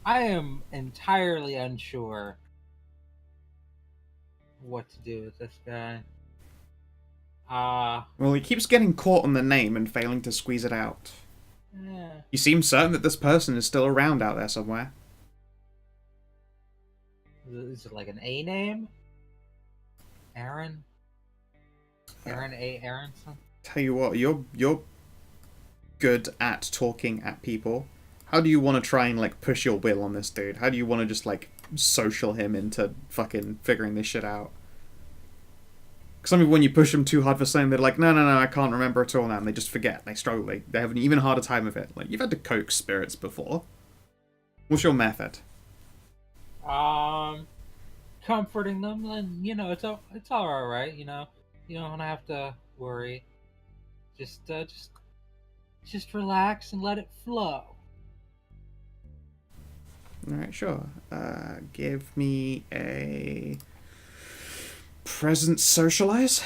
D: I am entirely unsure what to do with this guy.
A: Well, he keeps getting caught on the name and failing to squeeze it out.
D: Yeah.
A: You seem certain that this person is still around out there somewhere.
D: Is it like an A name? Aaron? Aaron A. Aronson?
A: Tell you what, you're good at talking at people. How do you want to try and, like, push your will on this dude? How do you want to just, like, social him into fucking figuring this shit out? Because some people, when you push them too hard for something, they're like, no, I can't remember at all now, and they just forget. They struggle. They have an even harder time of it. Like, you've had to coax spirits before. What's your method?
D: Comforting them, and, you know, it's all right, you know. You don't have to worry. Just relax and let it flow.
A: Alright, sure. Give me a present socialize.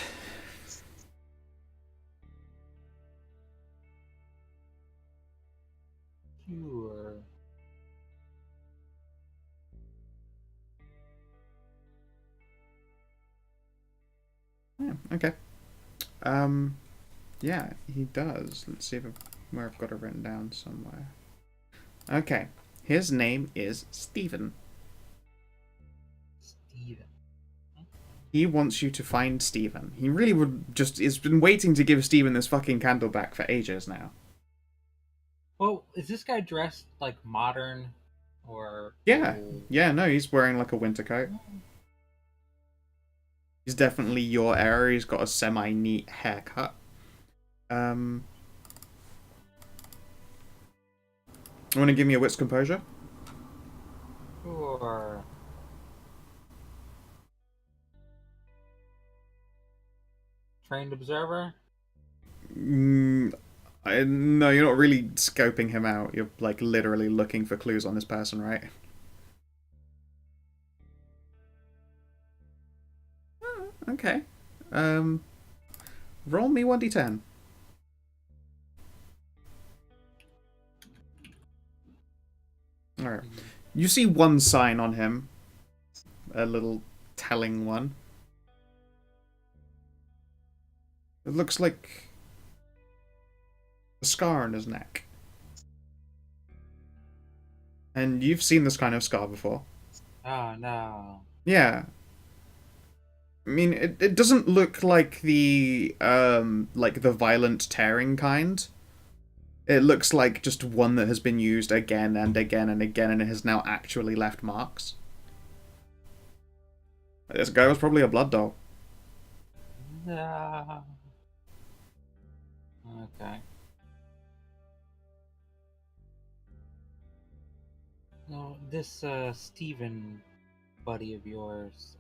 D: Sure.
A: Yeah, okay. Yeah, he does. Let's see where I've got it written down somewhere. Okay. His name is Stephen.
D: Steven.
A: He wants you to find Steven. He really would just... He's been waiting to give Steven this fucking candle back for ages now.
D: Well, is this guy dressed like modern or
A: Yeah.
D: old?
A: Yeah, no, he's wearing like a winter coat. He's definitely your era. He's got a semi-neat haircut. You want to give me a wits composure?
D: Sure. Trained observer?
A: No, you're not really scoping him out. You're like literally looking for clues on this person, right? Oh, okay. Roll me 1d10. Alright. You see one sign on him. A little telling one. It looks like a scar on his neck. And you've seen this kind of scar before.
D: Oh no.
A: Yeah. I mean, it doesn't look like the violent tearing kind. It looks like just one that has been used again and again and again and it has now actually left marks. This guy was probably a blood doll.
D: No. Okay. No, this Steven buddy of yours,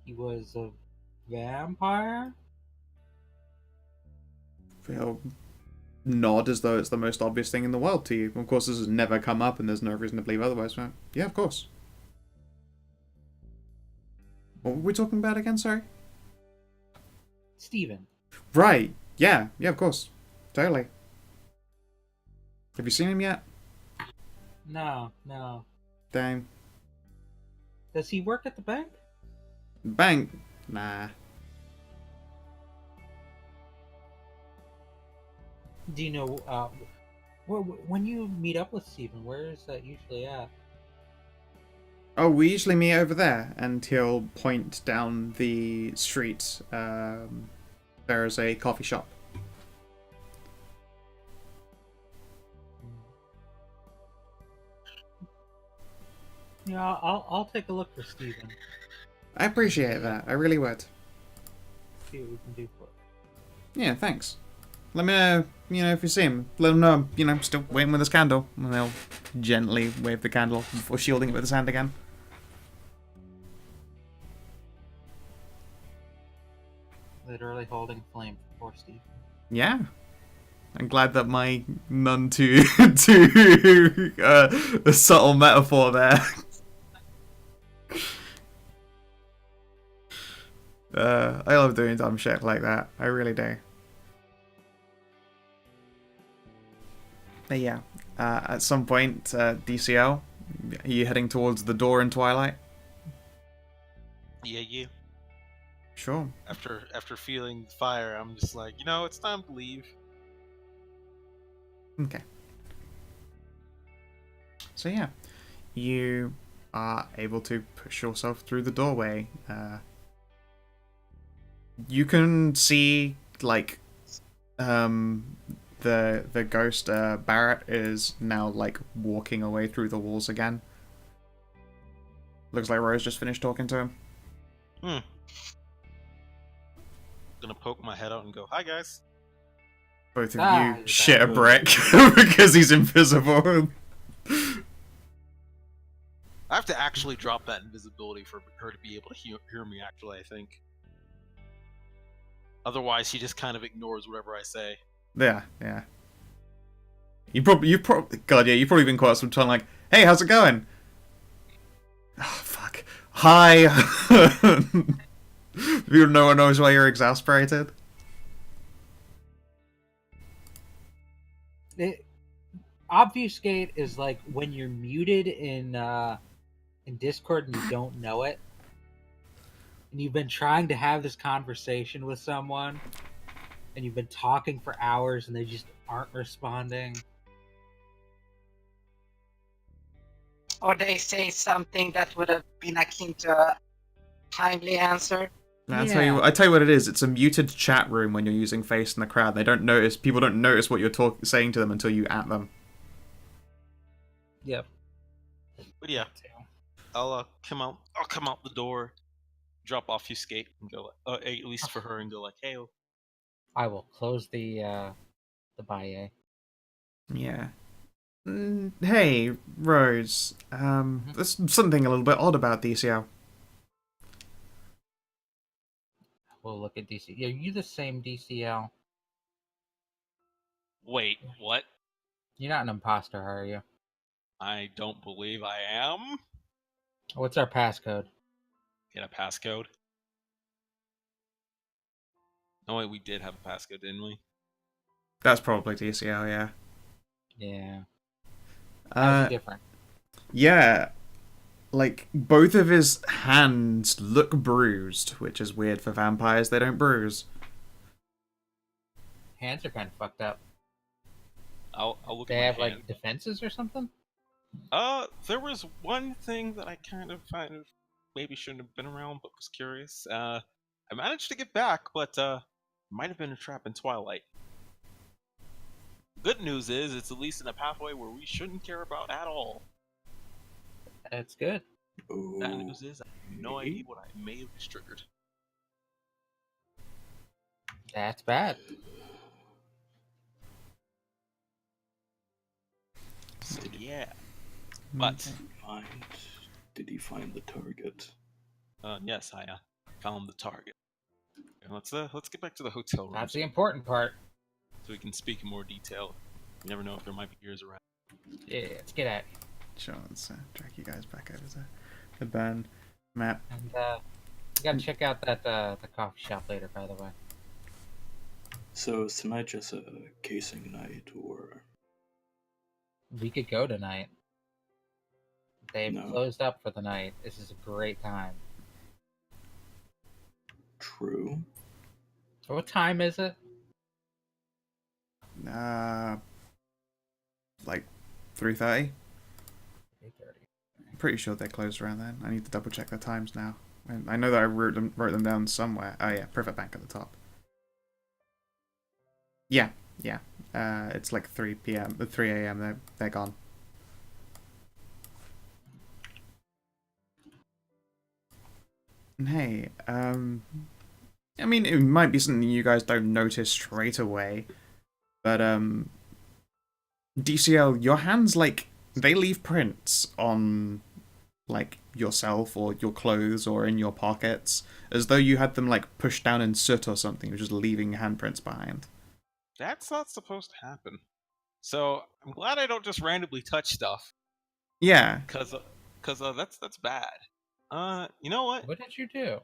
D: he was a vampire?
A: He'll nod as though it's the most obvious thing in the world to you. Of course, this has never come up and there's no reason to believe otherwise. But yeah, of course. What were we talking about again, sorry?
D: Steven.
A: Right. Yeah, of course. Totally. Have you seen him yet?
D: No.
A: Dang.
D: Does he work at the bank?
A: Bank? Nah.
D: Do you know, when you meet up with Steven, where is that usually at?
A: Oh, we usually meet over there, and he'll point down the street. There is a coffee shop.
D: Yeah, I'll take a look for Steven.
A: I appreciate that. I really would.
D: See what we can do for it.
A: Yeah, thanks. Let me know, if you see him. Let him know, I'm still waiting with his candle. And they'll gently wave the candle before shielding it with his hand again.
D: Literally holding flame for Steven.
A: Yeah. I'm glad that my none too a subtle metaphor there. I love doing dumb shit like that. I really do. But yeah, at some point, DCL, are you heading towards the door in Twilight?
F: Yeah.
A: Sure.
F: After feeling the fire, I'm just like, it's time to leave.
A: Okay. So yeah, you are able to push yourself through the doorway. You can see like the ghost Barrett is now like walking away through the walls again. Looks like Rose just finished talking to him.
F: Gonna poke my head out and go, "Hi guys."
A: Both of
D: Ah,
A: you shit a
D: that
A: brick because he's invisible.
F: I have to actually drop that invisibility for her to be able to hear me. Actually, I think. Otherwise, she just kind of ignores whatever I say.
A: Yeah. You've probably been quite some time like, hey, how's it going? Oh, fuck. Hi. No one knows why you're exasperated.
D: Obfuscate is like when you're muted in Discord and you don't know it, and you've been trying to have this conversation with someone, and you've been talking for hours and they just aren't responding.
B: Or they say something that would have been akin to kindly answer?
A: I tell you what it is. It's a muted chat room when you're using face in the crowd. They don't notice. People don't notice what you're saying to them until you at them.
D: Yep.
F: But yeah, I'll come out. I'll come out the door, drop off your skate, and go. At least for her, and go like, "Hey,
D: I will close the baye.
A: Yeah. Hey, Rose. There's something a little bit odd about DCL.
D: We'll look at DC. Are you the same DCL?
F: wait, what?
D: You're not an imposter, are you?
F: I don't believe I am."
D: What's our passcode?
F: Get a passcode. Oh wait, we did have a passcode, didn't we?
A: That's probably DCL, yeah.
D: Yeah. How's he different?
A: Yeah. Like, both of his hands look bruised, which is weird for vampires. They don't bruise.
D: Hands are kind of fucked up.
F: I'll look
D: They
F: at my
D: have
F: hand.
D: like defenses or something.
F: There was one thing that I kind of maybe shouldn't have been around, but was curious. I managed to get back, but might have been a trap in Twilight. Good news is, it's at least in a pathway where we shouldn't care about at all.
D: That's good.
F: Bad news is, I have no idea what I may have just triggered.
D: That's bad.
F: So yeah, but
C: Did you find the target?
F: yes, I found the target. And let's get back to the hotel room
D: That's the important part.
F: so we can speak in more detail. You never know if there might be ears around.
D: Yeah, let's get at it.
A: Sure, let's drag you guys back over to the burn map.
D: And you gotta check out that the coffee shop later, by the way.
C: So is tonight just a casing night, or
D: We could go tonight. They've
C: No.
D: closed up for the night. This is a great time.
C: true?
D: So what time is it?
A: Like 3:30.
D: 3:30.
A: I'm pretty sure they're closed around then. I need to double check the times now. And I know that I wrote them down somewhere. Oh yeah, Privet Bank at the top. Yeah. It's like 3 p.m. 3 a.m. They're gone. And hey, I mean, it might be something you guys don't notice straight away, but DCL, your hands, like, they leave prints on, like, yourself or your clothes or in your pockets, as though you had them, like, pushed down in soot or something, just leaving handprints behind.
F: That's not supposed to happen. So I'm glad I don't just randomly touch stuff,
A: Yeah.
F: cause that's bad. You know what?
D: What did you do?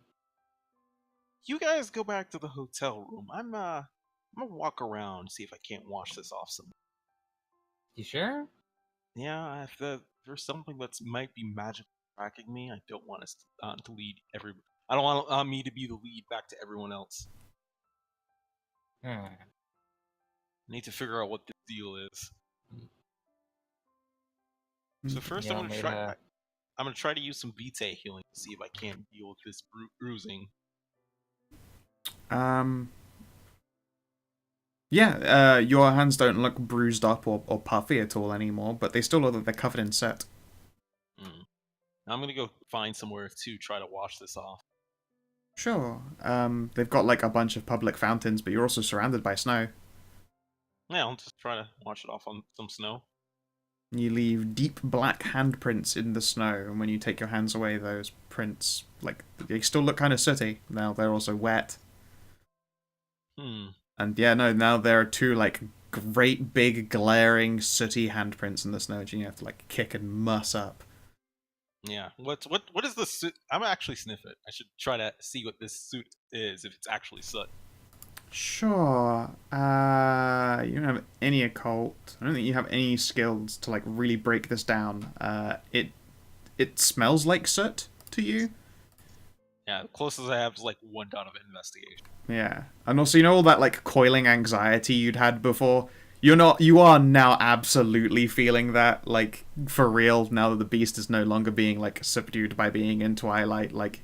F: You guys go back to the hotel room. I'm gonna walk around, see if I can't wash this off some.
D: You sure?
F: Yeah, if there's something that's might be magically tracking me, I don't want us to lead every. I don't want me to be the lead back to everyone else.
D: Hmm.
F: I need to figure out what the deal is. So first,
D: You
F: I'm
D: want
F: gonna
D: me
F: try.
D: to-
F: I'm gonna try to use some vitae healing to see if I can't deal with this bruising.
A: Yeah, your hands don't look bruised up or puffy at all anymore, but they still look like they're covered in soot.
F: I'm gonna go find somewhere to try to wash this off.
A: Sure. They've got like a bunch of public fountains, but you're also surrounded by snow.
F: Yeah, I'll just try to wash it off on some snow.
A: You leave deep black handprints in the snow, and when you take your hands away, those prints, like, they still look kind of sooty. Now they're also wet. And yeah, no, now there are two, like, great big glaring sooty handprints in the snow, which you have to, like, kick and muss up.
F: Yeah. What is the suit? I'm gonna actually sniff it. I should try to see what this suit is, if it's actually soot.
A: Sure. You don't have any occult. I don't think you have any skills to, like, really break this down. It smells like soot to you.
F: Yeah, the closest I have is like 1 dot of investigation.
A: Yeah. And also, you know all that, like, coiling anxiety you'd had before? You are now absolutely feeling that, like, for real, now that the beast is no longer being, like, subdued by being in Twilight. Like,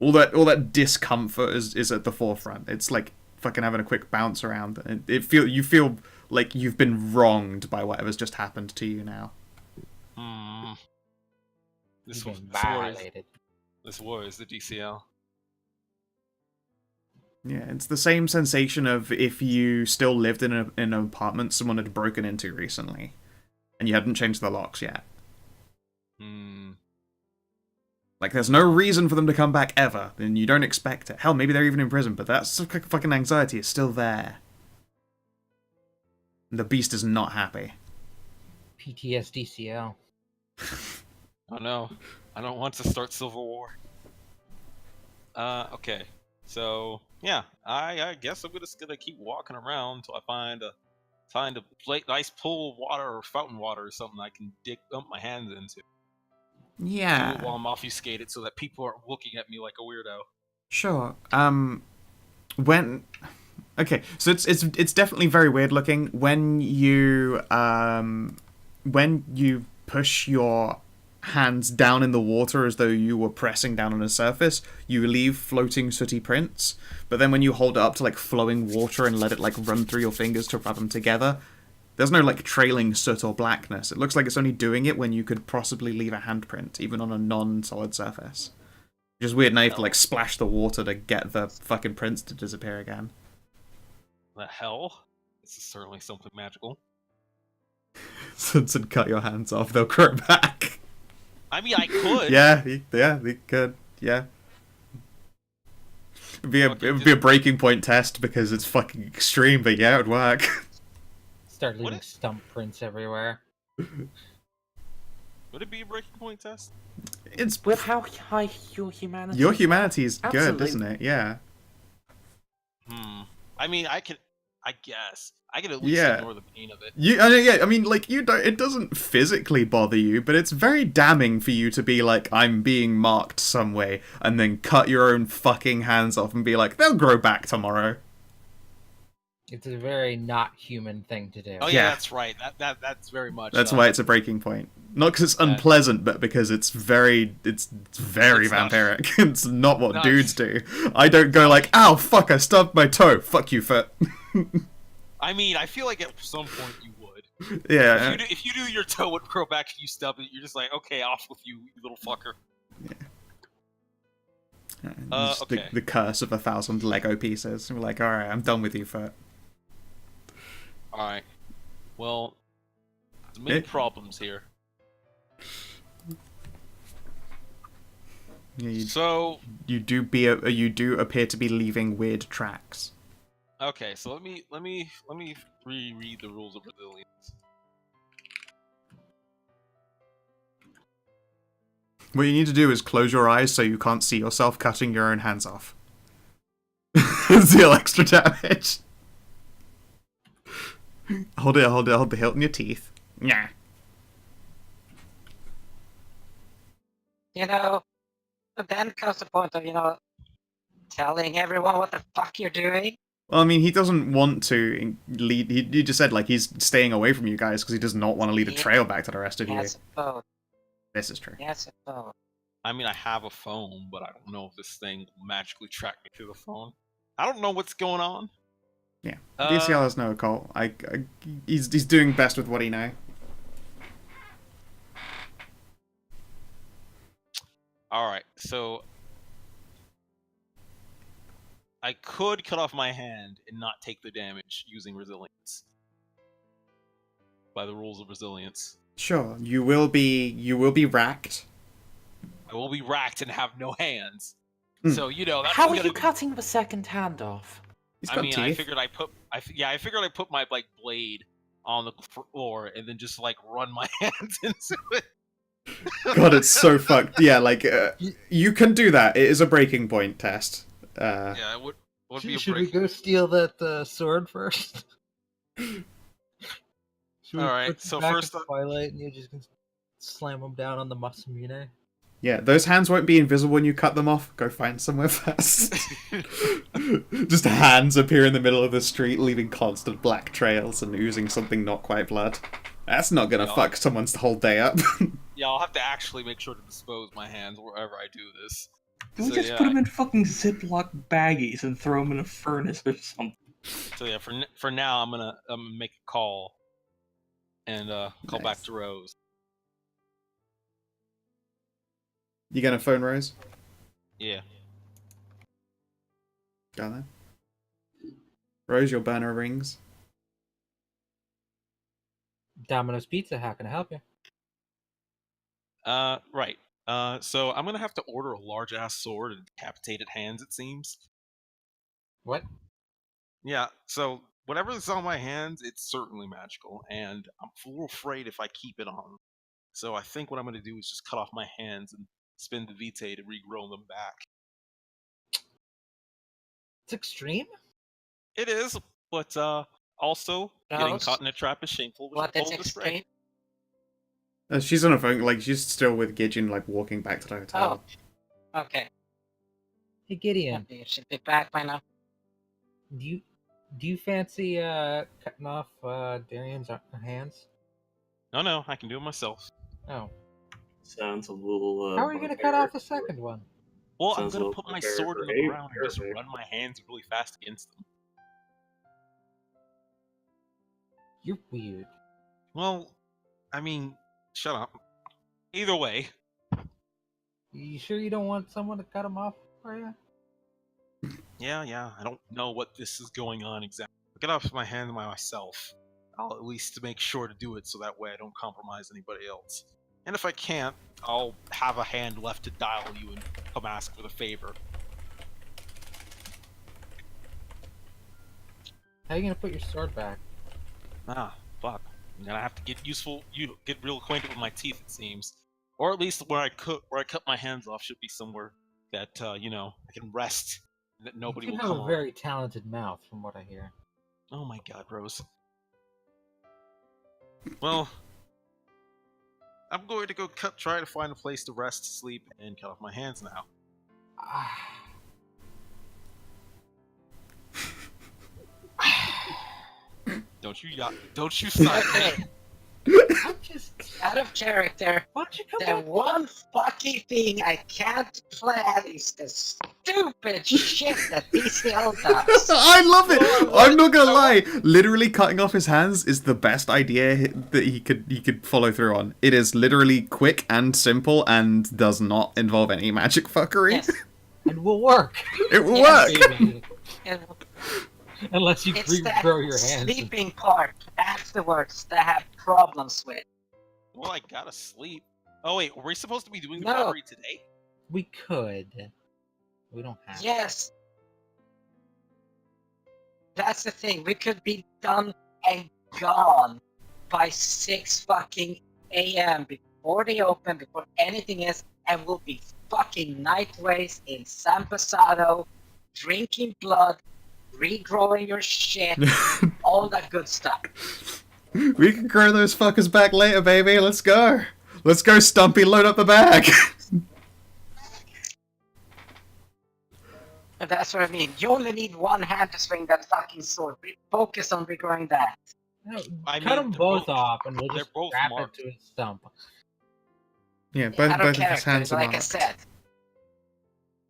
A: all that discomfort is at the forefront. It's like fucking having a quick bounce around, and you feel like you've been wronged by whatever's just happened to you now.
F: Hmm. This
D: You've
F: was
D: been violated.
F: this was the DCL.
A: Yeah, it's the same sensation of if you still lived in an apartment someone had broken into recently, and you hadn't changed the locks yet.
F: Hmm.
A: Like, there's no reason for them to come back ever, and you don't expect it. Hell, maybe they're even in prison, but that fucking anxiety is still there. And the beast is not happy.
D: PTSDCL.
F: Oh no, I don't want to start Civil War. Okay. So yeah, I guess I'm just gonna keep walking around until I find a nice pool of water or fountain water or something I can dump my hands into. Do it while
A: Yeah,
F: I'm obfuscated so that people aren't looking at me like a weirdo.
A: sure. When... Okay, so it's definitely very weird looking. When you push your hands down in the water as though you were pressing down on a surface, you leave floating sooty prints. But then when you hold it up to like flowing water and let it like run through your fingers to rub them together, there's no like trailing soot or blackness. It looks like it's only doing it when you could possibly leave a handprint, even on a non-solid surface. Which is weird. Now you have to like splash the water to get the fucking prints to disappear again.
F: The hell? This is certainly something magical.
A: Since it cut your hands off, they'll grow back.
F: I mean, I could.
A: Yeah, they could. Yeah.
F: Okay,
A: It would be a breaking point test because it's fucking extreme, but yeah, it would work.
D: Start
F: What
D: leaving stump prints everywhere.
F: Would it be a breaking point test?
A: It's
E: With how high your humanity
A: your humanity is good,
E: Absolutely.
A: isn't it? Yeah.
F: I mean, I guess. I could at least
A: Yeah.
F: ignore the pain of it.
A: Yeah, I mean, like, you don't. It doesn't physically bother you, but it's very damning for you to be like, I'm being marked some way, and then cut your own fucking hands off and be like, they'll grow back tomorrow.
D: It's a very not human thing to do.
F: Oh
A: Yeah.
F: yeah, that's right. That's very much.
A: That's why it's a breaking point. Not because it's
F: Yeah.
A: unpleasant, but because it's very
F: It's not-
A: vampiric. It's not what
F: Not-
A: dudes do. I don't go like, ow, fuck, I stubbed my toe. Fuck you, foot.
F: I mean, I feel like at some point you would.
A: Yeah.
F: If you knew your toe would grow back and you stub it, you're just like, okay, off with you, you little fucker.
A: It's
F: okay.
A: the curse of 1,000 Lego pieces. We're like, alright, I'm done with you, foot.
F: All right. Well, there's many
A: Eh.
F: problems here.
A: Yeah,
F: So,
A: you do appear to be leaving weird tracks.
F: okay, so let me reread the rules of resilience.
A: What you need to do is close your eyes so you can't see yourself cutting your own hands off. Deal extra damage. Hold the hilt in your teeth. Yeah.
B: You know, but then comes the point of, telling everyone what the fuck you're doing.
A: Well, I mean, he doesn't want to lead. He just said like he's staying away from you guys because he does not want to lead a
B: Yeah.
A: trail back to the rest of you.
B: Yes, both.
A: This is true.
B: Yes, both.
F: I mean, I have a phone, but I don't know if this thing will magically track me through the phone. I don't know what's going on.
A: Yeah. DCL has no occult. He's doing best with what he know.
F: All right, so I could cut off my hand and not take the damage using resilience. By the rules of resilience,
A: Sure, you will be racked.
F: I will be racked and have no hands.
A: Hmm.
F: So that's
E: How are
F: gonna
E: you
F: be-
E: cutting the second hand off?
A: He's
F: I
A: got
F: mean,
A: teeth.
F: I figured I put my blade on the floor and then just like run my hands into it.
A: God, it's so fucked. Yeah, like you can do that. It is a breaking point test.
F: Yeah, it would be a
D: Should we
F: break.
D: go steal that sword first? Should we
F: Alright,
D: put them
F: so
D: back
F: first
D: in
F: up-
D: Twilight, and you just can slam them down on the Masamune?
A: Yeah, those hands won't be invisible when you cut them off. Go find somewhere fast. Just hands appear in the middle of the street, leaving constant black trails and oozing something not quite blood. That's not gonna
F: Yeah.
A: fuck someone's whole day up.
F: Yeah, I'll have to actually make sure to dispose my hands wherever I do this.
C: Can we
F: So,
C: just
F: yeah,
C: put them in fucking Ziploc baggies and throw them in a furnace or something?
F: So yeah, for now, I'm gonna make a call and call back
A: Nice.
F: to Rose.
A: You gonna phone Rose?
F: Yeah.
A: Got that. Rose, your burner rings.
D: Domino's Pizza, how can I help you?
F: Right. So I'm gonna have to order a large ass sword and decapitated hands. It seems.
D: What?
F: Yeah. So whatever's on my hands, it's certainly magical, and I'm a little afraid if I keep it on. So I think what I'm gonna do is just cut off my hands and spin the vitae to regrow them back.
D: It's extreme?
F: It is, but also getting
B: Rose?
F: caught in a trap is shameful. Which
B: What is
F: follows the spray.
B: extreme?
A: She's on her phone, like she's still with Gidgeon, like walking back to the hotel.
B: Oh, okay.
D: Hey Gideon,
B: You should be back by now.
D: do you fancy cutting off Darian's hands?
F: No, I can do it myself.
D: Oh.
C: Sounds a little.
D: How are you gonna cut off the second one?
F: Well,
C: Sounds
F: I'm
C: a
F: gonna
C: little
F: put my
C: unfair
F: sword
C: for
F: in the
C: Abe,
F: ground and just
C: surely.
F: run my hands really fast against them.
D: You're weird.
F: Well, I mean, shut up. Either way,
D: You sure you don't want someone to cut them off for you?
F: yeah, I don't know what this is going on exactly. I'll get off my hand by myself. I'll at least make sure to do it so that way I don't compromise anybody else. And if I can't, I'll have a hand left to dial you and come ask for the favor.
D: How are you gonna put your sword back?
F: Ah, fuck. I'm gonna have to get get real acquainted with my teeth, it seems. Or at least where I cut my hands off should be somewhere that I can rest, that nobody
D: You
F: will
D: have
F: come
D: a
F: on.
D: very talented mouth, from what I hear.
F: Oh my god, Rose. Well, I'm going to go try to find a place to rest, sleep, and cut off my hands now. Don't you sigh.
B: Okay,
D: I'm just.
B: out of character.
D: Why don't you come
B: The
D: back?
B: one fucking thing I can't plan is the stupid shit that DCL does.
A: I love it.
F: Well,
A: I'm not gonna
F: I
A: lie. Literally cutting off his hands is the best idea that he could follow through on. It is literally quick and simple and does not involve any magic fuckery.
B: Yes.
D: And will work.
A: It will
B: Yes.
A: work.
D: Maybe.
B: And
D: Unless you
B: it's that
D: regrow your hands.
B: sleeping part afterwards that I have problems with.
F: Well, I gotta sleep. Oh wait, were we supposed to be doing the
B: No.
F: robbery today?
D: We could. We don't have.
B: Yes. That's the thing. We could be done and gone by 6 fucking a.m. before they open, before anything is, and we'll be fucking nightways in San Pasado, drinking blood, regrowing your shit, all that good stuff.
A: We can grow those fuckers back later, baby. Let's go. Let's go, Stumpy. Load up the bag.
B: And that's what I mean. You only need one hand to swing that fucking sword. Focus on regrowing that.
D: No,
F: I
D: cut
F: mean,
D: them
F: they're
D: both
F: both-
D: off, and we'll
F: they're
D: just
F: both
D: wrap
F: marked.
D: it to his stump.
A: Yeah,
B: Out
A: both
B: of
A: of his
B: character,
A: hands are
B: like I
A: marked.
B: said.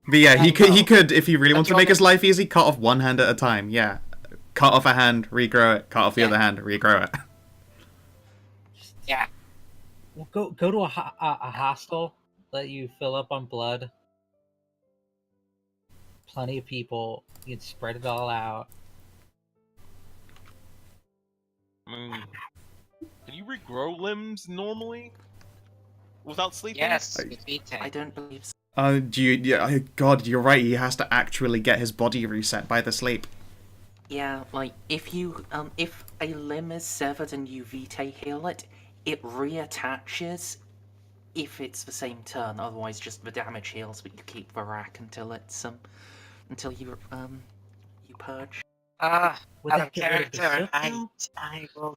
A: But yeah, he
B: I
A: could,
B: know.
A: if he really
B: But
A: wants to
B: you
A: make his
B: only-
A: life easy, cut off one hand at a time. Yeah, cut off a hand, regrow it. Cut off the
B: Yeah.
A: other hand, regrow it.
B: Yeah.
D: We'll go to a hostel. Let you fill up on blood. Plenty of people. You can spread it all out.
F: I mean, can you regrow limbs normally without sleeping?
B: Yes,
A: I-
B: with V10.
E: I don't believe so.
A: God, you're right. He has to actually get his body reset by the sleep.
E: Yeah, like if a limb is severed and you vitae heal it, it reattaches if it's the same turn. Otherwise, just the damage heals, but you keep the rack until until you purge.
D: Would
B: Out
D: that
B: of
D: get rid of the
B: character,
D: soot now?
B: I will.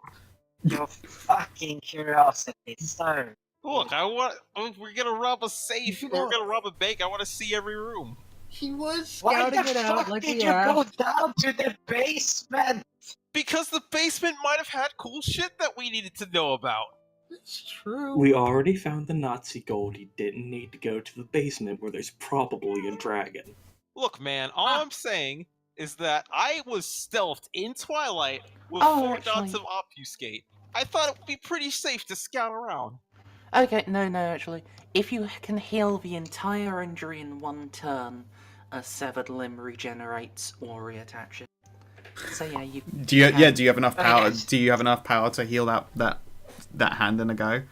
B: Your fucking curiosity, sir.
F: Look, we're gonna rob a safe.
D: You
F: Or we're
D: know-
F: gonna rob a bank. I want to see every room.
D: He was
B: Why
D: scouting
B: the
D: it out
B: fuck
D: like
B: did
D: he
B: you go
D: asked.
B: down to the basement?
F: Because the basement might have had cool shit that we needed to know about.
D: It's true.
C: We already found the Nazi gold. He didn't need to go to the basement where there's probably a dragon.
F: Look, man, all I'm saying is that I was stealthed in Twilight with
E: Oh,
F: 4
E: actually-
F: dots of obfuscate. I thought it would be pretty safe to scout around.
E: Okay, no, actually. If you can heal the entire injury in one turn, a severed limb regenerates or reattaches. So yeah, you
A: Do you
E: can-
A: do you have enough
B: Oh,
A: power?
B: yes.
A: Do you have enough power to heal that hand in a go?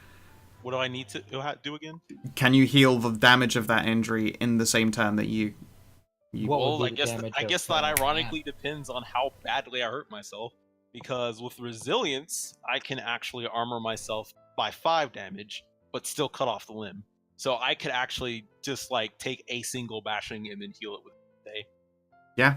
F: What do I need to do again?
A: Can you heal the damage of that injury in the same turn that you?
D: What would
F: Well,
D: be
F: I
D: the
F: guess
D: damage
F: I
D: of
F: guess that
D: the
F: ironically depends on how badly I hurt myself. Because with resilience, I can actually armor myself by 5 damage, but still cut off the limb. So I could actually just like take a single bashing and then heal it with a day.
A: Yeah,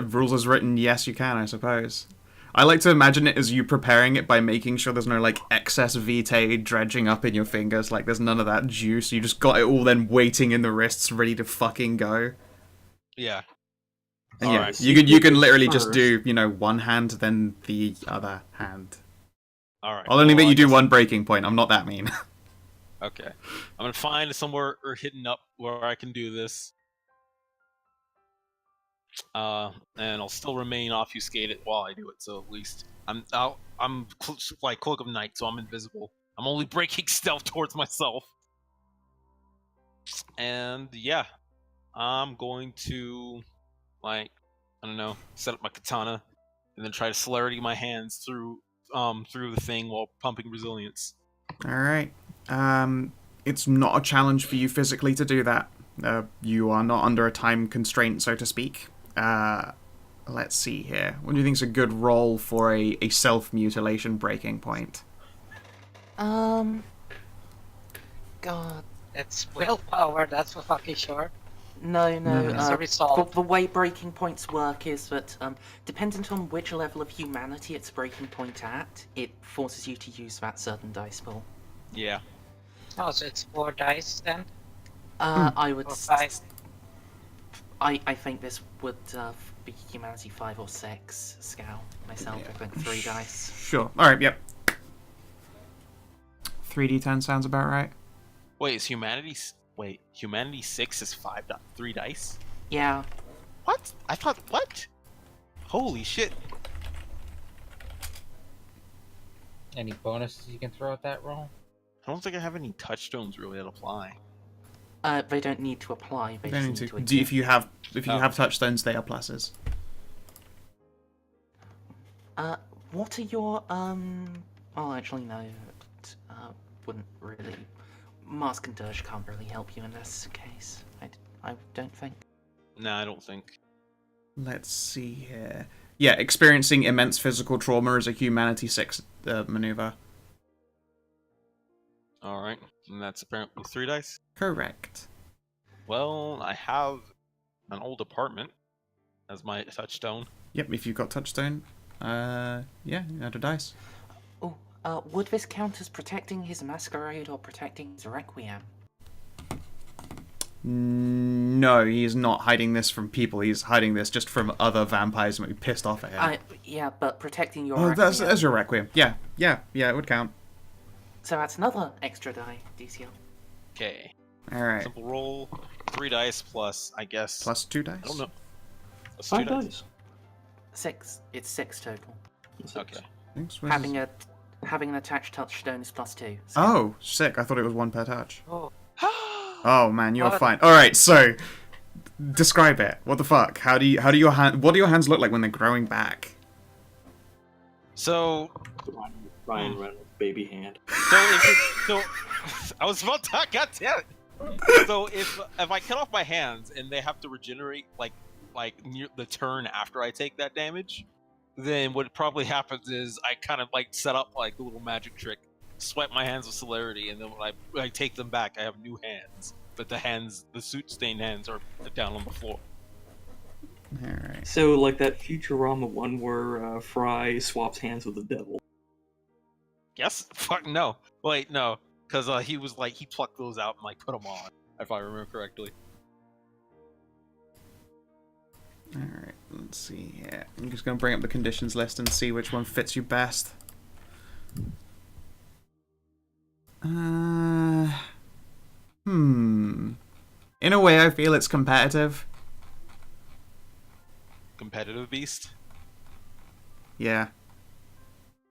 A: rules as written. Yes, you can. I suppose. I like to imagine it as you preparing it by making sure there's no like excess vitae dredging up in your fingers. Like there's none of that juice. You just got it all then waiting in the wrists, ready to fucking go.
F: Yeah.
A: And
F: All
A: yeah,
F: right.
A: you can literally just
C: First.
A: do one hand then the other hand.
F: All right.
A: I'll only
F: well,
A: let you
F: I
A: do
F: guess-
A: one breaking point. I'm not that mean.
F: Okay. I'm gonna find somewhere or hidden up where I can do this. And I'll still remain obfuscated while I do it. So at least I'm like cloak of night, so I'm invisible. I'm only breaking stealth towards myself. And yeah, I'm going to I don't know, set up my katana and then try to celerity my hands through the thing while pumping resilience.
A: All right. It's not a challenge for you physically to do that. You are not under a time constraint, so to speak. Let's see here. What do you think is a good roll for a self-mutilation breaking point?
E: God,
B: It's willpower, that's for fucking sure.
E: no.
B: It's a resolve.
E: The way breaking points work is that, dependent on which level of humanity it's breaking point at, it forces you to use that certain dice pool.
F: Yeah.
B: Oh, so it's 4 dice then?
E: I would.
B: Or 5?
E: I think this would be humanity 5 or 6 scale. Myself, I think 3 dice.
A: Sure. All right. Yep. 3d10 sounds about right.
F: Wait, is humanity 6 is 3 dice?
E: Yeah.
F: What? I thought what? Holy shit.
D: Any bonuses you can throw at that roll?
F: I don't think I have any touchstones really that apply.
E: They don't need to apply. They
A: Don't
E: just
A: need
E: need
A: to.
E: to.
A: If you have
F: Oh.
A: have touchstones, they are pluses.
E: What are your Well, actually, no. Wouldn't really. Mask and Dirge can't really help you in this case. I don't think.
F: No, I don't think.
A: Let's see here. Yeah, experiencing immense physical trauma is a humanity 6 maneuver.
F: Alright, and that's apparently 3 dice.
A: Correct.
F: Well, I have an old apartment as my touchstone.
A: Yep. If you've got touchstone, yeah, add a dice.
E: Oh, would this count as protecting his masquerade or protecting his requiem?
A: No, he's not hiding this from people. He's hiding this just from other vampires who might be pissed off at him.
E: Yeah, but protecting your
A: Oh,
E: requiem.
A: that's your requiem. Yeah, it would count.
E: So that's another extra die, DCL.
F: Okay.
A: All right.
F: Simple roll. 3 dice plus, I guess.
A: Plus 2 dice.
F: I don't know. Plus 2
C: 5
F: dice.
C: dice.
E: 6. It's 6 total.
F: Okay.
A: Thanks,
E: Having an attached touchstone is +2. So
A: Oh, sick. I thought it was 1 per touch.
B: Oh,
A: Oh man, you're
B: What?
A: fine. All right, so describe it. What the fuck? What do your hands look like when they're growing back?
F: So,
C: Ryan Reynolds, baby hand.
F: so I was about to. God damn it. So if I cut off my hands and they have to regenerate like near the turn after I take that damage, then what probably happens is I kind of like set up like a little magic trick, swipe my hands with celerity, and then when I take them back, I have new hands. But the suit stained hands are down on the floor.
A: All right.
C: So, like that Futurama one where Fry swaps hands with the devil.
F: Yes? Fuck no. Wait, no. Because he was like, he plucked those out and like put them on, if I remember correctly.
A: All right. Let's see here. I'm just gonna bring up the conditions list and see which one fits you best. In a way, I feel it's competitive.
F: Competitive beast.
A: Yeah.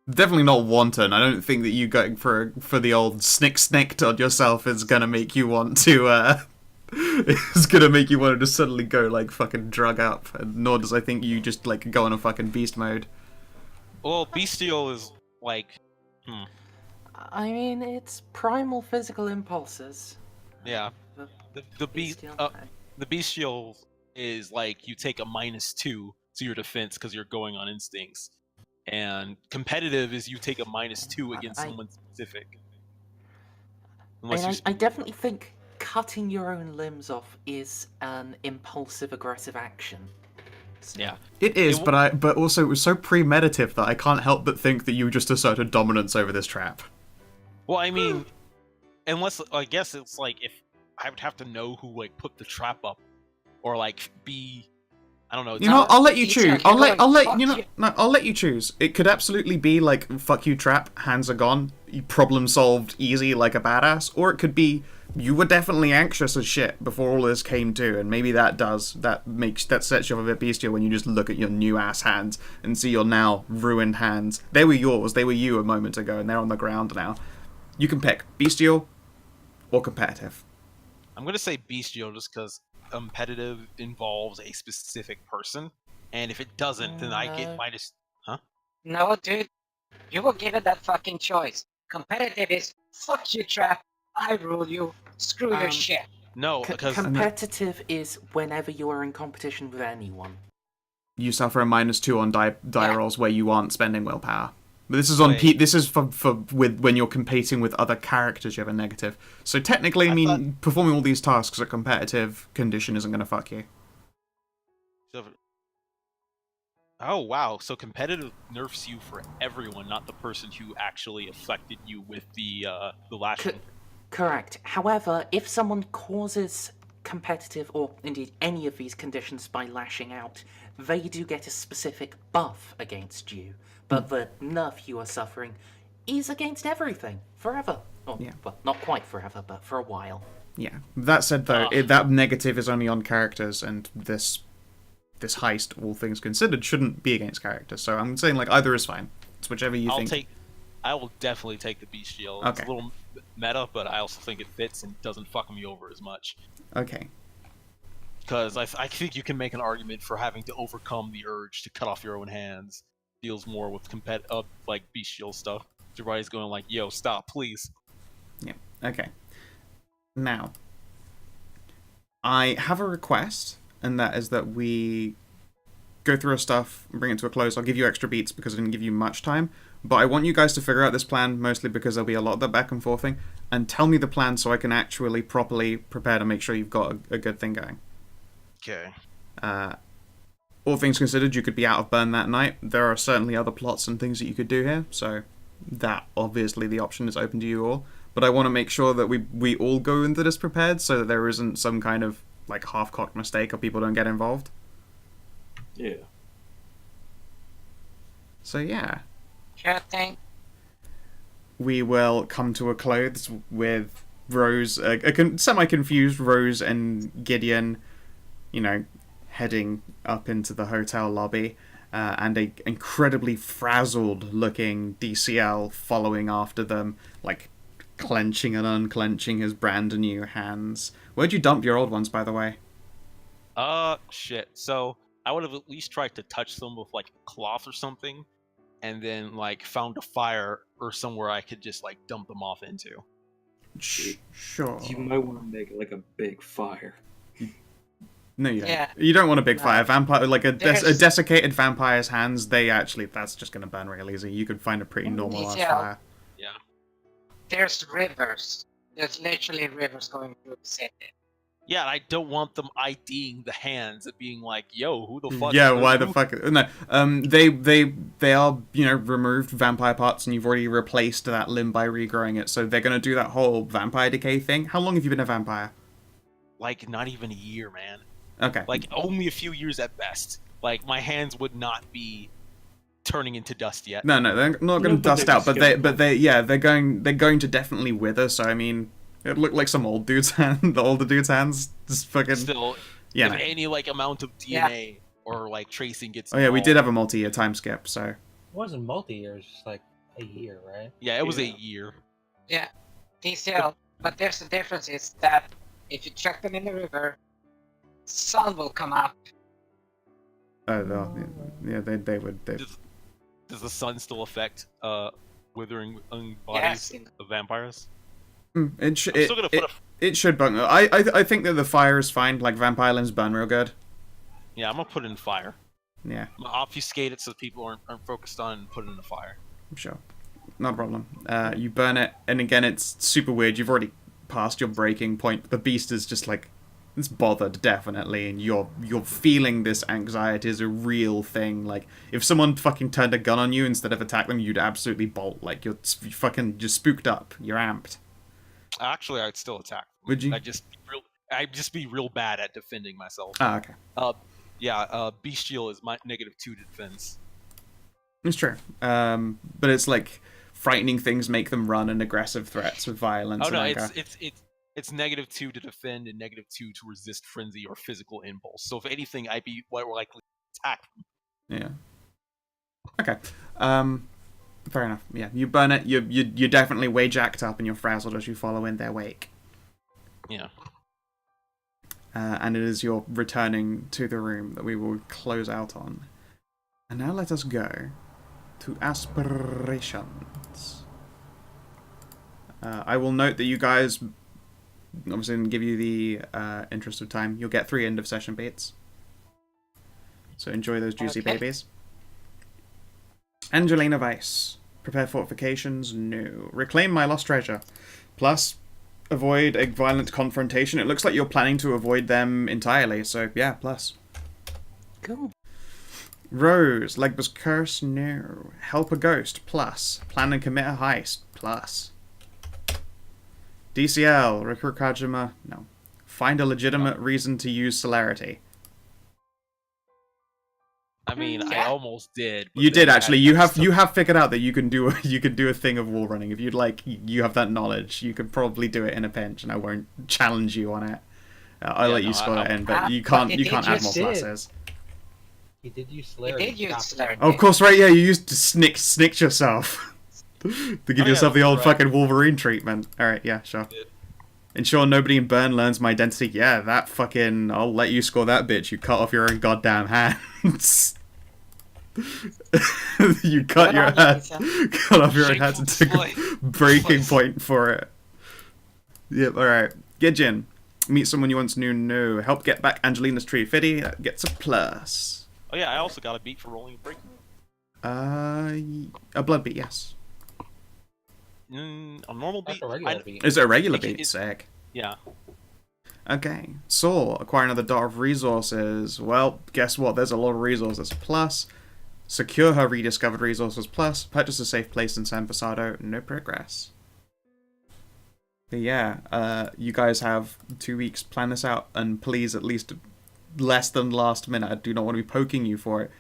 A: Definitely not wanton. I don't think that you going for the old snicked on yourself is gonna make you want to is gonna make you want to just suddenly go like fucking drug up. And nor does I think you just like go on a fucking beast mode.
F: Well, bestial is like,
E: I mean, it's primal physical impulses.
F: yeah. The
E: Bestial,
F: the bestial is like you take a -2 to your defense because you're going on instincts, and competitive is you take a -2 against someone specific.
E: I definitely think cutting your own limbs off is an impulsive, aggressive action. So,
F: Yeah.
A: It is, but also it was so premeditative that I can't help but think that you just asserted dominance over this trap.
F: Well, I mean, unless I guess it's like if I would have to know who like put the trap up, or like be, I don't know.
A: You know, I'll let you
B: Peter,
A: choose.
B: you're
A: I'll let
B: going,
A: you know.
B: "Fuck you."
A: No, I'll let you choose. It could absolutely be like fuck you trap, hands are gone, problem solved, easy like a badass, or it could be you were definitely anxious as shit before all this came to, and maybe that sets you off a bit bestial when you just look at your new ass hands and see your now ruined hands. They were yours, they were you a moment ago, and they're on the ground now. You can pick bestial or competitive.
F: I'm gonna say bestial just because competitive involves a specific person, and if it doesn't, then I get
E: No.
F: minus. Huh?
B: No, dude. You were given that fucking choice. Competitive is fuck you, trap. I rule you. Screw your shit.
F: No, because
E: competitive is whenever you are in competition with anyone.
A: You suffer a -2 on die
B: Yeah.
A: rolls where you aren't spending willpower. But this is on
F: Wait.
A: this is for with when you're competing with other characters. You have a negative. So technically, I mean, performing all these tasks at competitive condition isn't going to fuck you.
F: oh wow, so competitive nerfs you for everyone, not the person who actually affected you with the lashing.
E: Correct. However, if someone causes competitive or indeed any of these conditions by lashing out, they do get a specific buff against you. But the nerf you are suffering is against everything forever. Or,
A: Yeah.
E: well, not quite forever, but for a while.
A: Yeah. That said, though, that negative is only on characters, and this heist, all things considered, shouldn't be against characters. So I'm saying like either is fine. It's whichever you think.
F: I will definitely take the bestial. It's
A: Okay.
F: a little meta, but I also think it fits and doesn't fuck me over as much.
A: Okay.
F: Because I think you can make an argument for having to overcome the urge to cut off your own hands. Deals more with like bestial stuff. Everybody's going like, "Yo, stop, please."
A: Yeah. Okay. Now, I have a request, and that is that we go through our stuff and bring it to a close. I'll give you extra beats because I didn't give you much time, but I want you guys to figure out this plan, mostly because there'll be a lot of that back and forthing, and tell me the plan so I can actually properly prepare to make sure you've got a good thing going.
F: Okay.
A: All things considered, you could be out of burn that night. There are certainly other plots and things that you could do here, so that obviously the option is open to you all. But I want to make sure that we all go into this prepared so that there isn't some kind of like half-cocked mistake or people don't get involved.
C: Yeah.
A: So yeah,
B: Sure thing.
A: we will come to a close with Rose, a semi-confused Rose and Gideon, heading up into the hotel lobby, and a incredibly frazzled-looking DCL following after them, like clenching and unclenching his brand new hands. Where'd you dump your old ones, by the way?
F: Shit. So I would have at least tried to touch them with like a cloth or something, and then like found a fire or somewhere I could just like dump them off into.
A: Sure.
C: You might want to make it like a big fire.
A: No, you don't.
B: Yeah.
A: You don't want a big
B: No.
A: fire. Vampire, like a
B: There's-
A: desiccated vampire's hands, that's just going to burn real easy. You could find a pretty normal ass
B: Yeah.
A: fire.
F: Yeah.
B: There's rivers. There's literally rivers going through the city.
F: Yeah, and I don't want them IDing the hands and being like, "Yo, who the fuck?"
A: Yeah,
F: is
A: why the
F: who?"
A: fuck? No, they are removed vampire parts, and you've already replaced that limb by regrowing it. So they're gonna do that whole vampire decay thing. How long have you been a vampire?
F: Like not even a year, man.
A: Okay.
F: Like only a few years at best. Like my hands would not be turning into dust yet.
A: No, they're not going
C: No,
A: to
C: but
A: dust
C: they're
A: out,
C: just
A: but they're going to definitely wither. So I mean, it looked like some old dude's hand, the older dude's hands, just fucking.
F: Still,
A: Yeah.
F: if
A: No.
F: any like amount of DNA or like tracing gets.
A: Oh yeah, we did
F: involved-
A: have a multi-year time skip, so.
D: It wasn't multi-year, it was just like a year, right?
F: Yeah, it was a
C: Yeah.
F: year.
B: Yeah, TCL. But there's the difference is that if you chuck them in the river, sun will come up.
A: Oh, yeah, they would.
F: Does the sun still affect withering
B: Yes.
F: bodies of vampires?
A: It should.
F: I'm still gonna put
A: It should burn. I think that the fire is fine. Like vampire islands burn real good.
F: Yeah, I'm gonna put it in fire.
A: Yeah,
F: I'm gonna obfuscate it so people aren't focused on it and put it in the fire.
A: I'm sure. Not a problem. You burn it, and again, it's super weird. You've already passed your breaking point. The beast is just like, it's bothered definitely, and you're feeling this anxiety is a real thing. Like if someone fucking turned a gun on you instead of attack them, you'd absolutely bolt. Like you're spooked up. You're amped.
F: Actually, I'd still attack.
A: Would you?
F: I'd just be real bad at defending myself.
A: Ah, okay.
F: Bestial is my -2 to defense.
A: It's true. But it's like frightening things make them run, and aggressive threats with violence.
F: Oh
A: and
F: no,
A: anger.
F: it's -2 to defend and -2 to resist frenzy or physical impulse. So if anything, I'd be more likely to attack them.
A: Yeah. Okay. Fair enough. Yeah, you burn it. You're definitely way jacked up, and you're frazzled as you follow in their wake.
F: Yeah.
A: And it is your returning to the room that we will close out on. And now let us go to aspirations. I will note that you guys, obviously, didn't give you the interest of time. You'll get 3 end of session beats. So enjoy those juicy
B: Okay.
A: babies. Angelina Weiss. Prepare fortifications? No. Reclaim my lost treasure. Plus, avoid a violent confrontation. It looks like you're planning to avoid them entirely, so yeah, plus.
E: Cool.
A: Rose. Legba's curse? No. Help a ghost? Plus. Plan and commit a heist? Plus. DCL. Recruit Kajima? No. Find a legitimate reason to use celerity.
F: I mean, I
B: Yeah.
F: almost did. but
A: You
F: then
A: did
F: I
A: actually.
F: had-
A: You have figured out that you can do a thing of wall running. If you'd like, you have that knowledge. You could probably do it in a pinch, and I won't challenge you on it. I'll
F: Yeah,
A: let you
F: no,
A: score
F: I-
A: that in, but you
B: but
A: can't.
B: it
A: You
B: did
A: can't add more
B: just
D: did.
A: pluses.
D: He did use
B: He
D: celerity.
B: did use
D: Stop.
B: celerity.
A: Oh, of course, right? Yeah, you used to snicked yourself to give
F: Oh, yeah,
A: yourself the old
F: right.
A: fucking Wolverine treatment. All right, yeah, sure.
F: Yeah.
A: Ensure nobody in Burn learns my identity. Yeah, that fucking. I'll let you score that, bitch. You cut off your own goddamn hands. You cut
B: Good
A: your
B: on you,
A: hand,
B: Lisa.
A: cut off your own
F: Shameful
A: hands and took
F: display.
A: a breaking
F: Displays.
A: point for it. Yep, alright. Gidjin. Meet someone you once knew. No. Help get back Angelina's tree. Fitty, that gets a plus.
F: Oh yeah, I also got a beat for rolling and breaking.
A: A blood beat, yes.
F: A normal beat.
D: That's a regular beat.
A: Is it a regular
F: It can-
A: beat?
F: it-
A: Sick.
F: Yeah.
A: Okay. Saw. Acquire another dot of resources. Well, guess what? There's a lot of resources. Plus. Secure her rediscovered resources. Plus. Purchase a safe place in San Pasado. No progress. But yeah, you guys have 2 weeks. Plan this out. And please, at least less than last minute. I do not want to be poking you for it.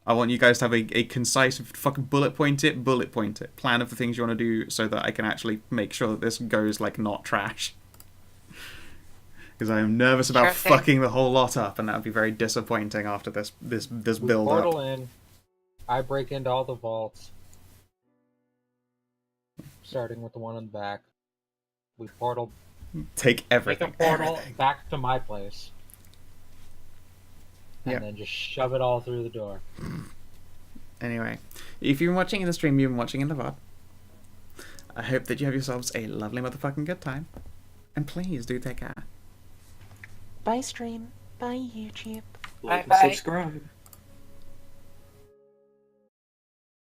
A: I want you guys to have a concise, fucking bullet point it. Plan of the things you want to do so that I can actually make sure that this goes like not trash. Because I am nervous about
B: Sure thing.
A: fucking the whole lot up, and that would be very disappointing after this
D: We
A: build
D: portal
A: up.
D: in. I break into all the vaults. Starting with the one in the back. We portal.
A: Take
D: Make a
A: everything.
D: portal
A: Everything.
D: back to my place. And
A: Yep.
D: then just shove it all through the door.
A: Anyway, if you've been watching in the stream, you've been watching in the VOD. I hope that you have yourselves a lovely motherfucking good time. And please do take care.
E: Bye stream. Bye YouTube.
C: Like and
B: Bye-bye.
C: subscribe.